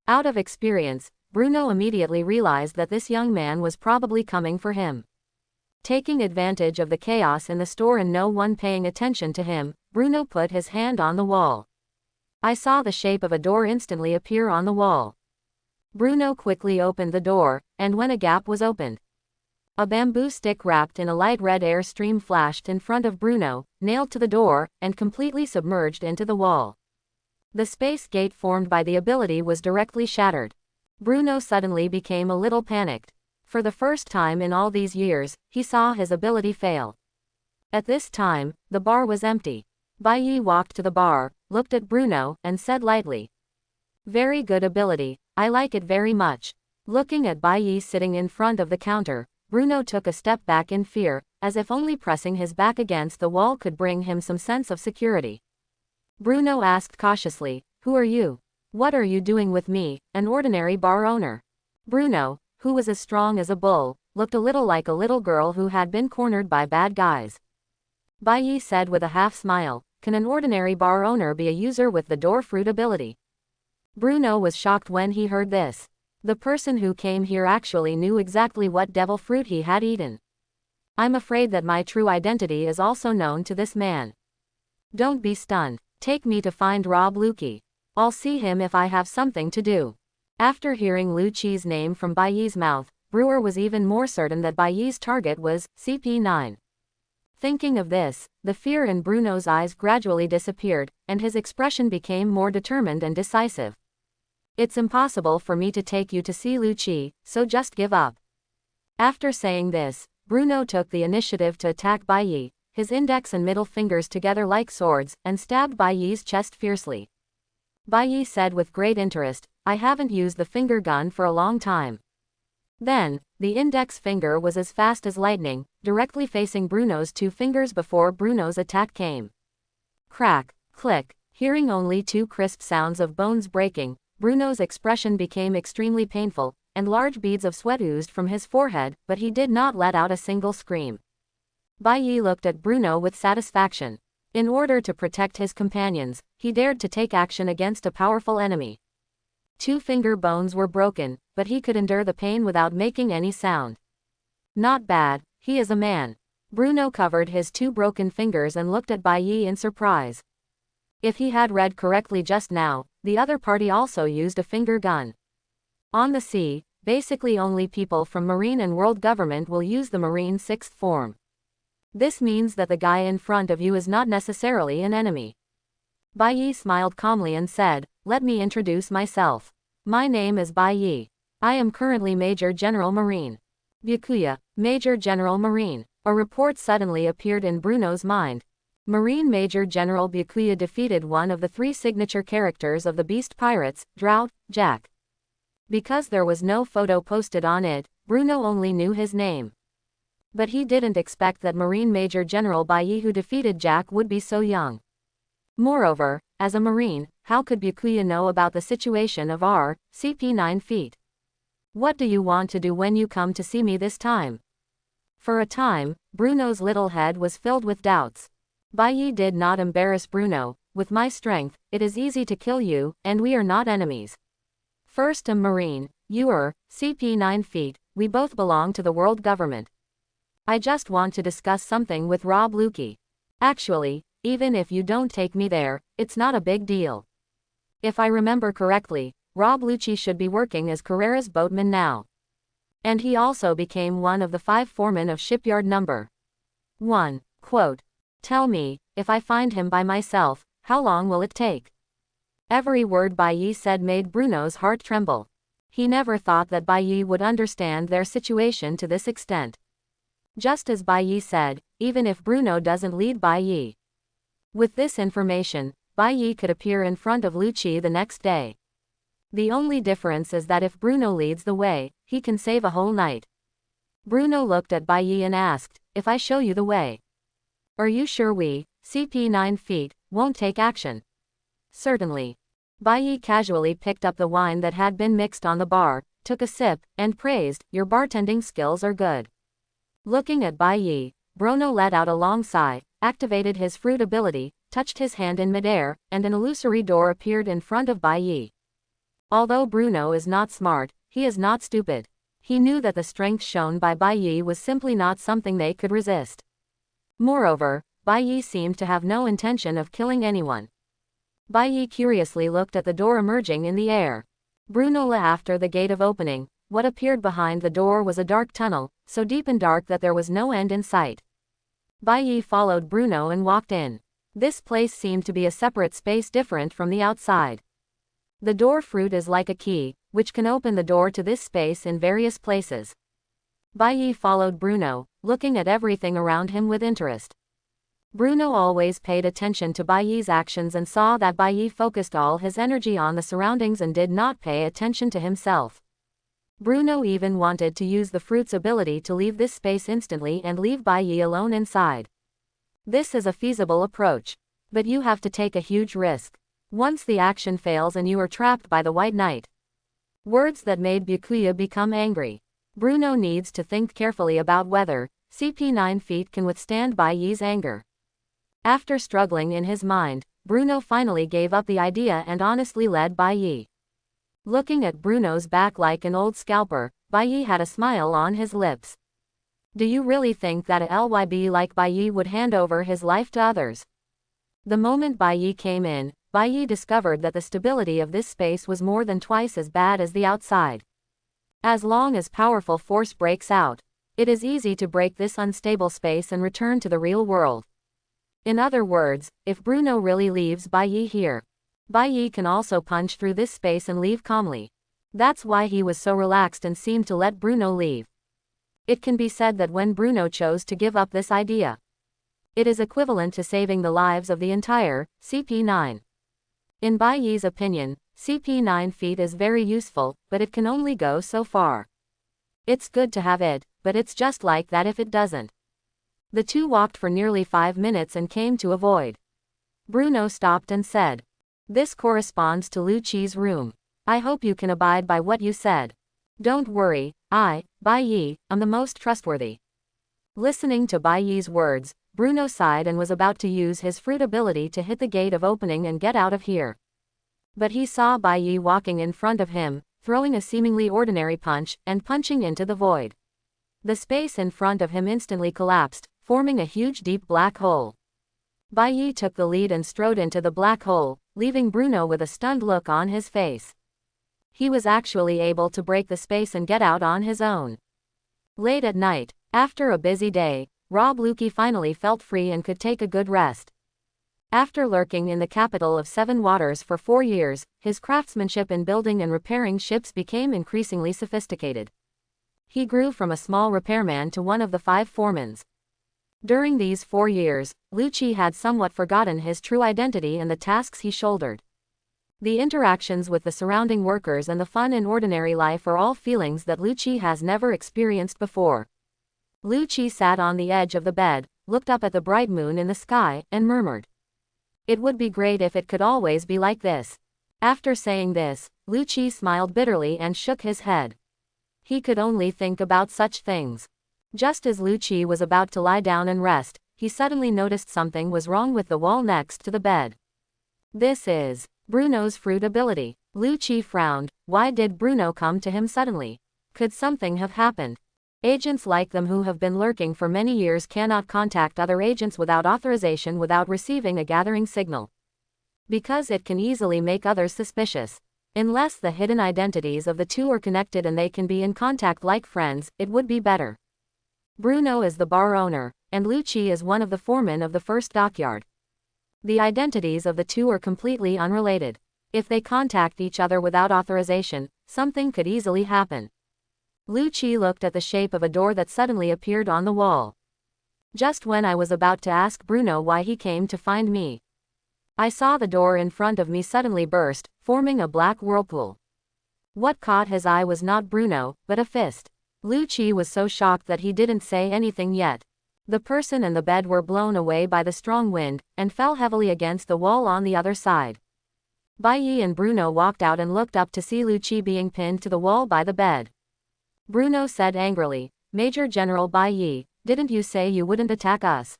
Out of experience, Bruno immediately realized that this young man was probably coming for him. Taking advantage of the chaos in the store and no one paying attention to him, Bruno put his hand on the wall. I saw the shape of a door instantly appear on the wall. Bruno quickly opened the door, and when a gap was opened, A bamboo stick wrapped in a light red air stream flashed in front of Bruno, nailed to the door, and completely submerged into the wall. The space gate formed by the ability was directly shattered. Bruno suddenly became a little panicked. For the first time in all these years, he saw his ability fail. At this time, the bar was empty. Bai Yi walked to the bar, looked at Bruno, and said lightly, "Very good ability, I like it very much." Looking at Bai Yi sitting in front of the counter, Bruno took a step back in fear, as if only pressing his back against the wall could bring him some sense of security. Bruno asked cautiously, "Who are you? What are you doing with me, an ordinary bar owner?" Bruno, who was as strong as a bull, looked a little like a little girl who had been cornered by bad guys. Bai Yi said with a half smile, "Can an ordinary bar owner be a user with the door fruit ability?" Bruno was shocked when he heard this. The person who came here actually knew exactly what devil fruit he had eaten. "I'm afraid that my true identity is also known to this man. Don't be stunned. Take me to find Rob Luki. I'll see him if I have something to do." After hearing Lu Qi's name from Bai Yi's mouth, Brewer was even more certain that Bai Yi's target was CP9. Thinking of this, the fear in Bruno's eyes gradually disappeared, and his expression became more determined and decisive. "It's impossible for me to take you to see Lu Qi, so just give up." After saying this, Bruno took the initiative to attack Bai Yi, his index and middle fingers together like swords, and stabbed Bai Yi's chest fiercely. Bai Yi said with great interest, "I haven't used the finger gun for a long time." Then, the index finger was as fast as lightning, directly facing Bruno's two fingers before Bruno's attack came. Crack, click, hearing only two crisp sounds of bones breaking, Bruno's expression became extremely painful, and large beads of sweat oozed from his forehead, but he did not let out a single scream. Bai Yi looked at Bruno with satisfaction. In order to protect his companions, he dared to take action against a powerful enemy. Two finger bones were broken, but he could endure the pain without making any sound. "Not bad, he is a man." Bruno covered his two broken fingers and looked at Bai Yi in surprise. If he had read correctly just now, the other party also used a finger gun. On the sea, basically only people from Marine and World Government will use the Marine sixth form. This means that the guy in front of you is not necessarily an enemy. Bai Yi smiled calmly and said, "Let me introduce myself. My name is Bai Yi. I am currently Major General Marine." Byakuya, Major General Marine. A report suddenly appeared in Bruno's mind. Marine Major General Byakuya defeated one of the three signature characters of the Beast Pirates, Drought, Jack. Because there was no photo posted on it, Bruno only knew his name. But he didn't expect that Marine Major General Bai Yi who defeated Jack would be so young. Moreover, as a Marine, how could Byakuya know about the situation of our CP9 feet? "What do you want to do when you come to see me this time?" For a time, Bruno's little head was filled with doubts. Bai Yi did not embarrass Bruno. "With my strength, it is easy to kill you, and we are not enemies. First a Marine, you are CP9 feet, we both belong to the world government. I just want to discuss something with Rob Luki. Actually, even if you don't take me there, it's not a big deal. If I remember correctly, Rob Lucci should be working as Carrera's boatman now. And he also became one of the 5 foremen of shipyard number 1. Quote, "Tell me, if I find him by myself, how long will it take?" Every word Bai Yi said made Bruno's heart tremble. He never thought that Bai Yi would understand their situation to this extent. Just as Bai Yi said, even if Bruno doesn't lead Bai Yi. With this information, Bai Yi could appear in front of Lu Qi the next day. The only difference is that if Bruno leads the way, he can save a whole night. Bruno looked at Bai Yi and asked, "If I show you the way, are you sure we, CP9 feet, won't take action?" "Certainly." Bai Yi casually picked up the wine that had been mixed on the bar, took a sip, and praised, "Your bartending skills are good." Looking at Bai Yi, Bruno let out a long sigh, activated his fruit ability, touched his hand in midair, and an illusory door appeared in front of Bai Yi. Although Bruno is not smart, he is not stupid. He knew that the strength shown by Bai Yi was simply not something they could resist. Moreover, Bai Yi seemed to have no intention of killing anyone. Bai Yi curiously looked at the door emerging in the air. Bruno la after the gate of opening, what appeared behind the door was a dark tunnel, so deep and dark that there was no end in sight. Bai Yi followed Bruno and walked in. This place seemed to be a separate space different from the outside. The door fruit is like a key, which can open the door to this space in various places. Bai Yi followed Bruno, looking at everything around him with interest. Bruno always paid attention to Bai Yi's actions and saw that Bai Yi focused all his energy on the surroundings and did not pay attention to himself. Bruno even wanted to use the fruit's ability to leave this space instantly and leave Bai Yi alone inside. This is a feasible approach. But you have to take a huge risk. Once the action fails and you are trapped by the White Knight. Words that made Byakuya become angry. Bruno needs to think carefully about whether CP9 feet can withstand Bai Yi's anger. After struggling in his mind, Bruno finally gave up the idea and honestly led Bai Yi. Looking at Bruno's back like an old scalper, Bai Yi had a smile on his lips. Do you really think that a LYB like Bai Yi would hand over his life to others? The moment Bai Yi came in, Bai Yi discovered that the stability of this space was more than twice as bad as the outside. As long as powerful force breaks out, it is easy to break this unstable space and return to the real world. In other words, if Bruno really leaves Bai Yi here, Bai Yi can also punch through this space and leave calmly. That's why he was so relaxed and seemed to let Bruno leave. It can be said that when Bruno chose to give up this idea, it is equivalent to saving the lives of the entire CP9. In Bai Yi's opinion, CP9 feet is very useful, but it can only go so far. It's good to have it, but it's just like that if it doesn't. The two walked for nearly 5 minutes and came to a void. Bruno stopped and said, "This corresponds to Lu Qi's room. I hope you can abide by what you said. Don't worry, Bai Yi, am the most trustworthy." Listening to Bai Yi's words, Bruno sighed and was about to use his fruit ability to hit the gate of opening and get out of here. But he saw Bai Yi walking in front of him, throwing a seemingly ordinary punch, and punching into the void. The space in front of him instantly collapsed, forming a huge deep black hole. Bai Yi took the lead and strode into the black hole, leaving Bruno with a stunned look on his face. He was actually able to break the space and get out on his own. Late at night, after a busy day, Rob Luki finally felt free and could take a good rest. After lurking in the capital of Seven Waters for 4 years, his craftsmanship in building and repairing ships became increasingly sophisticated. He grew from a small repairman to one of the 5 foremans. During these 4 years, Lu Qi had somewhat forgotten his true identity and the tasks he shouldered. The interactions with the surrounding workers and the fun in ordinary life are all feelings that Lu Qi has never experienced before. Lu Qi sat on the edge of the bed, looked up at the bright moon in the sky, and murmured, "It would be great if it could always be like this." After saying this, Lu Qi smiled bitterly and shook his head. He could only think about such things. Just as Lu Qi was about to lie down and rest, he suddenly noticed something was wrong with the wall next to the bed. This is Bruno's fruit ability. Lu Qi frowned. Why did Bruno come to him suddenly? Could something have happened? Agents like them who have been lurking for many years cannot contact other agents without authorization without receiving a gathering signal. Because it can easily make others suspicious. Unless the hidden identities of the two are connected and they can be in contact like friends, it would be better. Bruno is the bar owner, and Lu Qi is one of the foremen of the first dockyard. The identities of the two are completely unrelated. If they contact each other without authorization, something could easily happen. Lu Qi looked at the shape of a door that suddenly appeared on the wall. Just when I was about to ask Bruno why he came to find me, I saw the door in front of me suddenly burst, forming a black whirlpool. What caught his eye was not Bruno, but a fist. Lu Qi was so shocked that he didn't say anything yet. The person and the bed were blown away by the strong wind, and fell heavily against the wall on the other side. Bai Yi and Bruno walked out and looked up to see Lu Qi being pinned to the wall by the bed. Bruno said angrily, "Major General Bai Yi, didn't you say you wouldn't attack us?"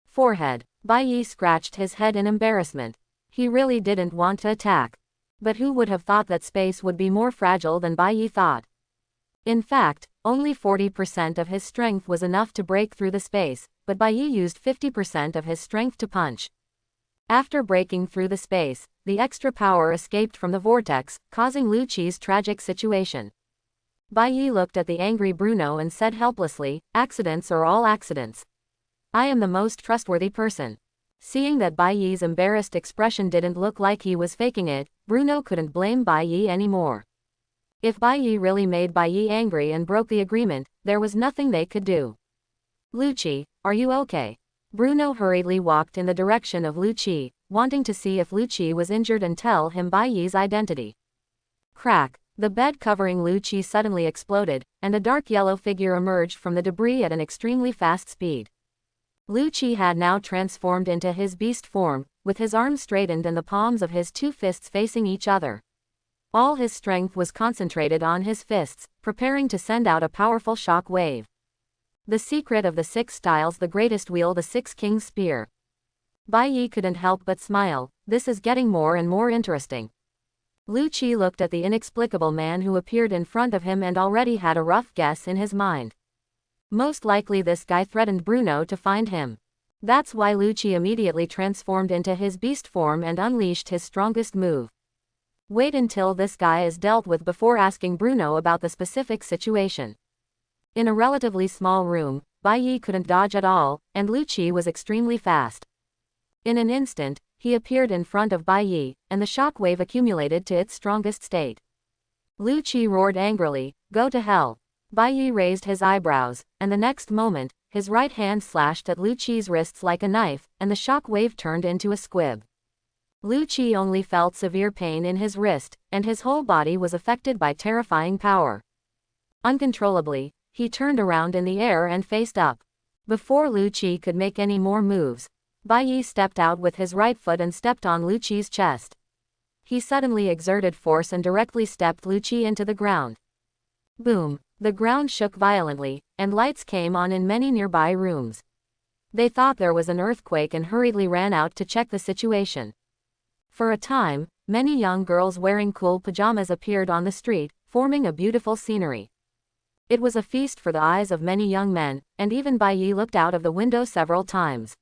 Forehead. Bai Yi scratched his head in embarrassment. He really didn't want to attack. But who would have thought that space would be more fragile than Bai Yi thought? In fact, only 40% of his strength was enough to break through the space, but Bai Yi used 50% of his strength to punch. After breaking through the space, the extra power escaped from the vortex, causing Lu Qi's tragic situation. Bai Yi looked at the angry Bruno and said helplessly, accidents are all accidents. I am the most trustworthy person. Seeing that Bai Yi's embarrassed expression didn't look like he was faking it, Bruno couldn't blame Bai Yi anymore. If Bai Yi really made Bai Yi angry and broke the agreement, there was nothing they could do. Lu Qi, are you okay? Bruno hurriedly walked in the direction of Lu Qi, wanting to see if Lu Qi was injured and tell him Bai Yi's identity. Crack! The bed covering Lu Qi suddenly exploded, and a dark yellow figure emerged from the debris at an extremely fast speed. Lu Qi had now transformed into his beast form, with his arms straightened and the palms of his two fists facing each other. All his strength was concentrated on his fists, preparing to send out a powerful shock wave. The secret of the 6 styles, the greatest wield the 6 King's Spear. Bai Yi couldn't help but smile. This is getting more and more interesting. Lu Qi looked at the inexplicable man who appeared in front of him and already had a rough guess in his mind. Most likely this guy threatened Bruno to find him. That's why Lu Qi immediately transformed into his beast form and unleashed his strongest move. Wait until this guy is dealt with before asking Bruno about the specific situation. In a relatively small room, Bai Yi couldn't dodge at all, and Lu Qi was extremely fast. In an instant, he appeared in front of Bai Yi, and the shock wave accumulated to its strongest state. Lu Qi roared angrily, "Go to hell." Bai Yi raised his eyebrows, and the next moment, his right hand slashed at Lu Qi's wrists like a knife, and the shock wave turned into a squib. Lu Qi only felt severe pain in his wrist, and his whole body was affected by terrifying power. Uncontrollably, he turned around in the air and faced up. Before Lu Qi could make any more moves, Bai Yi stepped out with his right foot and stepped on Lu Qi's chest. He suddenly exerted force and directly stepped Lu Qi into the ground. Boom! The ground shook violently, and lights came on in many nearby rooms. They thought there was an earthquake and hurriedly ran out to check the situation. For a time, many young girls wearing cool pajamas appeared on the street, forming a beautiful scenery. It was a feast for the eyes of many young men, and even Bai Yi looked out of the window several times.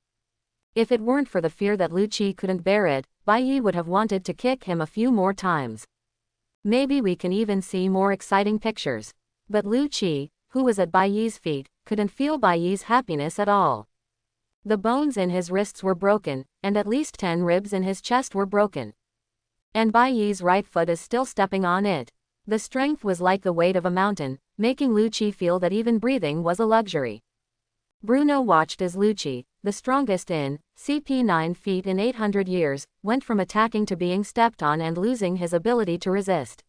If it weren't for the fear that Lu Qi couldn't bear it, Bai Yi would have wanted to kick him a few more times. Maybe we can even see more exciting pictures. But Lu Qi, who was at Bai Yi's feet, couldn't feel Bai Yi's happiness at all. The bones in his wrists were broken, and at least 10 ribs in his chest were broken. And Bai Yi's right foot is still stepping on it. The strength was like the weight of a mountain, making Lu Qi feel that even breathing was a luxury. Bruno watched as Lu Qi, the strongest in CP 9 feet in 800 years, went from attacking to being stepped on and losing his ability to resist.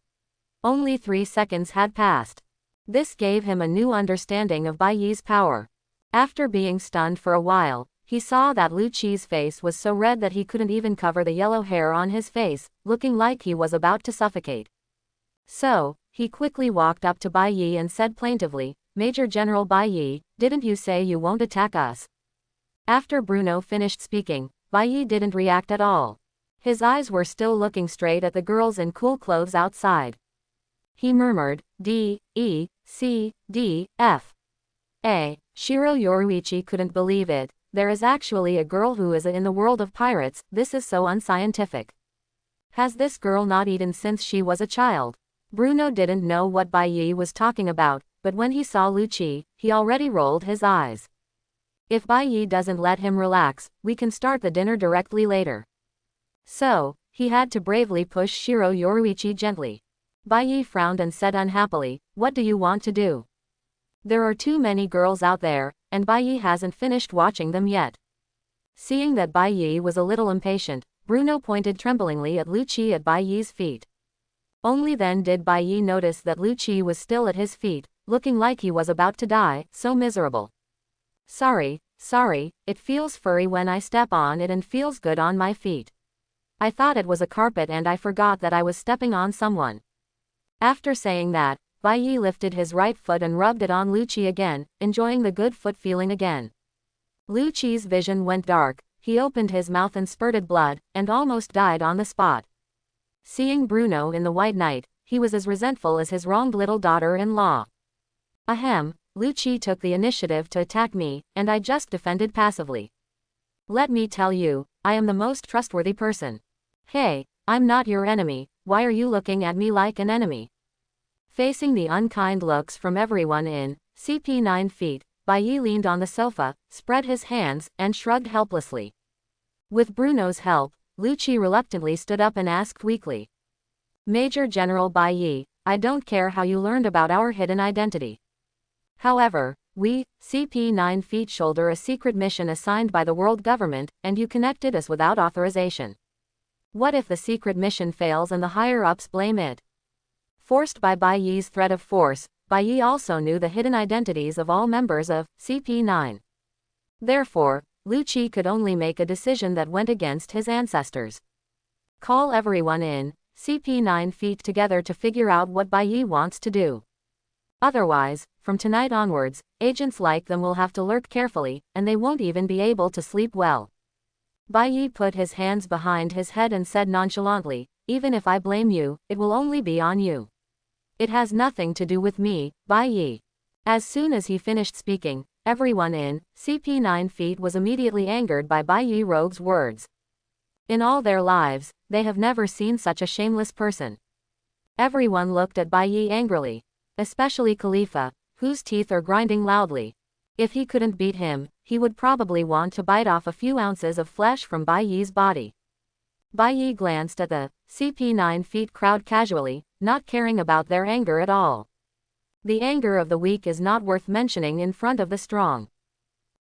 Only 3 seconds had passed. This gave him a new understanding of Bai Yi's power. After being stunned for a while, he saw that Lu Qi's face was so red that he couldn't even cover the yellow hair on his face, looking like he was about to suffocate. So, he quickly walked up to Bai Yi and said plaintively, "Major General Bai Yi, didn't you say you won't attack us?" After Bruno finished speaking, Bai Yi didn't react at all. His eyes were still looking straight at the girls in cool clothes outside. He murmured, D, E, C, D, F. A. Shiro Yoruichi couldn't believe it. There is actually a girl who is in the world of pirates. This is so unscientific. Has this girl not eaten since she was a child? Bruno didn't know what Bai Yi was talking about, but when he saw Lu Qi, he already rolled his eyes. If Bai Yi doesn't let him relax, we can start the dinner directly later. So, he had to bravely push Shiro Yoruichi gently. Bai Yi frowned and said unhappily, "What do you want to do? There are too many girls out there, and Bai Yi hasn't finished watching them yet." Seeing that Bai Yi was a little impatient, Bruno pointed tremblingly at Lu Qi at Bai Yi's feet. Only then did Bai Yi notice that Lu Qi was still at his feet, looking like he was about to die, so miserable. Sorry, it feels furry when I step on it and feels good on my feet. I thought it was a carpet and I forgot that I was stepping on someone." After saying that, Bai Yi lifted his right foot and rubbed it on Lu Qi again, enjoying the good foot feeling again. Lu Qi's vision went dark, he opened his mouth and spurted blood, and almost died on the spot. Seeing Bruno in the white night, he was as resentful as his wronged little daughter-in-law. Ahem, Lu Qi took the initiative to attack me, and I just defended passively. Let me tell you, I am the most trustworthy person. Hey, I'm not your enemy, why are you looking at me like an enemy? Facing the unkind looks from everyone in CP 9 feet, Bai Yi leaned on the sofa, spread his hands, and shrugged helplessly. With Bruno's help, Lu Qi reluctantly stood up and asked weakly. Major General Bai Yi, I don't care how you learned about our hidden identity. However, we, CP 9 feet, shoulder a secret mission assigned by the world government, and you connected us without authorization. What if the secret mission fails and the higher-ups blame it? Forced by Bai Yi's threat of force, Bai Yi also knew the hidden identities of all members of CP 9. Therefore, Lu Qi could only make a decision that went against his ancestors. Call everyone in CP 9 feet together to figure out what Bai Yi wants to do. Otherwise, from tonight onwards, agents like them will have to lurk carefully, and they won't even be able to sleep well. Bai Yi put his hands behind his head and said nonchalantly, even if I blame you, it will only be on you. It has nothing to do with me, Bai Yi. As soon as he finished speaking, everyone in CP 9 feet was immediately angered by Bai Yi Rogue's words. In all their lives, they have never seen such a shameless person. Everyone looked at Bai Yi angrily. Especially Khalifa, whose teeth are grinding loudly. If he couldn't beat him, he would probably want to bite off a few ounces of flesh from Bai Yi's body. Bai Yi glanced at the CP 9 feet crowd casually, not caring about their anger at all. The anger of the weak is not worth mentioning in front of the strong.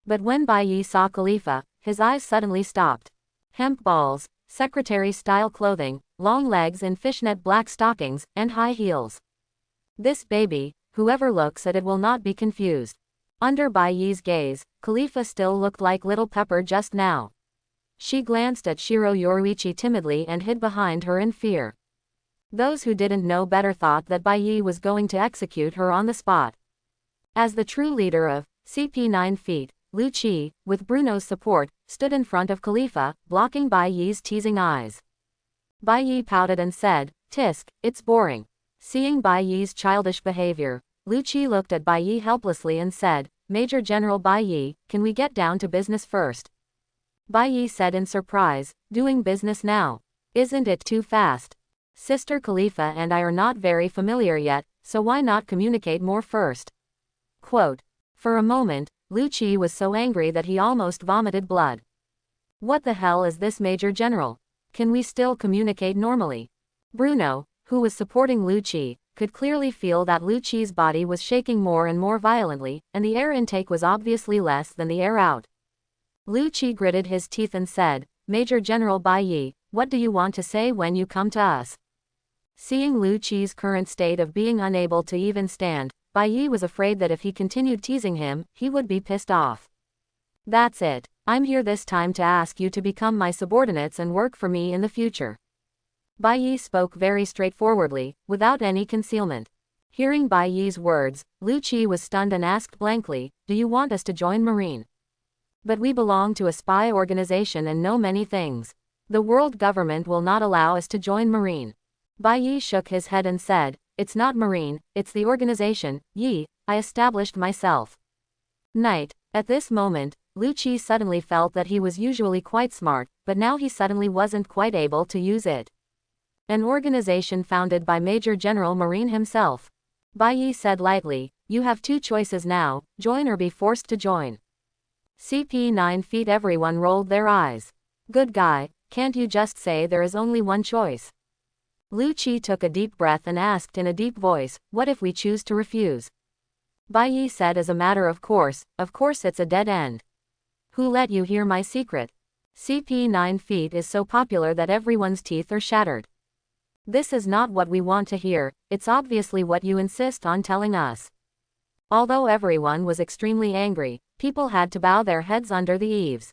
But when Bai Yi saw Khalifa, his eyes suddenly stopped. Hemp balls, secretary-style clothing, long legs in fishnet black stockings, and high heels. This baby, whoever looks at it will not be confused. Under Bai Yi's gaze, Khalifa still looked like little Pepper just now. She glanced at Shiro Yoruichi timidly and hid behind her in fear. Those who didn't know better thought that Bai Yi was going to execute her on the spot. As the true leader of CP 9 feet, Lu Qi, with Bruno's support, stood in front of Khalifa, blocking Bai Yi's teasing eyes. Bai Yi pouted and said, "Tisk, it's boring." Seeing Bai Yi's childish behavior, Lu Qi looked at Bai Yi helplessly and said, Major General Bai Yi, can we get down to business first? Bai Yi said in surprise, doing business now? Isn't it too fast? Sister Khalifa and I are not very familiar yet, so why not communicate more first? Quote. For a moment, Lu Qi was so angry that he almost vomited blood. What the hell is this, Major General? Can we still communicate normally? Bruno, who was supporting Lu Qi, could clearly feel that Lu Qi's body was shaking more and more violently, and the air intake was obviously less than the air out. Lu Qi gritted his teeth and said, Major General Bai Yi, what do you want to say when you come to us? Seeing Lu Qi's current state of being unable to even stand, Bai Yi was afraid that if he continued teasing him, he would be pissed off. That's it. I'm here this time to ask you to become my subordinates and work for me in the future. Bai Yi spoke very straightforwardly, without any concealment. Hearing Bai Yi's words, Lu Qi was stunned and asked blankly, do you want us to join Marine? But we belong to a spy organization and know many things. The world government will not allow us to join Marine. Bai Yi shook his head and said, it's not Marine, it's the organization, Yi, I established myself. Night. At this moment, Lu Qi suddenly felt that he was usually quite smart, but now he suddenly wasn't quite able to use it. An organization founded by Major General Marine himself. Bai Yi said lightly, you have two choices now, join or be forced to join. CP 9 feet. Everyone rolled their eyes. Good guy, can't you just say there is only one choice? Lu Qi took a deep breath and asked in a deep voice, what if we choose to refuse? Bai Yi said as a matter of course it's a dead end. Who let you hear my secret? CP 9 feet is so popular that everyone's teeth are shattered. This is not what we want to hear, it's obviously what you insist on telling us. Although everyone was extremely angry, people had to bow their heads under the eaves.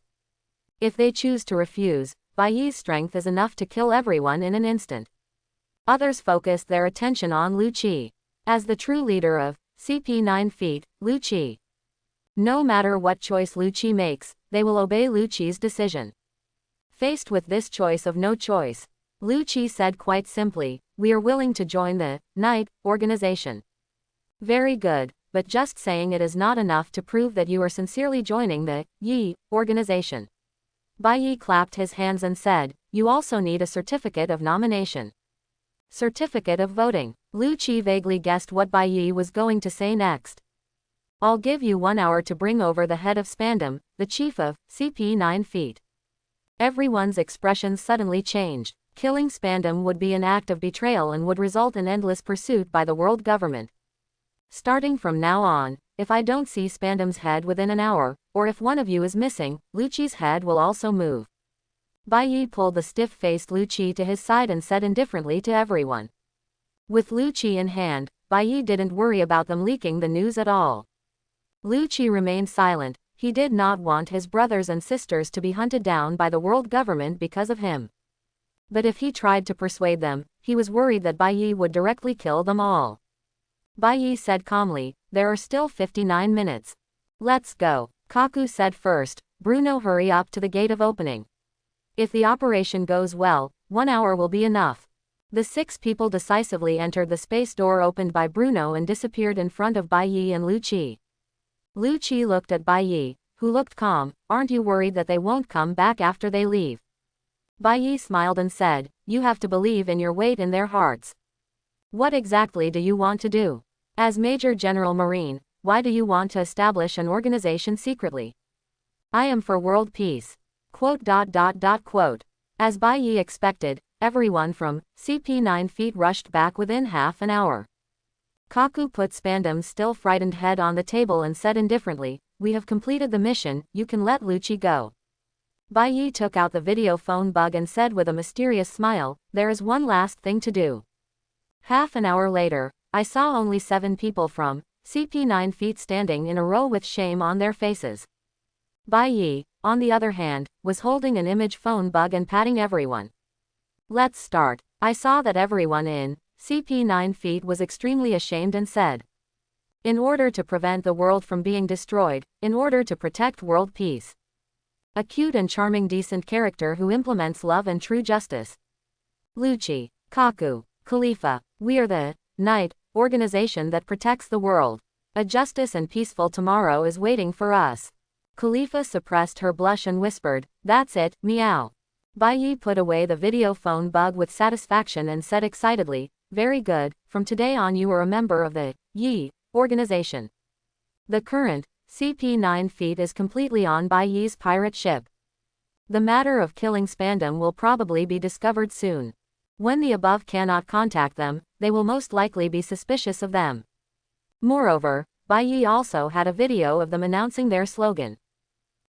If they choose to refuse, Bai Yi's strength is enough to kill everyone in an instant. Others focused their attention on Lu Qi. As the true leader of CP 9 feet, Lu Qi. No matter what choice Lu Qi makes, they will obey Lu Qi's decision. Faced with this choice of no choice, Lu Qi said quite simply, we are willing to join the Night organization. Very good, but just saying it is not enough to prove that you are sincerely joining the Yi organization. Bai Yi clapped his hands and said, you also need a certificate of nomination. Certificate of voting. Lu Qi vaguely guessed what Bai Yi was going to say next. I'll give you 1 hour to bring over the head of Spandam, the chief of CP 9 feet. Everyone's expressions suddenly changed. Killing Spandam would be an act of betrayal and would result in endless pursuit by the world government. Starting from now on, if I don't see Spandam's head within an hour, or if one of you is missing, Lu Qi's head will also move. Bai Yi pulled the stiff-faced Lu Qi to his side and said indifferently to everyone. With Lu Qi in hand, Bai Yi didn't worry about them leaking the news at all. Lu Qi remained silent. He did not want his brothers and sisters to be hunted down by the world government because of him. But if he tried to persuade them, he was worried that Bai Yi would directly kill them all. Bai Yi said calmly, there are still 59 minutes. Let's go. Kaku said first. Bruno, hurry up to the gate of opening. If the operation goes well, 1 hour will be enough. The 6 people decisively entered the space door opened by Bruno and disappeared in front of Bai Yi and Lu Qi. Lu Qi looked at Bai Yi, who looked calm. Aren't you worried that they won't come back after they leave? Bai Yi smiled and said, you have to believe in your weight in their hearts. What exactly do you want to do? As Major General Marine, why do you want to establish an organization secretly? I am for world peace. ... As Bai Yi expected, everyone from CP 9 feet rushed back within half an hour. Kaku put Spandam's still frightened head on the table and said indifferently, we have completed the mission, you can let Lu Qi go. Bai Yi took out the video phone bug and said with a mysterious smile, there is one last thing to do. Half an hour later, I saw only 7 people from CP 9 feet standing in a row with shame on their faces. Bai Yi, on the other hand, was holding an image phone bug and patting everyone. Let's start. I saw that everyone in CP 9 feet was extremely ashamed and said, in order to prevent the world from being destroyed, in order to protect world peace. A cute and charming decent character who implements love and true justice. Lu Qi, Kaku, Khalifa, we are the Night organization that protects the world. A justice and peaceful tomorrow is waiting for us. Khalifa suppressed her blush and whispered, that's it, meow. Bai Yi put away the video phone bug with satisfaction and said excitedly, very good, from today on you are a member of the Yi organization. The current CP 9 feet is completely on Bai Yi's pirate ship. The matter of killing Spandam will probably be discovered soon. When the above cannot contact them, they will most likely be suspicious of them. Moreover, Bai Yi also had a video of them announcing their slogan.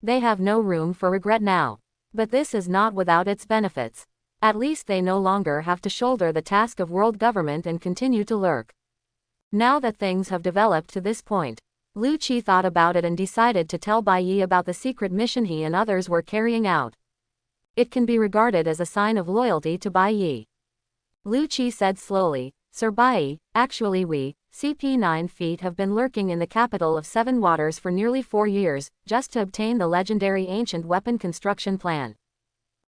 They have no room for regret now. But this is not without its benefits. At least they no longer have to shoulder the task of world government and continue to lurk. Now that things have developed to this point, Lu Qi thought about it and decided to tell Bai Yi about the secret mission he and others were carrying out. It can be regarded as a sign of loyalty to Bai Yi. Lu Qi said slowly, Sir Bai Yi, actually we, CP 9 feet have been lurking in the capital of 7 waters for nearly 4 years, just to obtain the legendary ancient weapon construction plan.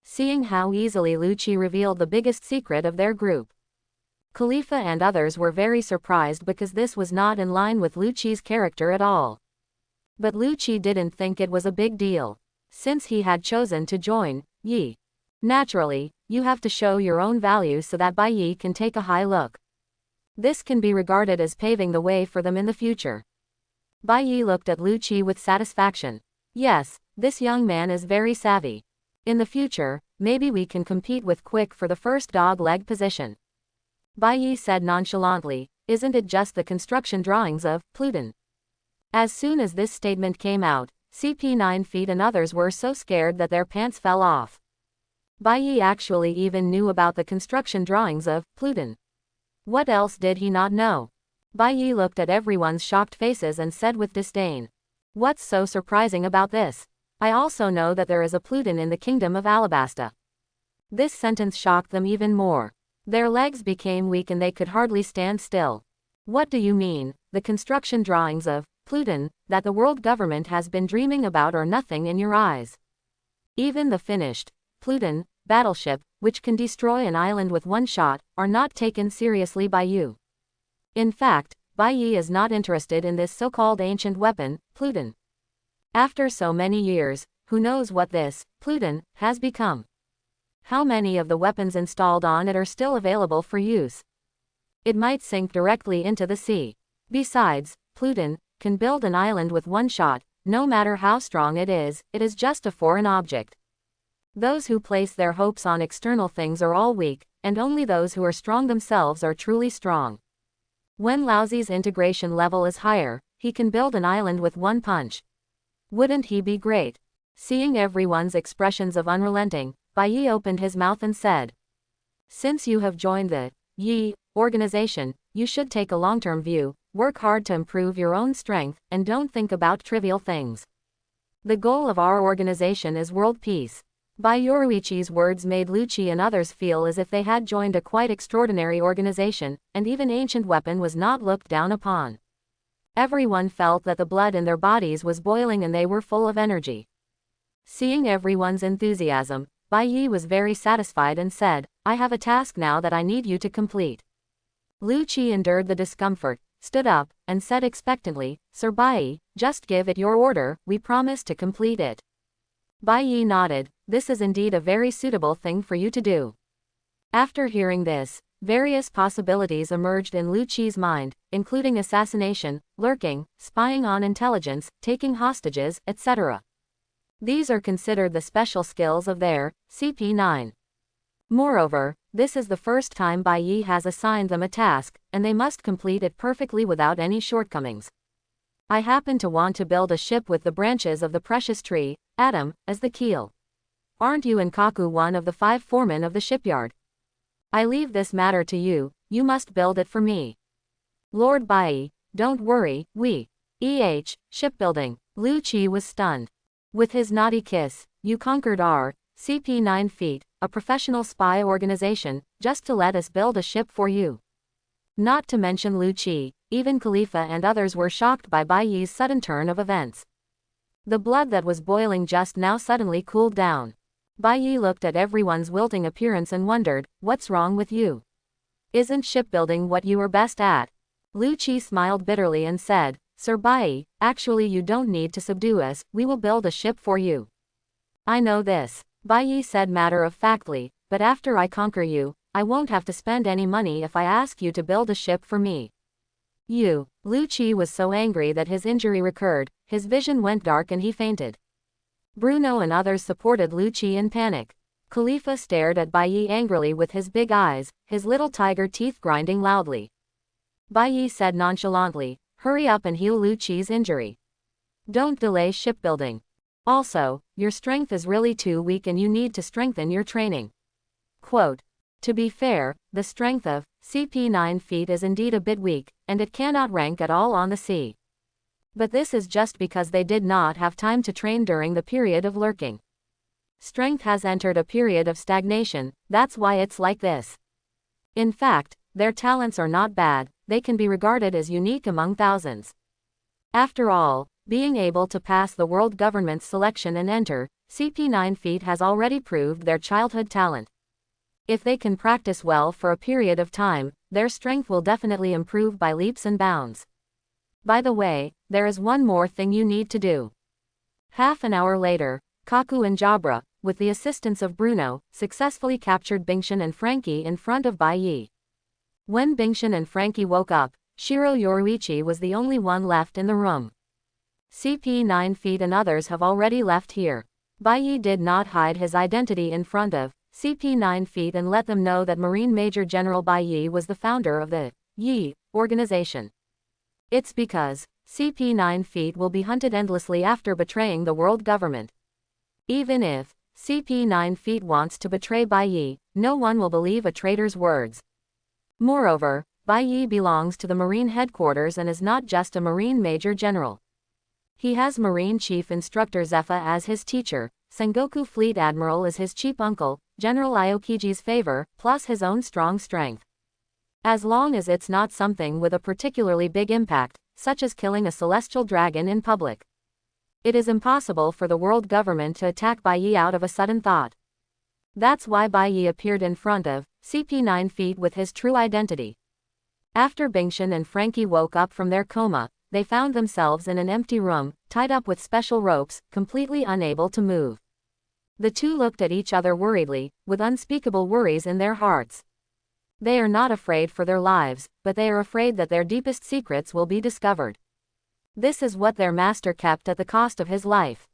Seeing how easily Lu Qi revealed the biggest secret of their group, Khalifa and others were very surprised because this was not in line with Lu Qi's character at all. But Lu Qi didn't think it was a big deal, since he had chosen to join Yi. Naturally, you have to show your own value so that Bai Yi can take a high look. This can be regarded as paving the way for them in the future. Bai Yi looked at Lu Qi with satisfaction. Yes, this young man is very savvy. In the future, maybe we can compete with Quick for the first dog leg position. Bai Yi said nonchalantly, isn't it just the construction drawings of Pluton? As soon as this statement came out, CP 9 feet and others were so scared that their pants fell off. Bai Yi actually even knew about the construction drawings of Pluton. What else did he not know? Bai Yi looked at everyone's shocked faces and said with disdain, what's so surprising about this? I also know that there is a Pluton in the kingdom of Alabasta. This sentence shocked them even more. Their legs became weak and they could hardly stand still. What do you mean, the construction drawings of Pluton, that the world government has been dreaming about are nothing in your eyes? Even the finished Pluton battleship, which can destroy an island with one shot, are not taken seriously by you. In fact, Bai Yi is not interested in this so-called ancient weapon, Pluton. After so many years, who knows what this Pluton has become? How many of the weapons installed on it are still available for use? It might sink directly into the sea. Besides, Pluton can build an island with one shot. No matter how strong it is just a foreign object. Those who place their hopes on external things are all weak, and only those who are strong themselves are truly strong. When Laozi's integration level is higher, he can build an island with one punch. Wouldn't he be great? Seeing everyone's expressions of unrelenting, Bai Yi opened his mouth and said, "Since you have joined the Yi organization, you should take a long-term view, work hard to improve your own strength, and don't think about trivial things. The goal of our organization is world peace." Bai Yoruichi's words made Lucci and others feel as if they had joined a quite extraordinary organization, and even ancient weapon was not looked down upon. Everyone felt that the blood in their bodies was boiling and they were full of energy. Seeing everyone's enthusiasm, Bai Yi was very satisfied and said, "I have a task now that I need you to complete." Lucci endured the discomfort, stood up, and said expectantly, "Sir Bai, just give it your order, we promise to complete it." Bai Yi nodded, "This is indeed a very suitable thing for you to do." After hearing this, various possibilities emerged in Lucci's mind, including assassination, lurking, spying on intelligence, taking hostages, etc. These are considered the special skills of their CP9. Moreover, this is the first time Bai Yi has assigned them a task, and they must complete it perfectly without any shortcomings. "I happen to want to build a ship with the branches of the precious tree, Atom, as the keel. Aren't you and Kaku one of the 5 foremen of the shipyard? I leave this matter to you, you must build it for me." "Lord Bai, don't worry, shipbuilding." Lucci was stunned. With his naughty kiss, you conquered our CP9 feet, a professional spy organization, just to let us build a ship for you. Not to mention Lucci, even Khalifa and others were shocked by Bai Yi's sudden turn of events. The blood that was boiling just now suddenly cooled down. Bai Yi looked at everyone's wilting appearance and wondered, "What's wrong with you? Isn't shipbuilding what you are best at?" Lucci smiled bitterly and said, "Sir Bai, actually you don't need to subdue us, we will build a ship for you." "I know this," Bai Yi said matter-of-factly, "but after I conquer you, I won't have to spend any money if I ask you to build a ship for me." Lucci was so angry that his injury recurred, his vision went dark and he fainted. Bruno and others supported Lucci in panic. Khalifa stared at Bai Yi angrily with his big eyes, his little tiger teeth grinding loudly. Bai Yi said nonchalantly, "Hurry up and heal Lucci's injury. Don't delay shipbuilding. Also, your strength is really too weak and you need to strengthen your training." Quote, "To be fair, the strength of CP9 feet is indeed a bit weak, and it cannot rank at all on the sea. But this is just because they did not have time to train during the period of lurking. Strength has entered a period of stagnation, that's why it's like this. In fact, their talents are not bad, they can be regarded as unique among thousands. After all, being able to pass the world government's selection and enter CP9 feet has already proved their childhood talent. If they can practice well for a period of time, their strength will definitely improve by leaps and bounds. By the way, there is one more thing you need to do." Half an hour later, Kaku and Jabra, with the assistance of Bruno, successfully captured Bingshan and Frankie in front of Bai Yi. When Bingshan and Frankie woke up, Shiro Yoruichi was the only one left in the room. CP9 feet and others have already left here. Bai Yi did not hide his identity in front of CP9 feet and let them know that Marine Major General Bai Yi was the founder of the Yi organization. It's because CP9 feet will be hunted endlessly after betraying the world government. Even if CP9 feet wants to betray Bai Yi, no one will believe a traitor's words. Moreover, Bai Yi belongs to the Marine headquarters and is not just a Marine Major General. He has Marine Chief Instructor Zepha as his teacher, Sengoku Fleet Admiral is his chief uncle, General Aokiji's favor, plus his own strong strength. As long as it's not something with a particularly big impact, such as killing a celestial dragon in public, it is impossible for the world government to attack Bai Yi out of a sudden thought. That's why Bai Yi appeared in front of CP9 feet with his true identity. After Bingshan and Frankie woke up from their coma, they found themselves in an empty room, tied up with special ropes, completely unable to move. The two looked at each other worriedly, with unspeakable worries in their hearts. They are not afraid for their lives, but they are afraid that their deepest secrets will be discovered. This is what their master kept at the cost of his life.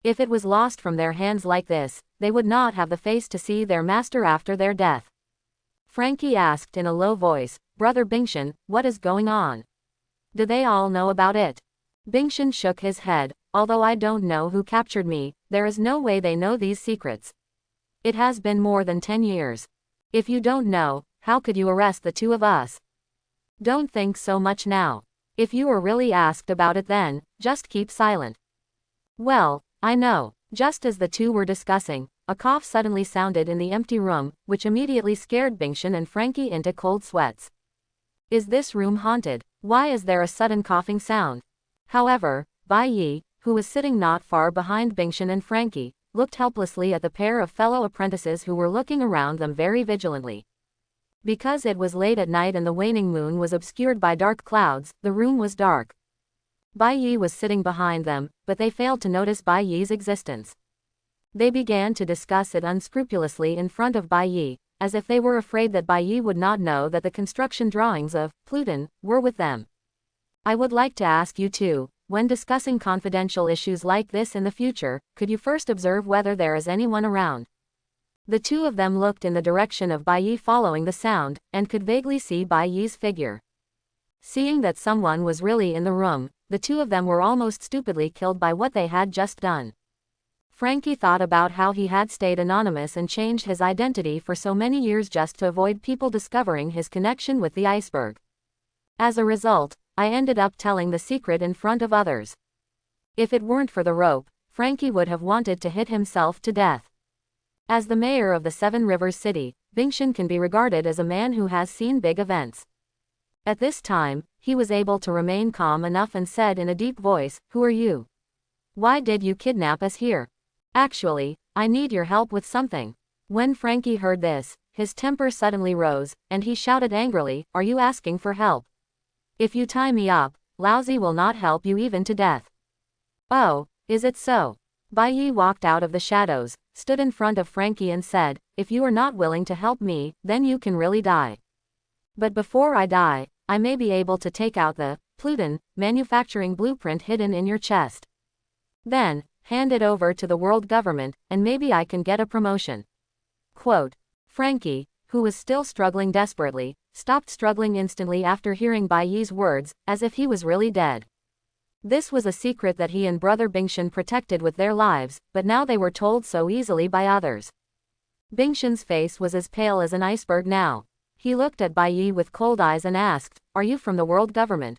If it was lost from their hands like this, they would not have the face to see their master after their death. Frankie asked in a low voice, "Brother Bingshan, what is going on? Do they all know about it?" Bingshan shook his head. "Although I don't know who captured me, there is no way they know these secrets. It has been more than 10 years. If you don't know, how could you arrest the two of us? Don't think so much now. If you were really asked about it then, just keep silent." "Well, I know." Just as the two were discussing, a cough suddenly sounded in the empty room, which immediately scared Bingshan and Frankie into cold sweats. Is this room haunted? Why is there a sudden coughing sound? However, Bai Yi, who was sitting not far behind Bingshan and Frankie, looked helplessly at the pair of fellow apprentices who were looking around them very vigilantly. Because it was late at night and the waning moon was obscured by dark clouds, the room was dark. Bai Yi was sitting behind them, but they failed to notice Bai Yi's existence. They began to discuss it unscrupulously in front of Bai Yi, as if they were afraid that Bai Yi would not know that the construction drawings of Pluton were with them. I would like to ask you too, when discussing confidential issues like this in the future, could you first observe whether there is anyone around? The two of them looked in the direction of Bai Yi following the sound, and could vaguely see Bai Yi's figure. Seeing that someone was really in the room, the two of them were almost stupidly killed by what they had just done. Frankie thought about how he had stayed anonymous and changed his identity for so many years just to avoid people discovering his connection with the iceberg. As a result, I ended up telling the secret in front of others. If it weren't for the rope, Frankie would have wanted to hit himself to death. As the mayor of the Seven Rivers City, Bingshan can be regarded as a man who has seen big events. At this time, he was able to remain calm enough and said in a deep voice, "Who are you? Why did you kidnap us here? Actually, I need your help with something." When Frankie heard this, his temper suddenly rose, and he shouted angrily, "Are you asking for help? If you tie me up, Lousy will not help you even to death." "Oh, is it so?" Bai Yi walked out of the shadows, stood in front of Frankie and said, "If you are not willing to help me, then you can really die. But before I die, I may be able to take out the Pluton manufacturing blueprint hidden in your chest. Then, hand it over to the world government, and maybe I can get a promotion." Quote. Frankie, who was still struggling desperately, stopped struggling instantly after hearing Bai Yi's words, as if he was really dead. This was a secret that he and Brother Bingshan protected with their lives, but now they were told so easily by others. Bingshan's face was as pale as an iceberg now. He looked at Bai Yi with cold eyes and asked, "Are you from the world government?"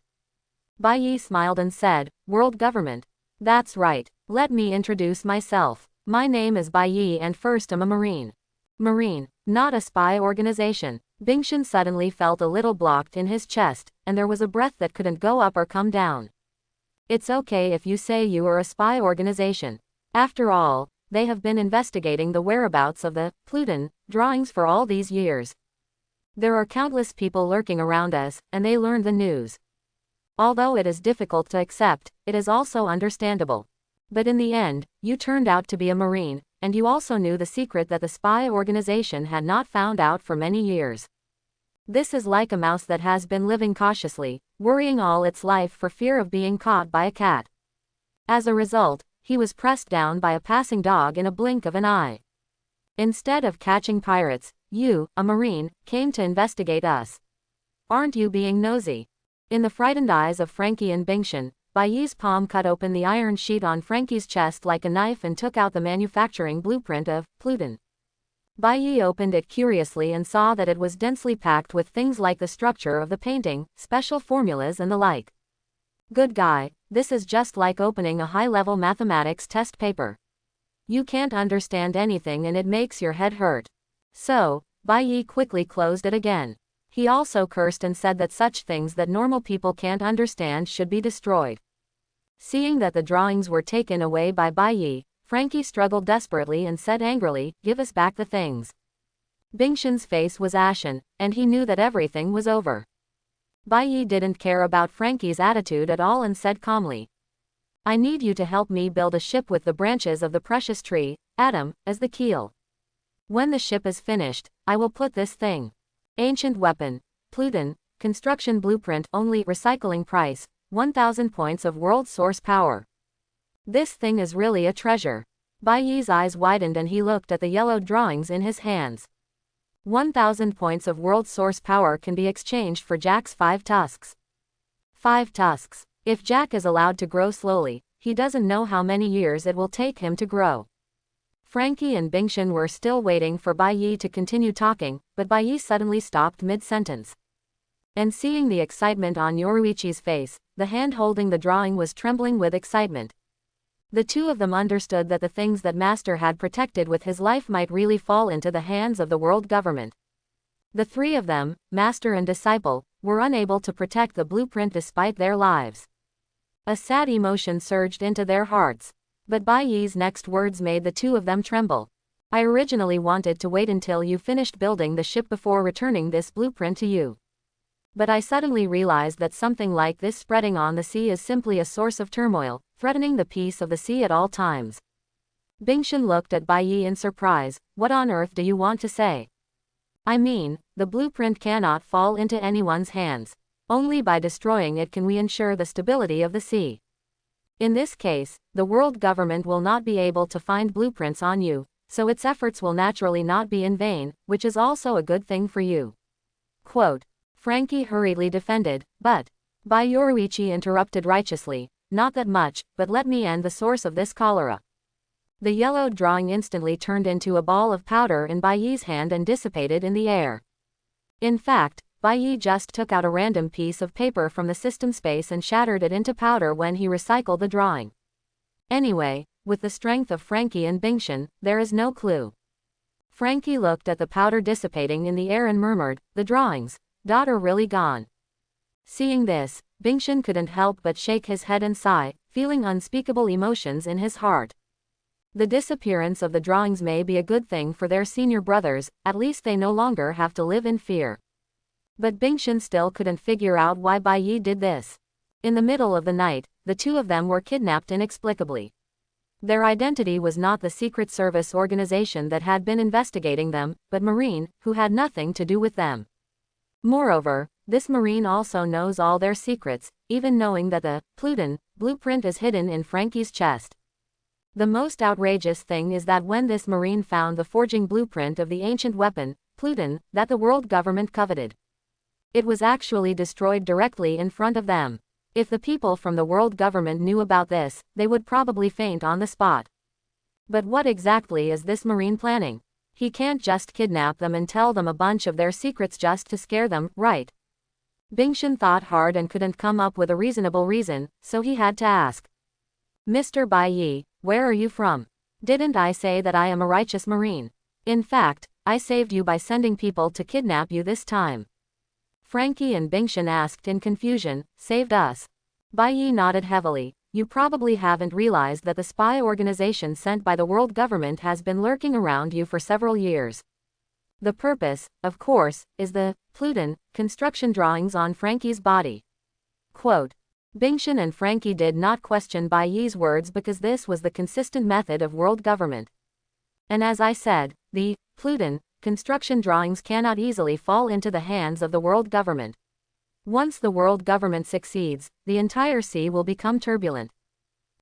Bai Yi smiled and said, "World government? That's right. Let me introduce myself. My name is Bai Yi and first I'm a Marine." Marine, not a spy organization. Bingshan suddenly felt a little blocked in his chest, and there was a breath that couldn't go up or come down. It's okay if you say you are a spy organization. After all, they have been investigating the whereabouts of the Pluton drawings for all these years. There are countless people lurking around us, and they learned the news. Although it is difficult to accept, it is also understandable. But in the end, you turned out to be a Marine, and you also knew the secret that the spy organization had not found out for many years. This is like a mouse that has been living cautiously, worrying all its life for fear of being caught by a cat. As a result, he was pressed down by a passing dog in a blink of an eye. Instead of catching pirates, you, a Marine, came to investigate us. Aren't you being nosy? In the frightened eyes of Frankie and Bingshan, Bai Yi's palm cut open the iron sheet on Frankie's chest like a knife and took out the manufacturing blueprint of Pluton. Bai Yi opened it curiously and saw that it was densely packed with things like the structure of the painting, special formulas and the like. Good guy, this is just like opening a high-level mathematics test paper. You can't understand anything and it makes your head hurt. So, Bai Yi quickly closed it again. He also cursed and said that such things that normal people can't understand should be destroyed. Seeing that the drawings were taken away by Bai Yi, Frankie struggled desperately and said angrily, "Give us back the things." Bingshan's face was ashen, and he knew that everything was over. Bai Yi didn't care about Frankie's attitude at all and said calmly, "I need you to help me build a ship with the branches of the precious tree, Atom, as the keel. When the ship is finished, I will put this thing Ancient weapon. Pluton. Construction blueprint only. Recycling price. 1000 points of world source power. This thing is really a treasure. Bai Yi's eyes widened and he looked at the yellowed drawings in his hands. 1000 points of world source power can be exchanged for Jack's 5 tusks. 5 tusks. If Jack is allowed to grow slowly, he doesn't know how many years it will take him to grow. Frankie and Bingshan were still waiting for Bai Yi to continue talking, but Bai Yi suddenly stopped mid-sentence. And seeing the excitement on Yoruichi's face, the hand holding the drawing was trembling with excitement. The two of them understood that the things that Master had protected with his life might really fall into the hands of the world government. The three of them, Master and Disciple, were unable to protect the blueprint despite their lives. A sad emotion surged into their hearts. But Bai Yi's next words made the two of them tremble. I originally wanted to wait until you finished building the ship before returning this blueprint to you. But I suddenly realized that something like this spreading on the sea is simply a source of turmoil, threatening the peace of the sea at all times. Bingshan looked at Bai Yi in surprise. What on earth do you want to say? I mean, the blueprint cannot fall into anyone's hands. Only by destroying it can we ensure the stability of the sea. In this case, the world government will not be able to find blueprints on you, so its efforts will naturally not be in vain, which is also a good thing for you. Quote. Frankie hurriedly defended, but Bai Yoruichi interrupted righteously, not that much, but let me end the source of this cholera. The yellowed drawing instantly turned into a ball of powder in Bai Yi's hand and dissipated in the air. In fact, Bai Yi just took out a random piece of paper from the system space and shattered it into powder when he recycled the drawing. Anyway, with the strength of Frankie and Bingshan, there is no clue. Frankie looked at the powder dissipating in the air and murmured, the drawings, are really gone. Seeing this, Bingshan couldn't help but shake his head and sigh, feeling unspeakable emotions in his heart. The disappearance of the drawings may be a good thing for their senior brothers, at least they no longer have to live in fear. But Bingshan still couldn't figure out why Bai Yi did this. In the middle of the night, the two of them were kidnapped inexplicably. Their identity was not the Secret Service organization that had been investigating them, but Marine, who had nothing to do with them. Moreover, this Marine also knows all their secrets, even knowing that the Pluton blueprint is hidden in Frankie's chest. The most outrageous thing is that when this Marine found the forging blueprint of the ancient weapon, Pluton, that the world government coveted, it was actually destroyed directly in front of them. If the people from the world government knew about this, they would probably faint on the spot. But what exactly is this Marine planning? He can't just kidnap them and tell them a bunch of their secrets just to scare them, right? Bingshan thought hard and couldn't come up with a reasonable reason, so he had to ask. Mr. Bai Yi, where are you from? Didn't I say that I am a righteous Marine? In fact, I saved you by sending people to kidnap you this time. Frankie and Bingshan asked in confusion, saved us? Bai Yi nodded heavily. You probably haven't realized that the spy organization sent by the world government has been lurking around you for several years. The purpose, of course, is the Pluton construction drawings on Frankie's body. Quote. Bingshan and Frankie did not question Bai Yi's words because this was the consistent method of world government. And as I said, the Pluton construction drawings cannot easily fall into the hands of the world government. Once the world government succeeds, the entire sea will become turbulent.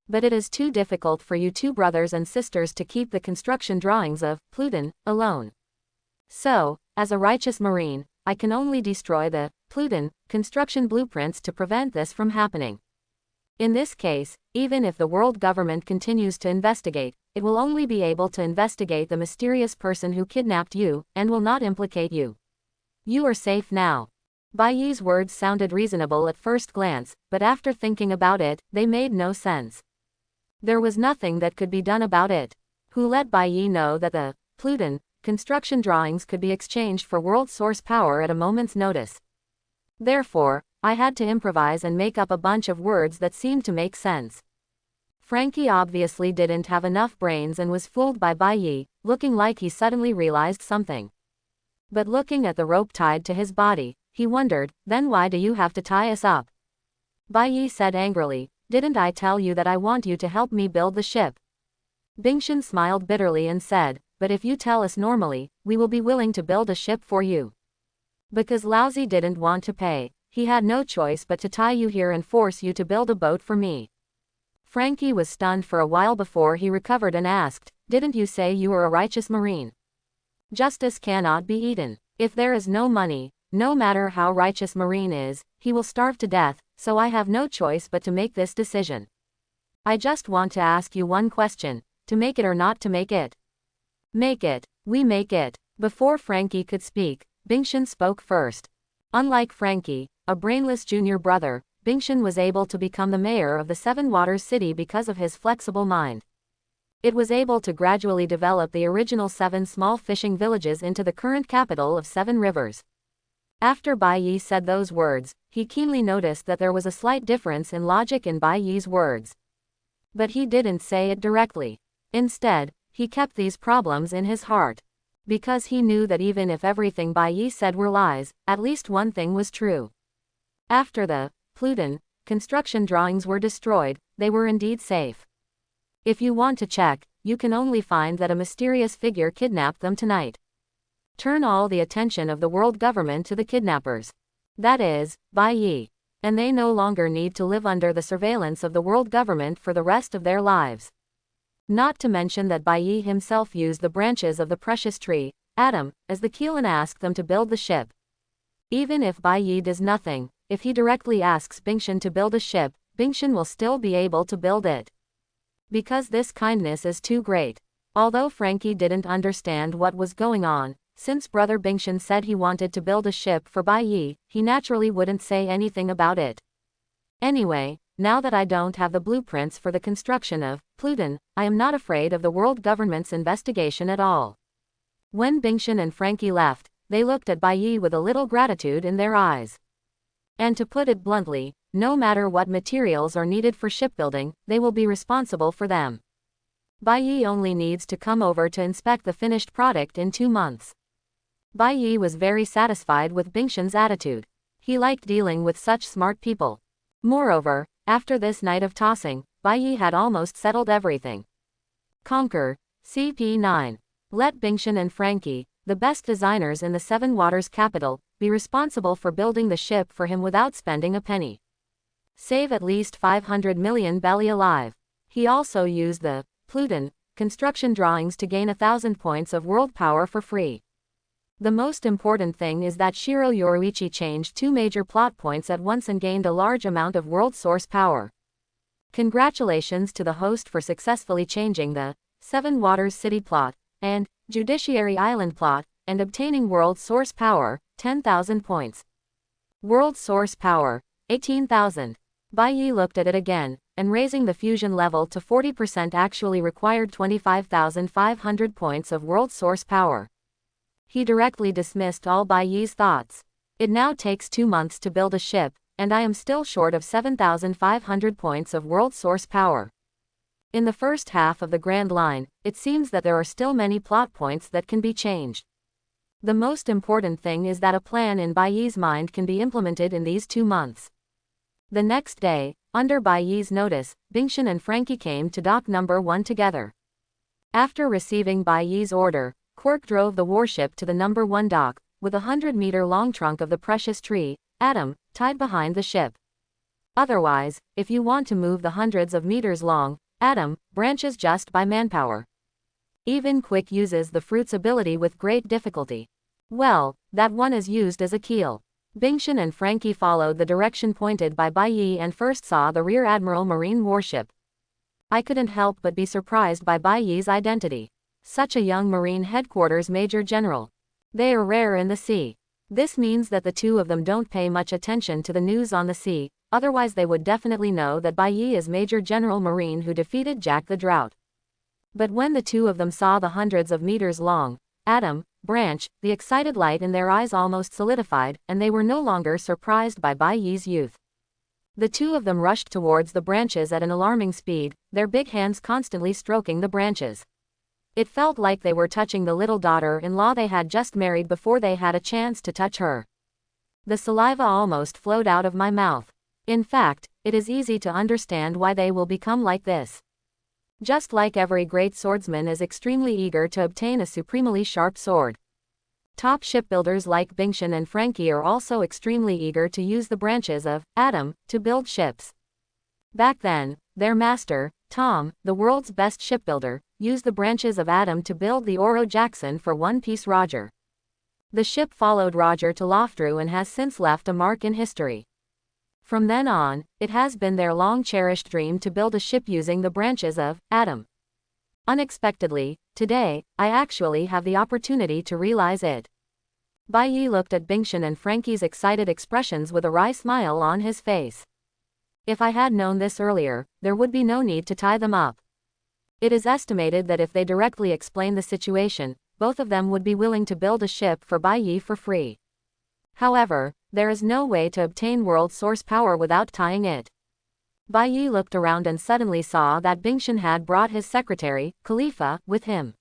But it is too difficult for you two brothers and sisters to keep the construction drawings of Pluton alone. So, as a righteous Marine, I can only destroy the Pluton construction blueprints to prevent this from happening. In this case, even if the world government continues to investigate, it will only be able to investigate the mysterious person who kidnapped you, and will not implicate you. You are safe now. Bai Yi's words sounded reasonable at first glance, but after thinking about it, they made no sense. There was nothing that could be done about it. Who let Bai Yi know that the Pluton construction drawings could be exchanged for world source power at a moment's notice? Therefore, I had to improvise and make up a bunch of words that seemed to make sense. Frankie obviously didn't have enough brains and was fooled by Bai Yi, looking like he suddenly realized something. But looking at the rope tied to his body, he wondered, then why do you have to tie us up? Bai Yi said angrily, didn't I tell you that I want you to help me build the ship? Bingshan smiled bitterly and said, but if you tell us normally, we will be willing to build a ship for you. Because Lousy didn't want to pay, he had no choice but to tie you here and force you to build a boat for me. Frankie was stunned for a while before he recovered and asked, "Didn't you say you were a righteous Marine? Justice cannot be eaten. If there is no money, no matter how righteous Marine is, he will starve to death, so I have no choice but to make this decision. I just want to ask you one question, to make it or not to make it?" "Make it. We make it." Before Frankie could speak, Bingshan spoke first. Unlike Frankie, a brainless junior brother, Bingshan was able to become the mayor of the Seven Waters City because of his flexible mind. It was able to gradually develop the original 7 small fishing villages into the current capital of 7 rivers. After Bai Yi said those words, he keenly noticed that there was a slight difference in logic in Bai Yi's words. But he didn't say it directly. Instead, he kept these problems in his heart. Because he knew that even if everything Bai Yi said were lies, at least one thing was true. After the Pluton construction drawings were destroyed, they were indeed safe. If you want to check, you can only find that a mysterious figure kidnapped them tonight. Turn all the attention of the world government to the kidnappers. That is, Bai Yi. And they no longer need to live under the surveillance of the world government for the rest of their lives. Not to mention that Bai Yi himself used the branches of the precious tree, Adam, as the keel and asked them to build the ship. Even if Bai Yi does nothing, if he directly asks Bingshan to build a ship, Bingshan will still be able to build it. Because this kindness is too great. Although Frankie didn't understand what was going on, since Brother Bingshan said he wanted to build a ship for Bai Yi, he naturally wouldn't say anything about it. Anyway, now that I don't have the blueprints for the construction of Pluton, I am not afraid of the world government's investigation at all. When Bingshan and Frankie left, they looked at Bai Yi with a little gratitude in their eyes. And to put it bluntly, no matter what materials are needed for shipbuilding, they will be responsible for them. Bai Yi only needs to come over to inspect the finished product in 2 months. Bai Yi was very satisfied with Bingshan's attitude. He liked dealing with such smart people. Moreover, after this night of tossing, Bai Yi had almost settled everything. Conquer, CP9. Let Bingshan and Frankie, the best designers in the Seven Waters capital, be responsible for building the ship for him without spending a penny. Save at least 500 million belly alive. He also used the Pluton construction drawings to gain 1,000 points of world power for free. The most important thing is that Shiro Yoruichi changed 2 major plot points at once and gained a large amount of world source power. Congratulations to the host for successfully changing the Seven Waters City plot and Judiciary Island plot and obtaining world source power, 10,000 points. World source power, 18,000. Bai Yi looked at it again, and raising the fusion level to 40% actually required 25,500 points of world source power. He directly dismissed all Bai Yi's thoughts. It now takes 2 months to build a ship, and I am still short of 7,500 points of world source power. In the first half of the Grand Line, it seems that there are still many plot points that can be changed. The most important thing is that a plan in Bai Yi's mind can be implemented in these 2 months. The next day, under Bai Yi's notice, Bingshan and Frankie came to dock number 1 together. After receiving Bai Yi's order, Quirk drove the warship to the number 1 dock, with a 100-meter-long trunk of the precious tree, Adam, tied behind the ship. Otherwise, if you want to move the hundreds of meters long, Adam, branches just by manpower. Even Quick uses the fruit's ability with great difficulty. Well, that one is used as a keel. Bingshan and Frankie followed the direction pointed by Bai Yi and first saw the Rear Admiral Marine warship. I couldn't help but be surprised by Bai Yi's identity. Such a young Marine headquarters Major General. They are rare in the sea. This means that the two of them don't pay much attention to the news on the sea, otherwise they would definitely know that Bai Yi is Major General Marine who defeated Jack the Drought. But when the two of them saw the hundreds of meters long Adam, branch, the excited light in their eyes almost solidified, and they were no longer surprised by Bai Yi's youth. The two of them rushed towards the branches at an alarming speed, their big hands constantly stroking the branches. It felt like they were touching the little daughter-in-law they had just married before they had a chance to touch her. The saliva almost flowed out of my mouth. In fact, it is easy to understand why they will become like this. Just like every great swordsman is extremely eager to obtain a supremely sharp sword. Top shipbuilders like Bingshan and Frankie are also extremely eager to use the branches of Atom to build ships. Back then, their master, Tom, the world's best shipbuilder, used the branches of Atom to build the Oro Jackson for One Piece Roger. The ship followed Roger to Loftrue and has since left a mark in history. From then on, it has been their long-cherished dream to build a ship using the branches of Atom. Unexpectedly, today, I actually have the opportunity to realize it. Bai Yi looked at Bingshan and Frankie's excited expressions with a wry smile on his face. If I had known this earlier, there would be no need to tie them up. It is estimated that if they directly explain the situation, both of them would be willing to build a ship for Bai Yi for free. However, there is no way to obtain world source power without tying it. Bai Yi looked around and suddenly saw that Bingshan had brought his secretary, Khalifa, with him.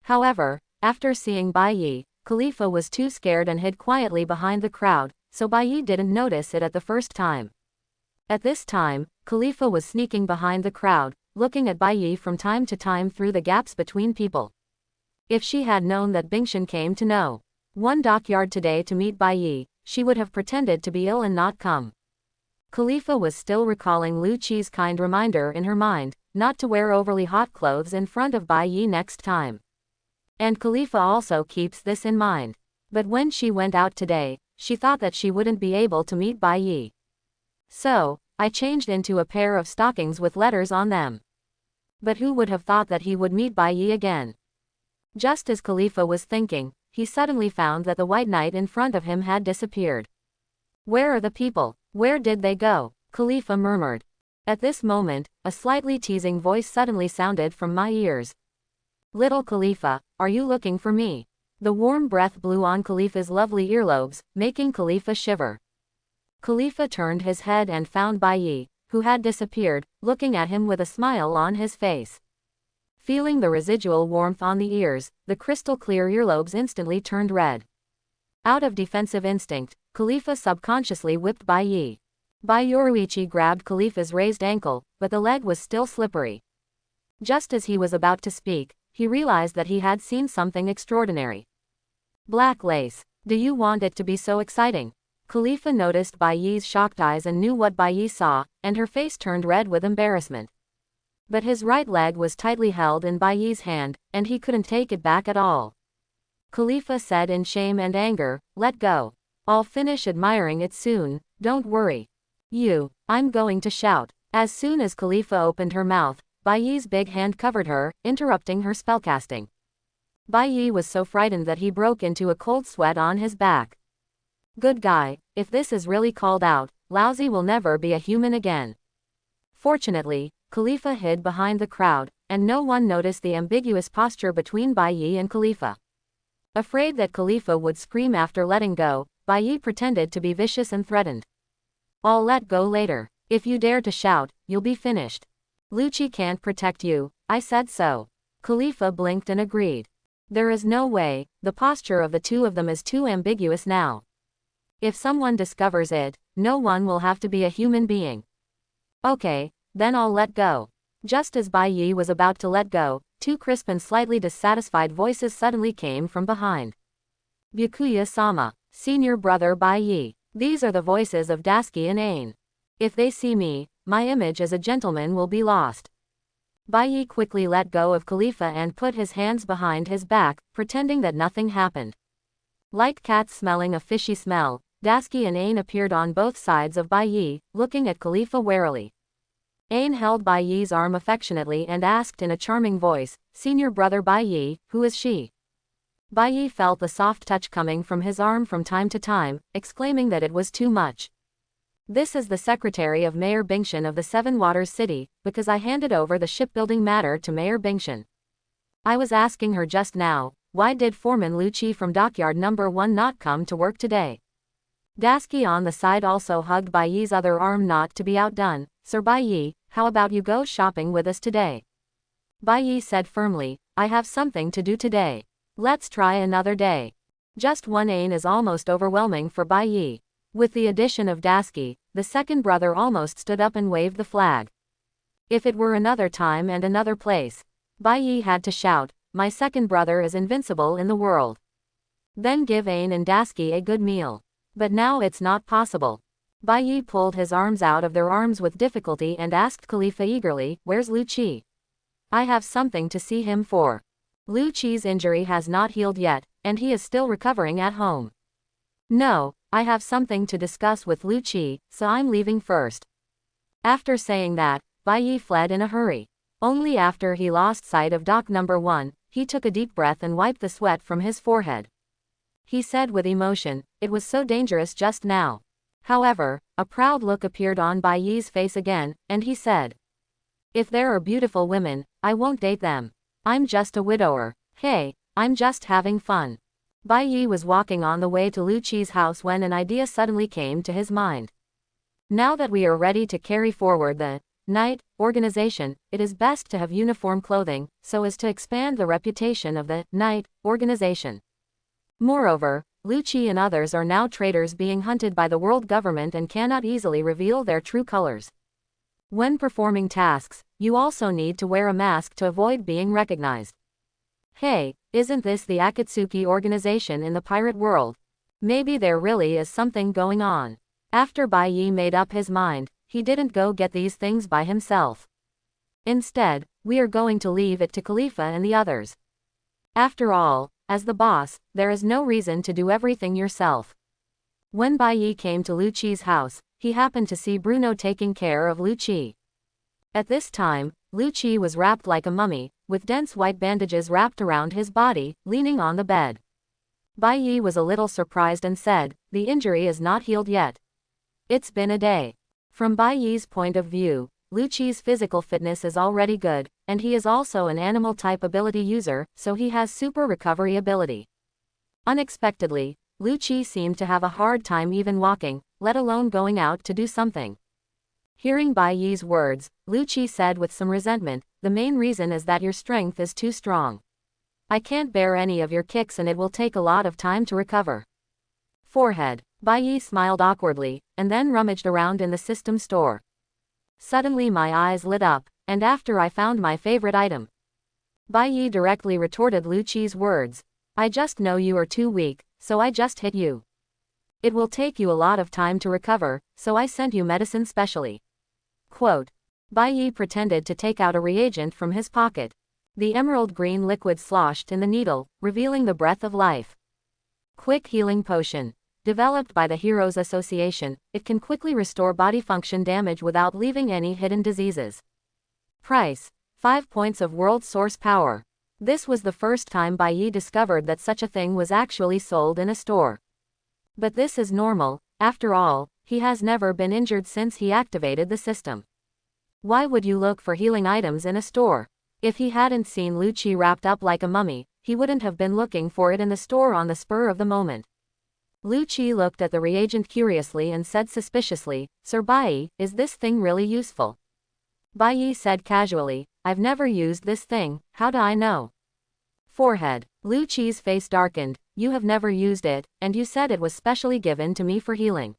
However, after seeing Bai Yi, Khalifa was too scared and hid quietly behind the crowd, so Bai Yi didn't notice it at the first time. At this time, Khalifa was sneaking behind the crowd, looking at Bai Yi from time to time through the gaps between people. If she had known that Bingshan came to No. 1 dockyard today to meet Bai Yi, she would have pretended to be ill and not come. Khalifa was still recalling Lu Qi's kind reminder in her mind, not to wear overly hot clothes in front of Bai Yi next time. And Khalifa also keeps this in mind. But when she went out today, she thought that she wouldn't be able to meet Bai Yi. So, I changed into a pair of stockings with letters on them. But who would have thought that he would meet Bai Yi again? Just as Khalifa was thinking, he suddenly found that the white knight in front of him had disappeared. Where are the people? Where did they go? Khalifa murmured. At this moment, a slightly teasing voice suddenly sounded from my ears. Little Khalifa, are you looking for me? The warm breath blew on Khalifa's lovely earlobes, making Khalifa shiver. Khalifa turned his head and found Bai Yi, who had disappeared, looking at him with a smile on his face. Feeling the residual warmth on the ears, the crystal-clear earlobes instantly turned red. Out of defensive instinct, Khalifa subconsciously whipped Bai Yi. Bai Yoruichi grabbed Khalifa's raised ankle, but the leg was still slippery. Just as he was about to speak, he realized that he had seen something extraordinary. Black lace. Do you want it to be so exciting? Khalifa noticed Bai Yi's shocked eyes and knew what Bai Yi saw, and her face turned red with embarrassment. But his right leg was tightly held in Bai Yi's hand, and he couldn't take it back at all. Khalifa said in shame and anger, let go. I'll finish admiring it soon, don't worry. I'm going to shout. As soon as Khalifa opened her mouth, Bai Yi's big hand covered her, interrupting her spellcasting. Bai Yi was so frightened that he broke into a cold sweat on his back. Good guy, if this is really called out, Lousy will never be a human again. Fortunately, Khalifa hid behind the crowd, and no one noticed the ambiguous posture between Bai Yi and Khalifa. Afraid that Khalifa would scream after letting go, Bai Yi pretended to be vicious and threatened. I'll let go later. If you dare to shout, you'll be finished. Lu Qi can't protect you, I said so. Khalifa blinked and agreed. There is no way, the posture of the two of them is too ambiguous now. If someone discovers it, no one will have to be a human being. Okay, then I'll let go. Just as Bai Yi was about to let go, two crisp and slightly dissatisfied voices suddenly came from behind. Byakuya-sama, senior brother Bai Yi. These are the voices of Dasky and Ain. If they see me, my image as a gentleman will be lost. Bai Yi quickly let go of Khalifa and put his hands behind his back, pretending that nothing happened. Like cats smelling a fishy smell, Dasky and Ain appeared on both sides of Bai Yi, looking at Khalifa warily. Ain held Bai Yi's arm affectionately and asked in a charming voice, Senior brother Bai Yi, who is she? Bai Yi felt the soft touch coming from his arm from time to time, exclaiming that it was too much. This is the secretary of Mayor Bingshan of the Seven Waters City, because I handed over the shipbuilding matter to Mayor Bingshan. I was asking her just now, why did Foreman Lu Qi from Dockyard Number 1 not come to work today? Dasky on the side also hugged Bai Yi's other arm not to be outdone. Sir Bai Yi, how about you go shopping with us today? Bai Yi said firmly, I have something to do today. Let's try another day. Just one Ain is almost overwhelming for Bai Yi. With the addition of Dasky, the second brother almost stood up and waved the flag. If it were another time and another place, Bai Yi had to shout, my second brother is invincible in the world. Then give Ain and Dasky a good meal. But now it's not possible. Bai Yi pulled his arms out of their arms with difficulty and asked Khalifa eagerly, "Where's Lu Qi? I have something to see him for. Lu Qi's injury has not healed yet, and he is still recovering at home. No, I have something to discuss with Lu Qi, so I'm leaving first." After saying that, Bai Yi fled in a hurry. Only after he lost sight of dock number 1, he took a deep breath and wiped the sweat from his forehead. He said with emotion, "It was so dangerous just now." However, a proud look appeared on Bai Yi's face again, and he said, "If there are beautiful women, I won't date them. I'm just a widower. Hey, I'm just having fun." Bai Yi was walking on the way to Lu Qi's house when an idea suddenly came to his mind. Now that we are ready to carry forward the night organization, it is best to have uniform clothing, so as to expand the reputation of the night organization. Moreover, Lu Qi and others are now traitors being hunted by the world government and cannot easily reveal their true colors. When performing tasks, you also need to wear a mask to avoid being recognized. Hey, isn't this the Akatsuki organization in the pirate world? Maybe there really is something going on. After Bai Yi made up his mind, he didn't go get these things by himself. Instead, we are going to leave it to Khalifa and the others. After all, as the boss, there is no reason to do everything yourself. When Bai Yi came to Lu Qi's house, he happened to see Bruno taking care of Lu Qi. At this time, Lu Qi was wrapped like a mummy, with dense white bandages wrapped around his body, leaning on the bed. Bai Yi was a little surprised and said, "The injury is not healed yet. It's been a day." From Bai Yi's point of view, Lu Qi's physical fitness is already good, and he is also an animal-type ability user, so he has super recovery ability. Unexpectedly, Lu Qi seemed to have a hard time even walking, let alone going out to do something. Hearing Bai Yi's words, Lu Qi said with some resentment, "The main reason is that your strength is too strong. I can't bear any of your kicks and it will take a lot of time to recover." Forehead. Bai Yi smiled awkwardly, and then rummaged around in the system store. Suddenly my eyes lit up, and after I found my favorite item. Bai Yi directly retorted Lu Qi's words. "I just know you are too weak, so I just hit you. It will take you a lot of time to recover, so I sent you medicine specially." Quote. Bai Yi pretended to take out a reagent from his pocket. The emerald green liquid sloshed in the needle, revealing the breath of life. Quick healing potion. Developed by the Heroes Association, it can quickly restore body function damage without leaving any hidden diseases. Price: 5 points of world source power. This was the first time Bai Yi discovered that such a thing was actually sold in a store. But this is normal, after all, he has never been injured since he activated the system. Why would you look for healing items in a store? If he hadn't seen Lu Qi wrapped up like a mummy, he wouldn't have been looking for it in the store on the spur of the moment. Lu Qi looked at the reagent curiously and said suspiciously, "Sir Bai, is this thing really useful?" Bai Yi said casually, "I've never used this thing, how do I know?" Forehead. Lu Qi's face darkened. "You have never used it, and you said it was specially given to me for healing.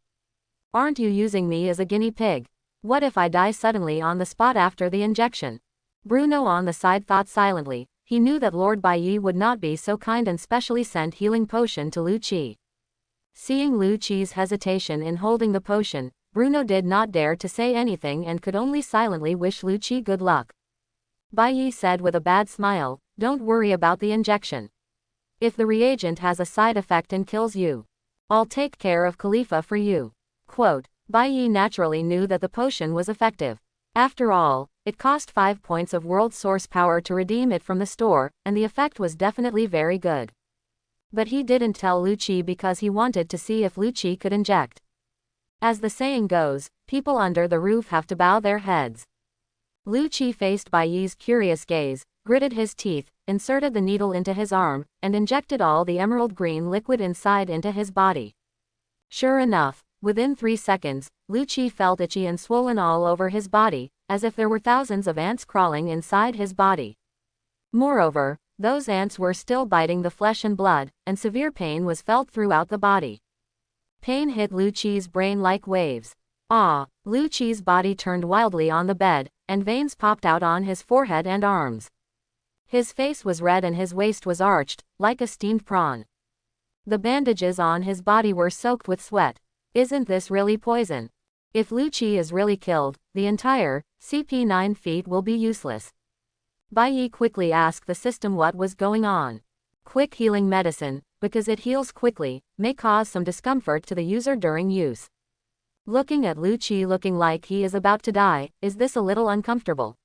Aren't you using me as a guinea pig? What if I die suddenly on the spot after the injection?" Bruno on the side thought silently. He knew that Lord Bai Yi would not be so kind and specially sent healing potion to Lu Qi. Seeing Lu Qi's hesitation in holding the potion, Bruno did not dare to say anything and could only silently wish Lu Qi good luck. Bai Yi said with a bad smile, "Don't worry about the injection. If the reagent has a side effect and kills you, I'll take care of Khalifa for you." Quote. Bai Yi naturally knew that the potion was effective. After all, it cost 5 points of world source power to redeem it from the store, and the effect was definitely very good. But he didn't tell Lu Qi because he wanted to see if Lu Qi could inject. As the saying goes, people under the roof have to bow their heads. Lu Qi faced Bai Yi's curious gaze, gritted his teeth, inserted the needle into his arm, and injected all the emerald green liquid inside into his body. Sure enough, within 3 seconds, Lu Qi felt itchy and swollen all over his body, as if there were thousands of ants crawling inside his body. Moreover, those ants were still biting the flesh and blood, and severe pain was felt throughout the body. Pain hit Lu Qi's brain like waves. Ah! Lu Qi's body turned wildly on the bed, and veins popped out on his forehead and arms. His face was red and his waist was arched, like a steamed prawn. The bandages on his body were soaked with sweat. Isn't this really poison? If Lu Qi is really killed, the entire CP9 feat will be useless. Bai Yi quickly asked the system what was going on. Quick healing medicine, because it heals quickly, may cause some discomfort to the user during use. Looking at Lu Qi looking like he is about to die, is this a little uncomfortable?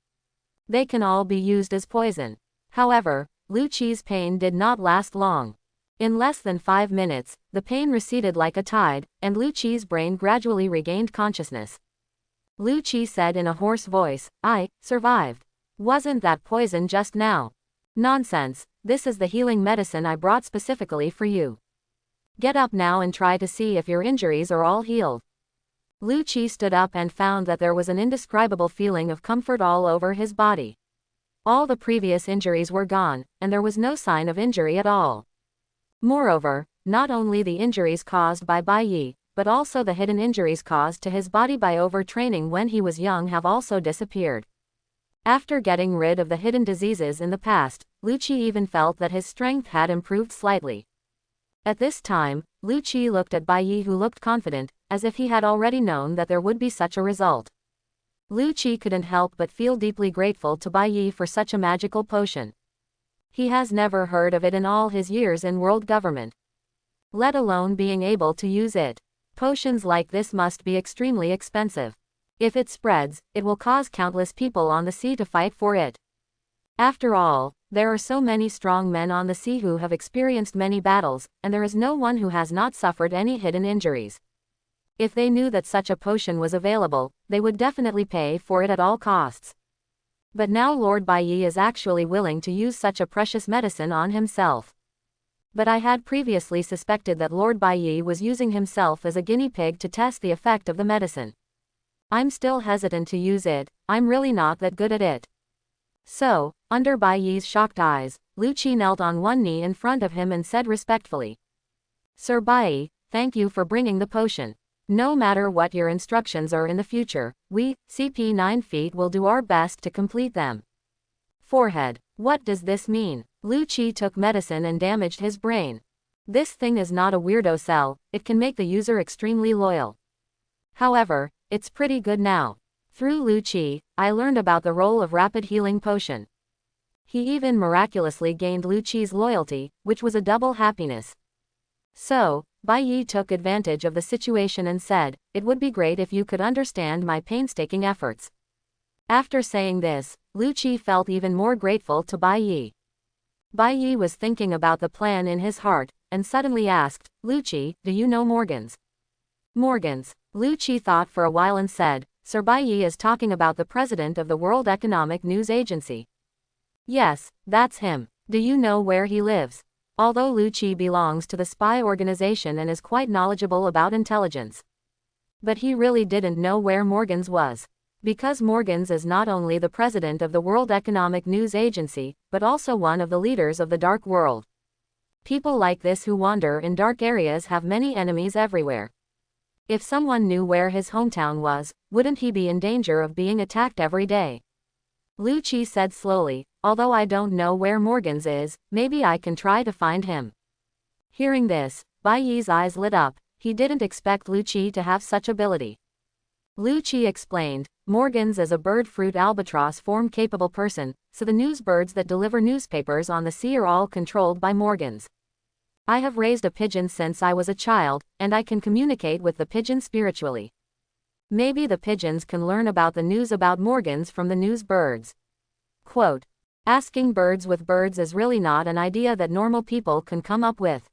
They can all be used as poison. However, Lu Qi's pain did not last long. In less than 5 minutes, the pain receded like a tide, and Lu Qi's brain gradually regained consciousness. Lu Qi said in a hoarse voice, "I survived. Wasn't that poison just now?" "Nonsense, this is the healing medicine I brought specifically for you. Get up now and try to see if your injuries are all healed." Lu Qi stood up and found that there was an indescribable feeling of comfort all over his body. All the previous injuries were gone, and there was no sign of injury at all. Moreover, not only the injuries caused by Bai Yi, but also the hidden injuries caused to his body by overtraining when he was young have also disappeared. After getting rid of the hidden diseases in the past, Lu Qi even felt that his strength had improved slightly. At this time, Lu Qi looked at Bai Yi, who looked confident, as if he had already known that there would be such a result. Lu Qi couldn't help but feel deeply grateful to Bai Yi for such a magical potion. He has never heard of it in all his years in world government, let alone being able to use it. Potions like this must be extremely expensive. If it spreads, it will cause countless people on the sea to fight for it. After all, there are so many strong men on the sea who have experienced many battles, and there is no one who has not suffered any hidden injuries. If they knew that such a potion was available, they would definitely pay for it at all costs. But now Lord Bai Yi is actually willing to use such a precious medicine on himself. But I had previously suspected that Lord Bai Yi was using himself as a guinea pig to test the effect of the medicine. I'm still hesitant to use it, I'm really not that good at it. So, under Bai Yi's shocked eyes, Lu Qi knelt on one knee in front of him and said respectfully, "Sir Bai Yi, thank you for bringing the potion. No matter what your instructions are in the future, we, CP9 feet, will do our best to complete them." Forehead. What does this mean? Lu Qi took medicine and damaged his brain. This thing is not a weirdo cell, it can make the user extremely loyal. However, it's pretty good now. Through Lu Qi, I learned about the role of rapid healing potion. He even miraculously gained Lu Qi's loyalty, which was a double happiness. So, Bai Yi took advantage of the situation and said, "It would be great if you could understand my painstaking efforts." After saying this, Lu Qi felt even more grateful to Bai Yi. Bai Yi was thinking about the plan in his heart, and suddenly asked, "Lu Qi, do you know Morgans?" Morgans. Lu Qi thought for a while and said, "Sir Bai Yi is talking about the president of the World Economic News Agency." "Yes, that's him. Do you know where he lives?" Although Lu Qi belongs to the spy organization and is quite knowledgeable about intelligence, but he really didn't know where Morgans was. Because Morgans is not only the president of the World Economic News Agency, but also one of the leaders of the dark world. People like this who wander in dark areas have many enemies everywhere. If someone knew where his hometown was, wouldn't he be in danger of being attacked every day? Lu Qi said slowly, "Although I don't know where Morgans is, maybe I can try to find him." Hearing this, Bai Yi's eyes lit up. He didn't expect Lu Qi to have such ability. Lu Qi explained, "Morgans is a bird fruit albatross form capable person, so the news birds that deliver newspapers on the sea are all controlled by Morgans. I have raised a pigeon since I was a child, and I can communicate with the pigeon spiritually. Maybe the pigeons can learn about the news about Morgans from the news birds." Quote, "Asking birds with birds is really not an idea that normal people can come up with.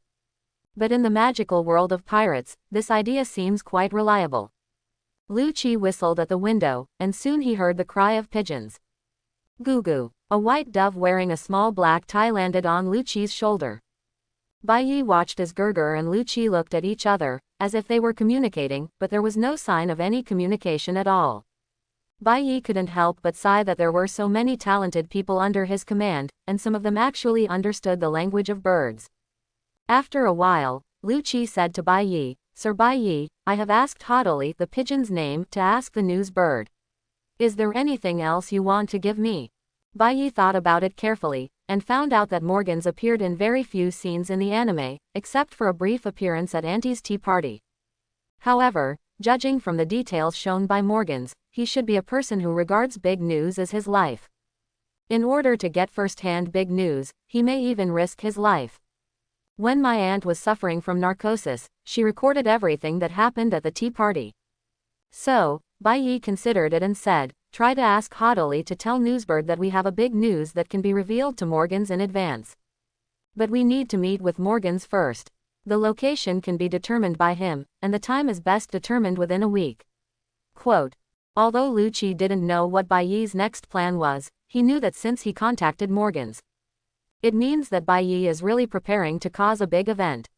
But in the magical world of pirates, this idea seems quite reliable." Lu Qi whistled at the window, and soon he heard the cry of pigeons. Goo-goo. A white dove wearing a small black tie landed on Lu Qi's shoulder. Bai Yi watched as Gerger and Lu Qi looked at each other, as if they were communicating, but there was no sign of any communication at all. Bai Yi couldn't help but sigh that there were so many talented people under his command, and some of them actually understood the language of birds. After a while, Lu Qi said to Bai Yi, "Sir Bai Yi, I have asked haughtily the pigeon's name to ask the news bird. Is there anything else you want to give me?" Bai Yi thought about it carefully, and found out that Morgans appeared in very few scenes in the anime, except for a brief appearance at Auntie's tea party. However, judging from the details shown by Morgans, he should be a person who regards big news as his life. In order to get first-hand big news, he may even risk his life. When my aunt was suffering from narcosis, she recorded everything that happened at the tea party. So, Bai Yi considered it and said, try to ask Haudali to tell Newsbird that we have a big news that can be revealed to Morgans in advance. But we need to meet with Morgans first. The location can be determined by him, and the time is best determined within a week. Quote. Although Lu Qi didn't know what Bai Yi's next plan was, he knew that since he contacted Morgans, it means that Bai Yi is really preparing to cause a big event.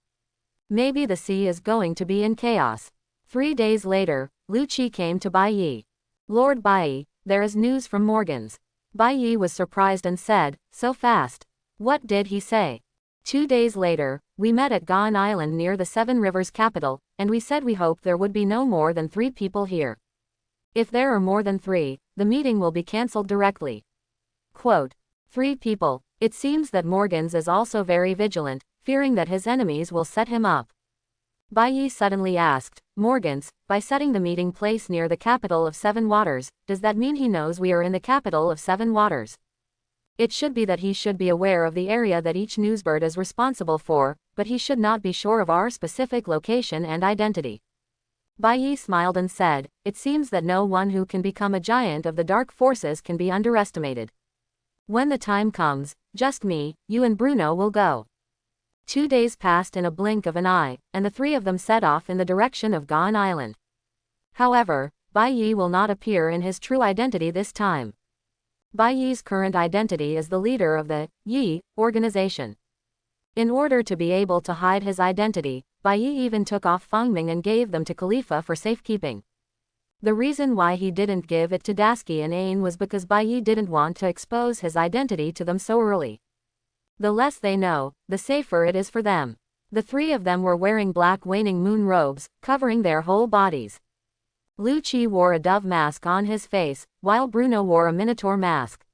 Maybe the sea is going to be in chaos. 3 days later, Lu Qi came to Bai Yi. Lord Bai Yi, there is news from Morgans. Bai Yi was surprised and said, so fast. What did he say? 2 days later, we met at Gan Island near the Seven Rivers capital, and we said we hoped there would be no more than 3 people here. If there are more than 3, the meeting will be cancelled directly. Quote. 3 people. It seems that Morgans is also very vigilant, fearing that his enemies will set him up. Bai Yi suddenly asked, Morgans, by setting the meeting place near the capital of 7 waters, does that mean he knows we are in the capital of 7 waters? It should be that he should be aware of the area that each newsbird is responsible for, but he should not be sure of our specific location and identity. Bai Yi smiled and said, it seems that no one who can become a giant of the dark forces can be underestimated. When the time comes, just me, you and Bruno will go. 2 days passed in a blink of an eye, and the 3 of them set off in the direction of Gan Island. However, Bai Yi will not appear in his true identity this time. Bai Yi's current identity is the leader of the Yi organization. In order to be able to hide his identity, Bai Yi even took off Fengming and gave them to Khalifa for safekeeping. The reason why he didn't give it to Dasky and Ain was because Bai Yi didn't want to expose his identity to them so early. The less they know, the safer it is for them. The 3 of them were wearing black waning moon robes, covering their whole bodies. Lu Qi wore a dove mask on his face, while Bruno wore a minotaur mask.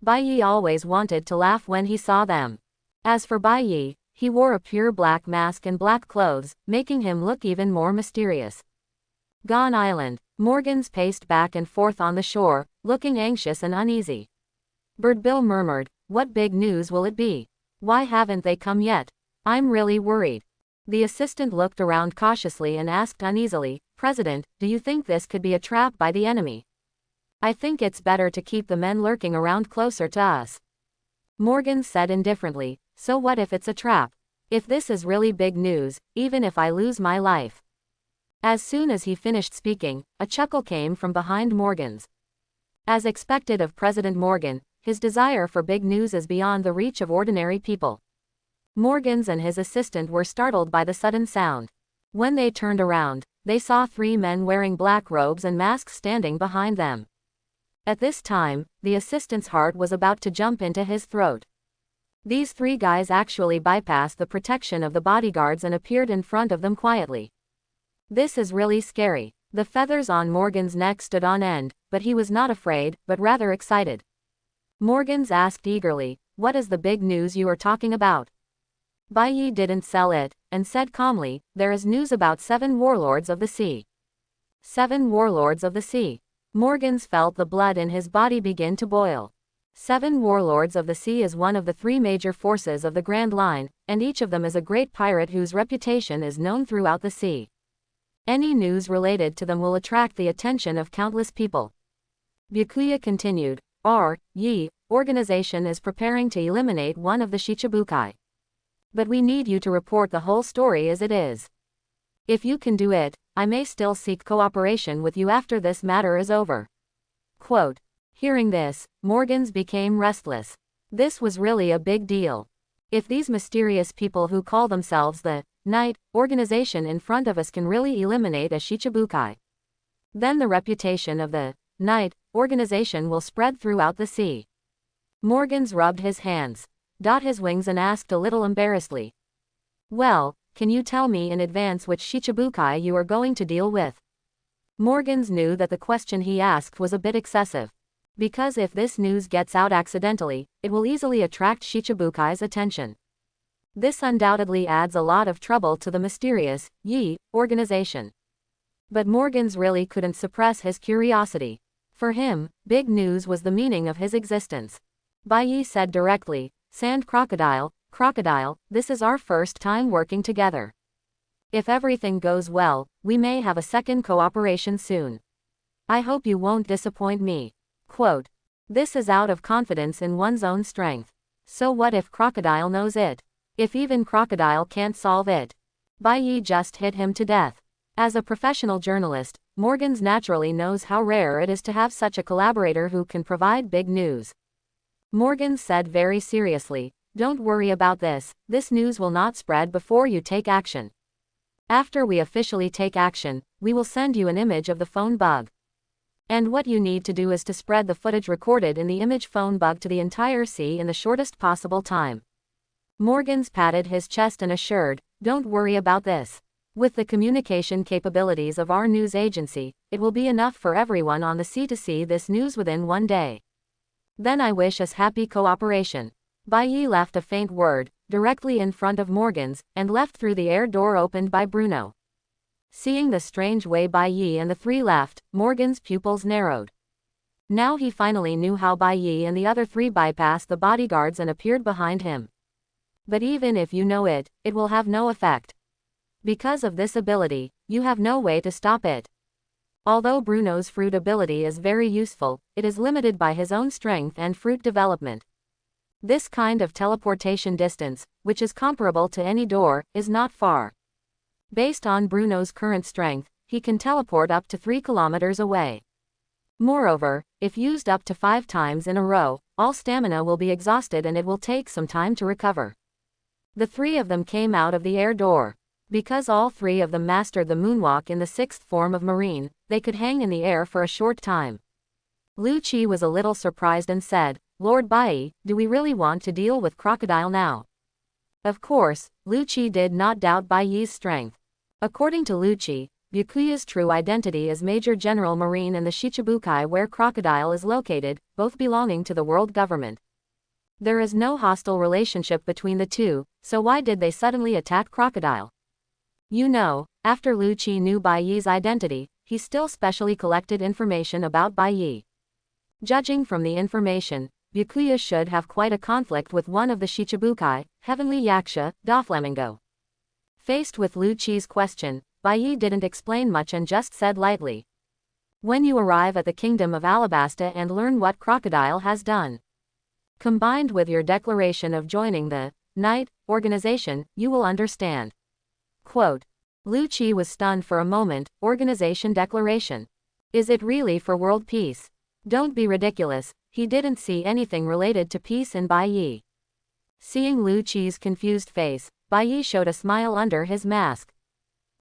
Bai Yi always wanted to laugh when he saw them. As for Bai Yi, he wore a pure black mask and black clothes, making him look even more mysterious. Gan Island. Morgans paced back and forth on the shore, looking anxious and uneasy. Birdbill murmured, what big news will it be? Why haven't they come yet? I'm really worried. The assistant looked around cautiously and asked uneasily, President, do you think this could be a trap by the enemy? I think it's better to keep the men lurking around closer to us. Morgan said indifferently, so what if it's a trap? If this is really big news, even if I lose my life. As soon as he finished speaking, a chuckle came from behind Morgans. As expected of President Morgan, his desire for big news is beyond the reach of ordinary people. Morgans and his assistant were startled by the sudden sound. When they turned around, they saw 3 men wearing black robes and masks standing behind them. At this time, the assistant's heart was about to jump into his throat. These 3 guys actually bypassed the protection of the bodyguards and appeared in front of them quietly. This is really scary. The feathers on Morgan's neck stood on end, but he was not afraid, but rather excited. Morgans asked eagerly, what is the big news you are talking about? Bai Yi didn't sell it, and said calmly, there is news about 7 warlords of the sea. 7 warlords of the sea. Morgans felt the blood in his body begin to boil. 7 warlords of the sea is one of the 3 major forces of the Grand Line, and each of them is a great pirate whose reputation is known throughout the sea. Any news related to them will attract the attention of countless people. Byakuya continued, our Yi organization is preparing to eliminate one of the Shichibukai. But we need you to report the whole story as it is. If you can do it, I may still seek cooperation with you after this matter is over. Quote. Hearing this, Morgans became restless. This was really a big deal. If these mysterious people who call themselves the Knight organization in front of us can really eliminate a Shichibukai, then the reputation of the Knight organization will spread throughout the sea. Morgans rubbed his hands, his wings and asked a little embarrassedly. Well, can you tell me in advance which Shichibukai you are going to deal with? Morgans knew that the question he asked was a bit excessive. Because if this news gets out accidentally, it will easily attract Shichibukai's attention. This undoubtedly adds a lot of trouble to the mysterious Yi organization. But Morgans really couldn't suppress his curiosity. For him, big news was the meaning of his existence. Bai Yi said directly, "Sand crocodile, this is our first time working together. If everything goes well, we may have a second cooperation soon. I hope you won't disappoint me." Quote, "This is out of confidence in one's own strength. So what if Crocodile knows it? If even Crocodile can't solve it? Bai Yi just hit him to death." As a professional journalist, Morgans naturally knows how rare it is to have such a collaborator who can provide big news. Morgans said very seriously, "Don't worry about this news will not spread before you take action. After we officially take action, we will send you an image of the phone bug. And what you need to do is to spread the footage recorded in the image phone bug to the entire sea in the shortest possible time." Morgans patted his chest and assured, "Don't worry about this. With the communication capabilities of our news agency, it will be enough for everyone on the sea to see this news within one day. Then I wish us happy cooperation." Bai Yi left a faint word, directly in front of Morgans, and left through the air door opened by Bruno. Seeing the strange way Bai Yi and the three left, Morgan's pupils narrowed. Now he finally knew how Bai Yi and the other three bypassed the bodyguards and appeared behind him. But even if you know it, it will have no effect. Because of this ability, you have no way to stop it. Although Bruno's fruit ability is very useful, it is limited by his own strength and fruit development. This kind of teleportation distance, which is comparable to any door, is not far. Based on Bruno's current strength, he can teleport up to 3 kilometers away. Moreover, if used up to 5 times in a row, all stamina will be exhausted and it will take some time to recover. The three of them came out of the air door. Because all three of them mastered the moonwalk in the 6th form of marine, they could hang in the air for a short time. Lu Qi was a little surprised and said, "Lord Bai, do we really want to deal with Crocodile now?" Of course, Lu Qi did not doubt Bai Yi's strength. According to Lu Qi, Byakuya's true identity is Major General Marine and the Shichibukai where Crocodile is located, both belonging to the world government. There is no hostile relationship between the two, so why did they suddenly attack Crocodile? You know, after Lu Qi knew Bai Yi's identity, he still specially collected information about Bai Yi. Judging from the information, Byakuya should have quite a conflict with one of the Shichibukai, Heavenly Yaksha, Doflamingo. Faced with Lu Qi's question, Bai Yi didn't explain much and just said lightly, "When you arrive at the Kingdom of Alabasta and learn what Crocodile has done, combined with your declaration of joining the Night organization, you will understand." Quote. Lu Qi was stunned for a moment. Organization declaration. Is it really for world peace? Don't be ridiculous, he didn't see anything related to peace in Bai Yi. Seeing Lu Qi's confused face, Bai Yi showed a smile under his mask.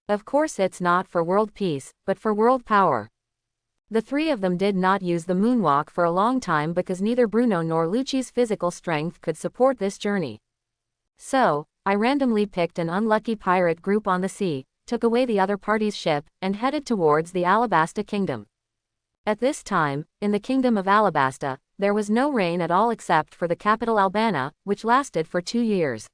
Of course it's not for world peace, but for world power. The three of them did not use the moonwalk for a long time because neither Bruno nor Lu Qi's physical strength could support this journey. So, I randomly picked an unlucky pirate group on the sea, took away the other party's ship, and headed towards the Alabasta Kingdom. At this time, in the Kingdom of Alabasta, there was no rain at all except for the capital Albana, which lasted for 2 years.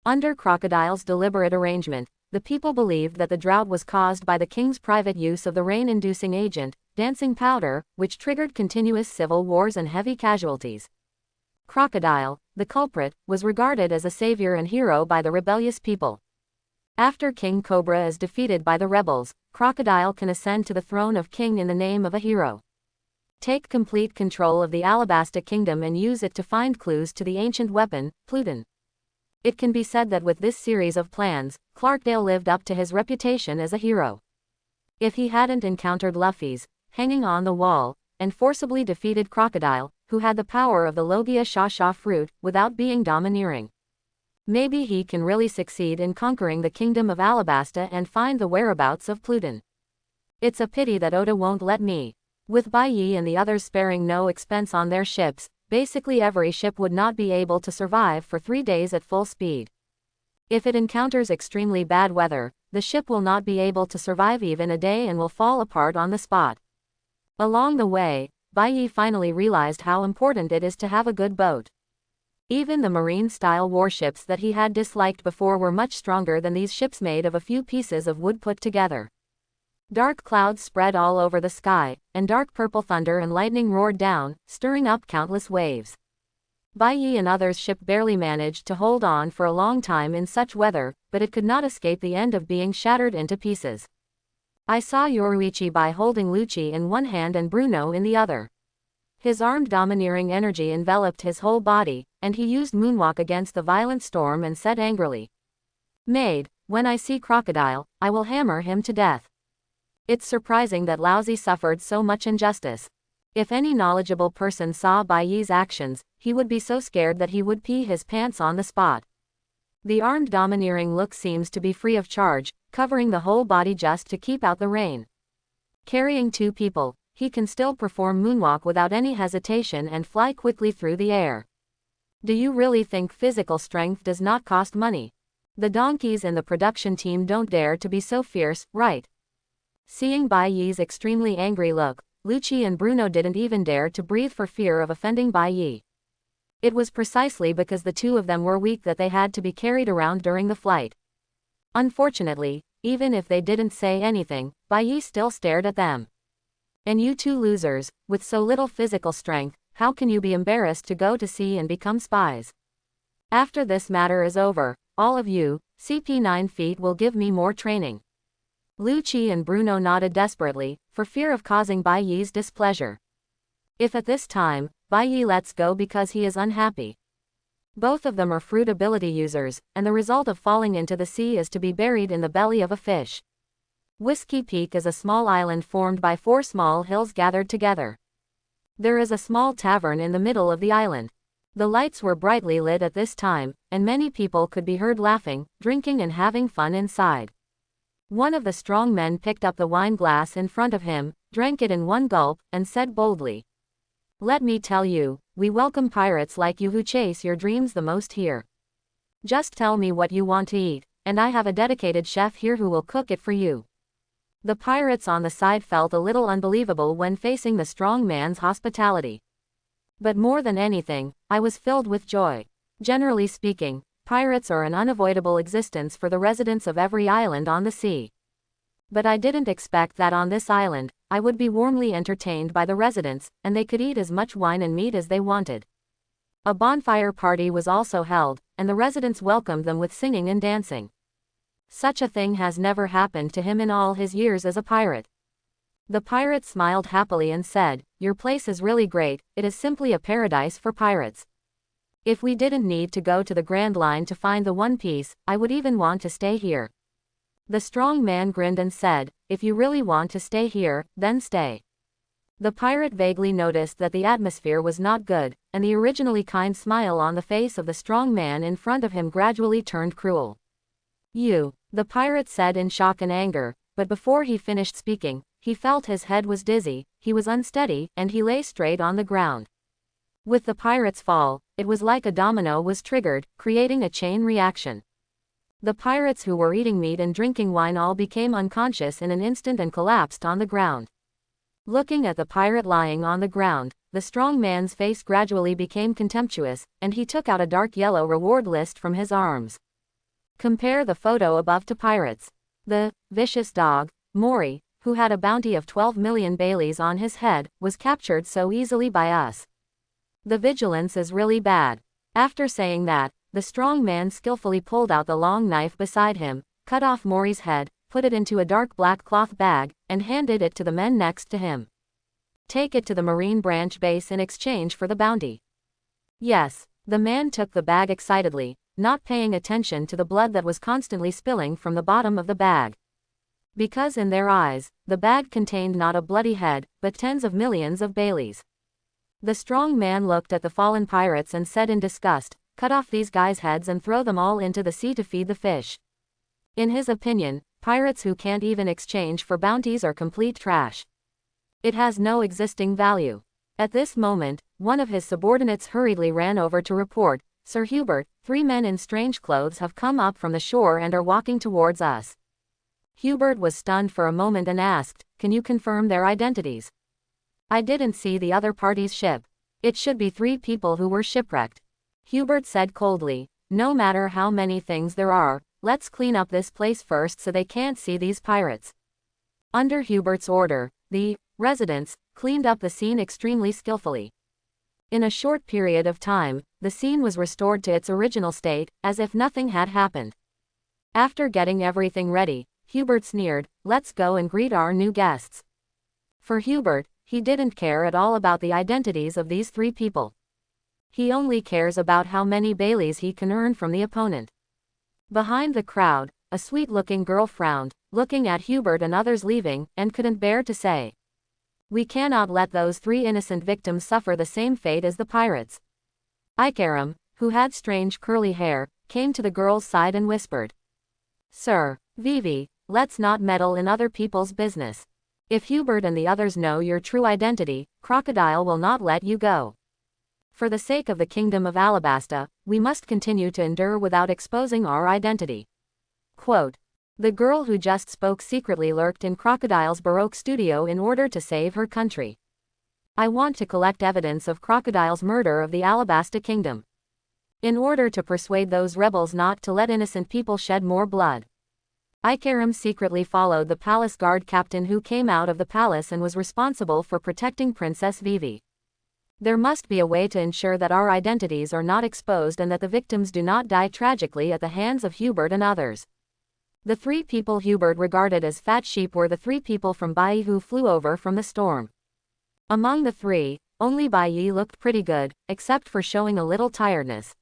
Under Crocodile's deliberate arrangement, the people believed that the drought was caused by the king's private use of the rain-inducing agent, dancing powder, which triggered continuous civil wars and heavy casualties. Crocodile, the culprit, was regarded as a savior and hero by the rebellious people. After King Cobra is defeated by the rebels, Crocodile can ascend to the throne of king in the name of a hero. Take complete control of the Alabasta Kingdom and use it to find clues to the ancient weapon, Pluton. It can be said that with this series of plans, Clarkdale lived up to his reputation as a hero. If he hadn't encountered Luffy's, hanging on the wall, and forcibly defeated Crocodile, who had the power of the Logia Shasha fruit, without being domineering. Maybe he can really succeed in conquering the Kingdom of Alabasta and find the whereabouts of Pluton. It's a pity that Oda won't let me. With Bai Yi and the others sparing no expense on their ships, basically every ship would not be able to survive for 3 days at full speed. If it encounters extremely bad weather, the ship will not be able to survive even a day and will fall apart on the spot. Along the way, Bai Yi finally realized how important it is to have a good boat. Even the marine-style warships that he had disliked before were much stronger than these ships made of a few pieces of wood put together. Dark clouds spread all over the sky, and dark purple thunder and lightning roared down, stirring up countless waves. Bai Yi and others' ship barely managed to hold on for a long time in such weather, but it could not escape the end of being shattered into pieces. I saw Yoruichi Bai holding Lucci in one hand and Bruno in the other. His armed domineering energy enveloped his whole body, and he used moonwalk against the violent storm and said angrily, "Maid, when I see crocodile, I will hammer him to death." It's surprising that Laozi suffered so much injustice. If any knowledgeable person saw Bai Yi's actions, he would be so scared that he would pee his pants on the spot. The armed domineering look seems to be free of charge, covering the whole body just to keep out the rain. Carrying 2 people, he can still perform moonwalk without any hesitation and fly quickly through the air. Do you really think physical strength does not cost money? The donkeys in the production team don't dare to be so fierce, right? Seeing Bai Yi's extremely angry look, Lucci and Bruno didn't even dare to breathe for fear of offending Bai Yi. It was precisely because the 2 of them were weak that they had to be carried around during the flight. Unfortunately, even if they didn't say anything, Bai Yi still stared at them. And you 2 losers, with so little physical strength, how can you be embarrassed to go to sea and become spies? After this matter is over, all of you, CP 9 feet will give me more training. Lucci and Bruno nodded desperately, for fear of causing Bai Yi's displeasure. If at this time, Bai Yi lets go because he is unhappy. Both of them are fruit ability users, and the result of falling into the sea is to be buried in the belly of a fish. Whiskey Peak is a small island formed by 4 small hills gathered together. There is a small tavern in the middle of the island. The lights were brightly lit at this time, and many people could be heard laughing, drinking and having fun inside. One of the strong men picked up the wine glass in front of him, drank it in one gulp, and said boldly, "Let me tell you, we welcome pirates like you who chase your dreams the most here. Just tell me what you want to eat, and I have a dedicated chef here who will cook it for you." The pirates on the side felt a little unbelievable when facing the strong man's hospitality. But more than anything, I was filled with joy. Generally speaking, pirates are an unavoidable existence for the residents of every island on the sea. But I didn't expect that on this island, I would be warmly entertained by the residents, and they could eat as much wine and meat as they wanted. A bonfire party was also held, and the residents welcomed them with singing and dancing. Such a thing has never happened to him in all his years as a pirate. The pirate smiled happily and said, "Your place is really great, it is simply a paradise for pirates. If we didn't need to go to the Grand Line to find the One Piece, I would even want to stay here." The strong man grinned and said, "If you really want to stay here, then stay." The pirate vaguely noticed that the atmosphere was not good, and the originally kind smile on the face of the strong man in front of him gradually turned cruel. "You," the pirate said in shock and anger, but before he finished speaking, he felt his head was dizzy, he was unsteady, and he lay straight on the ground. With the pirate's fall, it was like a domino was triggered, creating a chain reaction. The pirates who were eating meat and drinking wine all became unconscious in an instant and collapsed on the ground. Looking at the pirate lying on the ground, the strong man's face gradually became contemptuous, and he took out a dark yellow reward list from his arms. Compare the photo above to pirates. The vicious dog, Mori, who had a bounty of 12 million Baileys on his head, was captured so easily by us. The vigilance is really bad. After saying that, the strong man skillfully pulled out the long knife beside him, cut off Mori's head, put it into a dark black cloth bag, and handed it to the men next to him. "Take it to the Marine Branch base in exchange for the bounty." "Yes." The man took the bag excitedly, not paying attention to the blood that was constantly spilling from the bottom of the bag. Because in their eyes, the bag contained not a bloody head, but tens of millions of Baileys. The strong man looked at the fallen pirates and said in disgust, "Cut off these guys' heads and throw them all into the sea to feed the fish." In his opinion, pirates who can't even exchange for bounties are complete trash. It has no existing value. At this moment, one of his subordinates hurriedly ran over to report, "Sir Hubert, 3 men in strange clothes have come up from the shore and are walking towards us." Hubert was stunned for a moment and asked, "Can you confirm their identities?" I didn't see the other party's ship. It should be 3 people who were shipwrecked. Hubert said coldly, no matter how many things there are, let's clean up this place first so they can't see these pirates. Under Hubert's order, the residents cleaned up the scene extremely skillfully. In a short period of time, the scene was restored to its original state, as if nothing had happened. After getting everything ready, Hubert sneered, let's go and greet our new guests. For Hubert, he didn't care at all about the identities of these 3 people. He only cares about how many Baileys he can earn from the opponent. Behind the crowd, a sweet-looking girl frowned, looking at Hubert and others leaving, and couldn't bear to say, we cannot let those 3 innocent victims suffer the same fate as the pirates. Ikaram, who had strange curly hair, came to the girl's side and whispered, Sir, Vivi, let's not meddle in other people's business. If Hubert and the others know your true identity, Crocodile will not let you go. For the sake of the kingdom of Alabasta, we must continue to endure without exposing our identity. Quote, the girl who just spoke secretly lurked in Crocodile's Baroque studio in order to save her country. I want to collect evidence of Crocodile's murder of the Alabasta kingdom. In order to persuade those rebels not to let innocent people shed more blood. Ikaram secretly followed the palace guard captain who came out of the palace and was responsible for protecting Princess Vivi. There must be a way to ensure that our identities are not exposed and that the victims do not die tragically at the hands of Hubert and others. The 3 people Hubert regarded as fat sheep were the 3 people from Baiyi who flew over from the storm. Among the 3, only Baiyi looked pretty good, except for showing a little tiredness.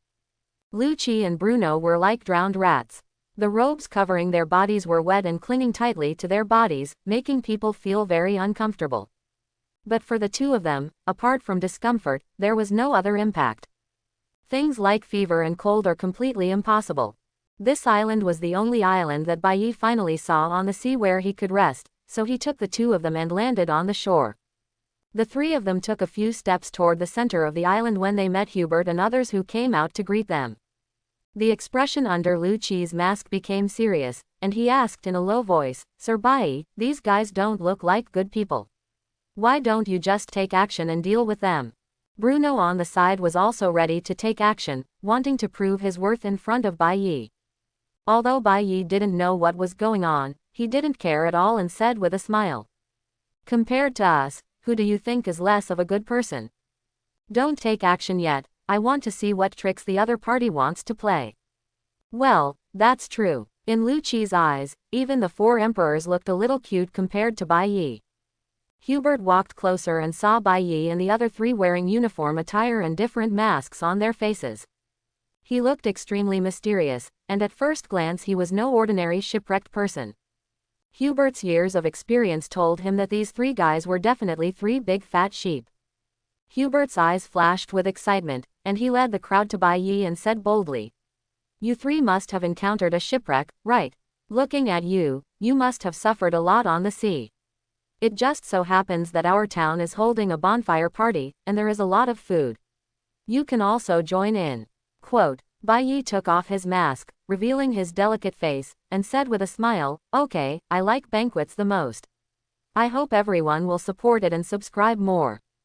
Lucci and Bruno were like drowned rats. The robes covering their bodies were wet and clinging tightly to their bodies, making people feel very uncomfortable. But for the 2 of them, apart from discomfort, there was no other impact. Things like fever and cold are completely impossible. This island was the only island that Baiyi finally saw on the sea where he could rest, so he took the 2 of them and landed on the shore. The 3 of them took a few steps toward the center of the island when they met Hubert and others who came out to greet them. The expression under Lucci's mask became serious, and he asked in a low voice, Sir Baiyi, these guys don't look like good people. Why don't you just take action and deal with them? Bruno on the side was also ready to take action, wanting to prove his worth in front of Baiyi. Although Baiyi didn't know what was going on, he didn't care at all and said with a smile. Compared to us, who do you think is less of a good person? Don't take action yet, I want to see what tricks the other party wants to play. Well, that's true. In Lucci's eyes, even the 4 emperors looked a little cute compared to Baiyi. Hubert walked closer and saw Baiyi and the other 3 wearing uniform attire and different masks on their faces. He looked extremely mysterious, and at first glance he was no ordinary shipwrecked person. Hubert's years of experience told him that these 3 guys were definitely 3 big fat sheep. Hubert's eyes flashed with excitement, and he led the crowd to Baiyi and said boldly, you 3 must have encountered a shipwreck, right? Looking at you, you must have suffered a lot on the sea. It just so happens that our town is holding a bonfire party, and there is a lot of food. You can also join in. Quote, Baiyi took off his mask, revealing his delicate face, and said with a smile, okay, I like banquets the most. I hope everyone will support it and subscribe more.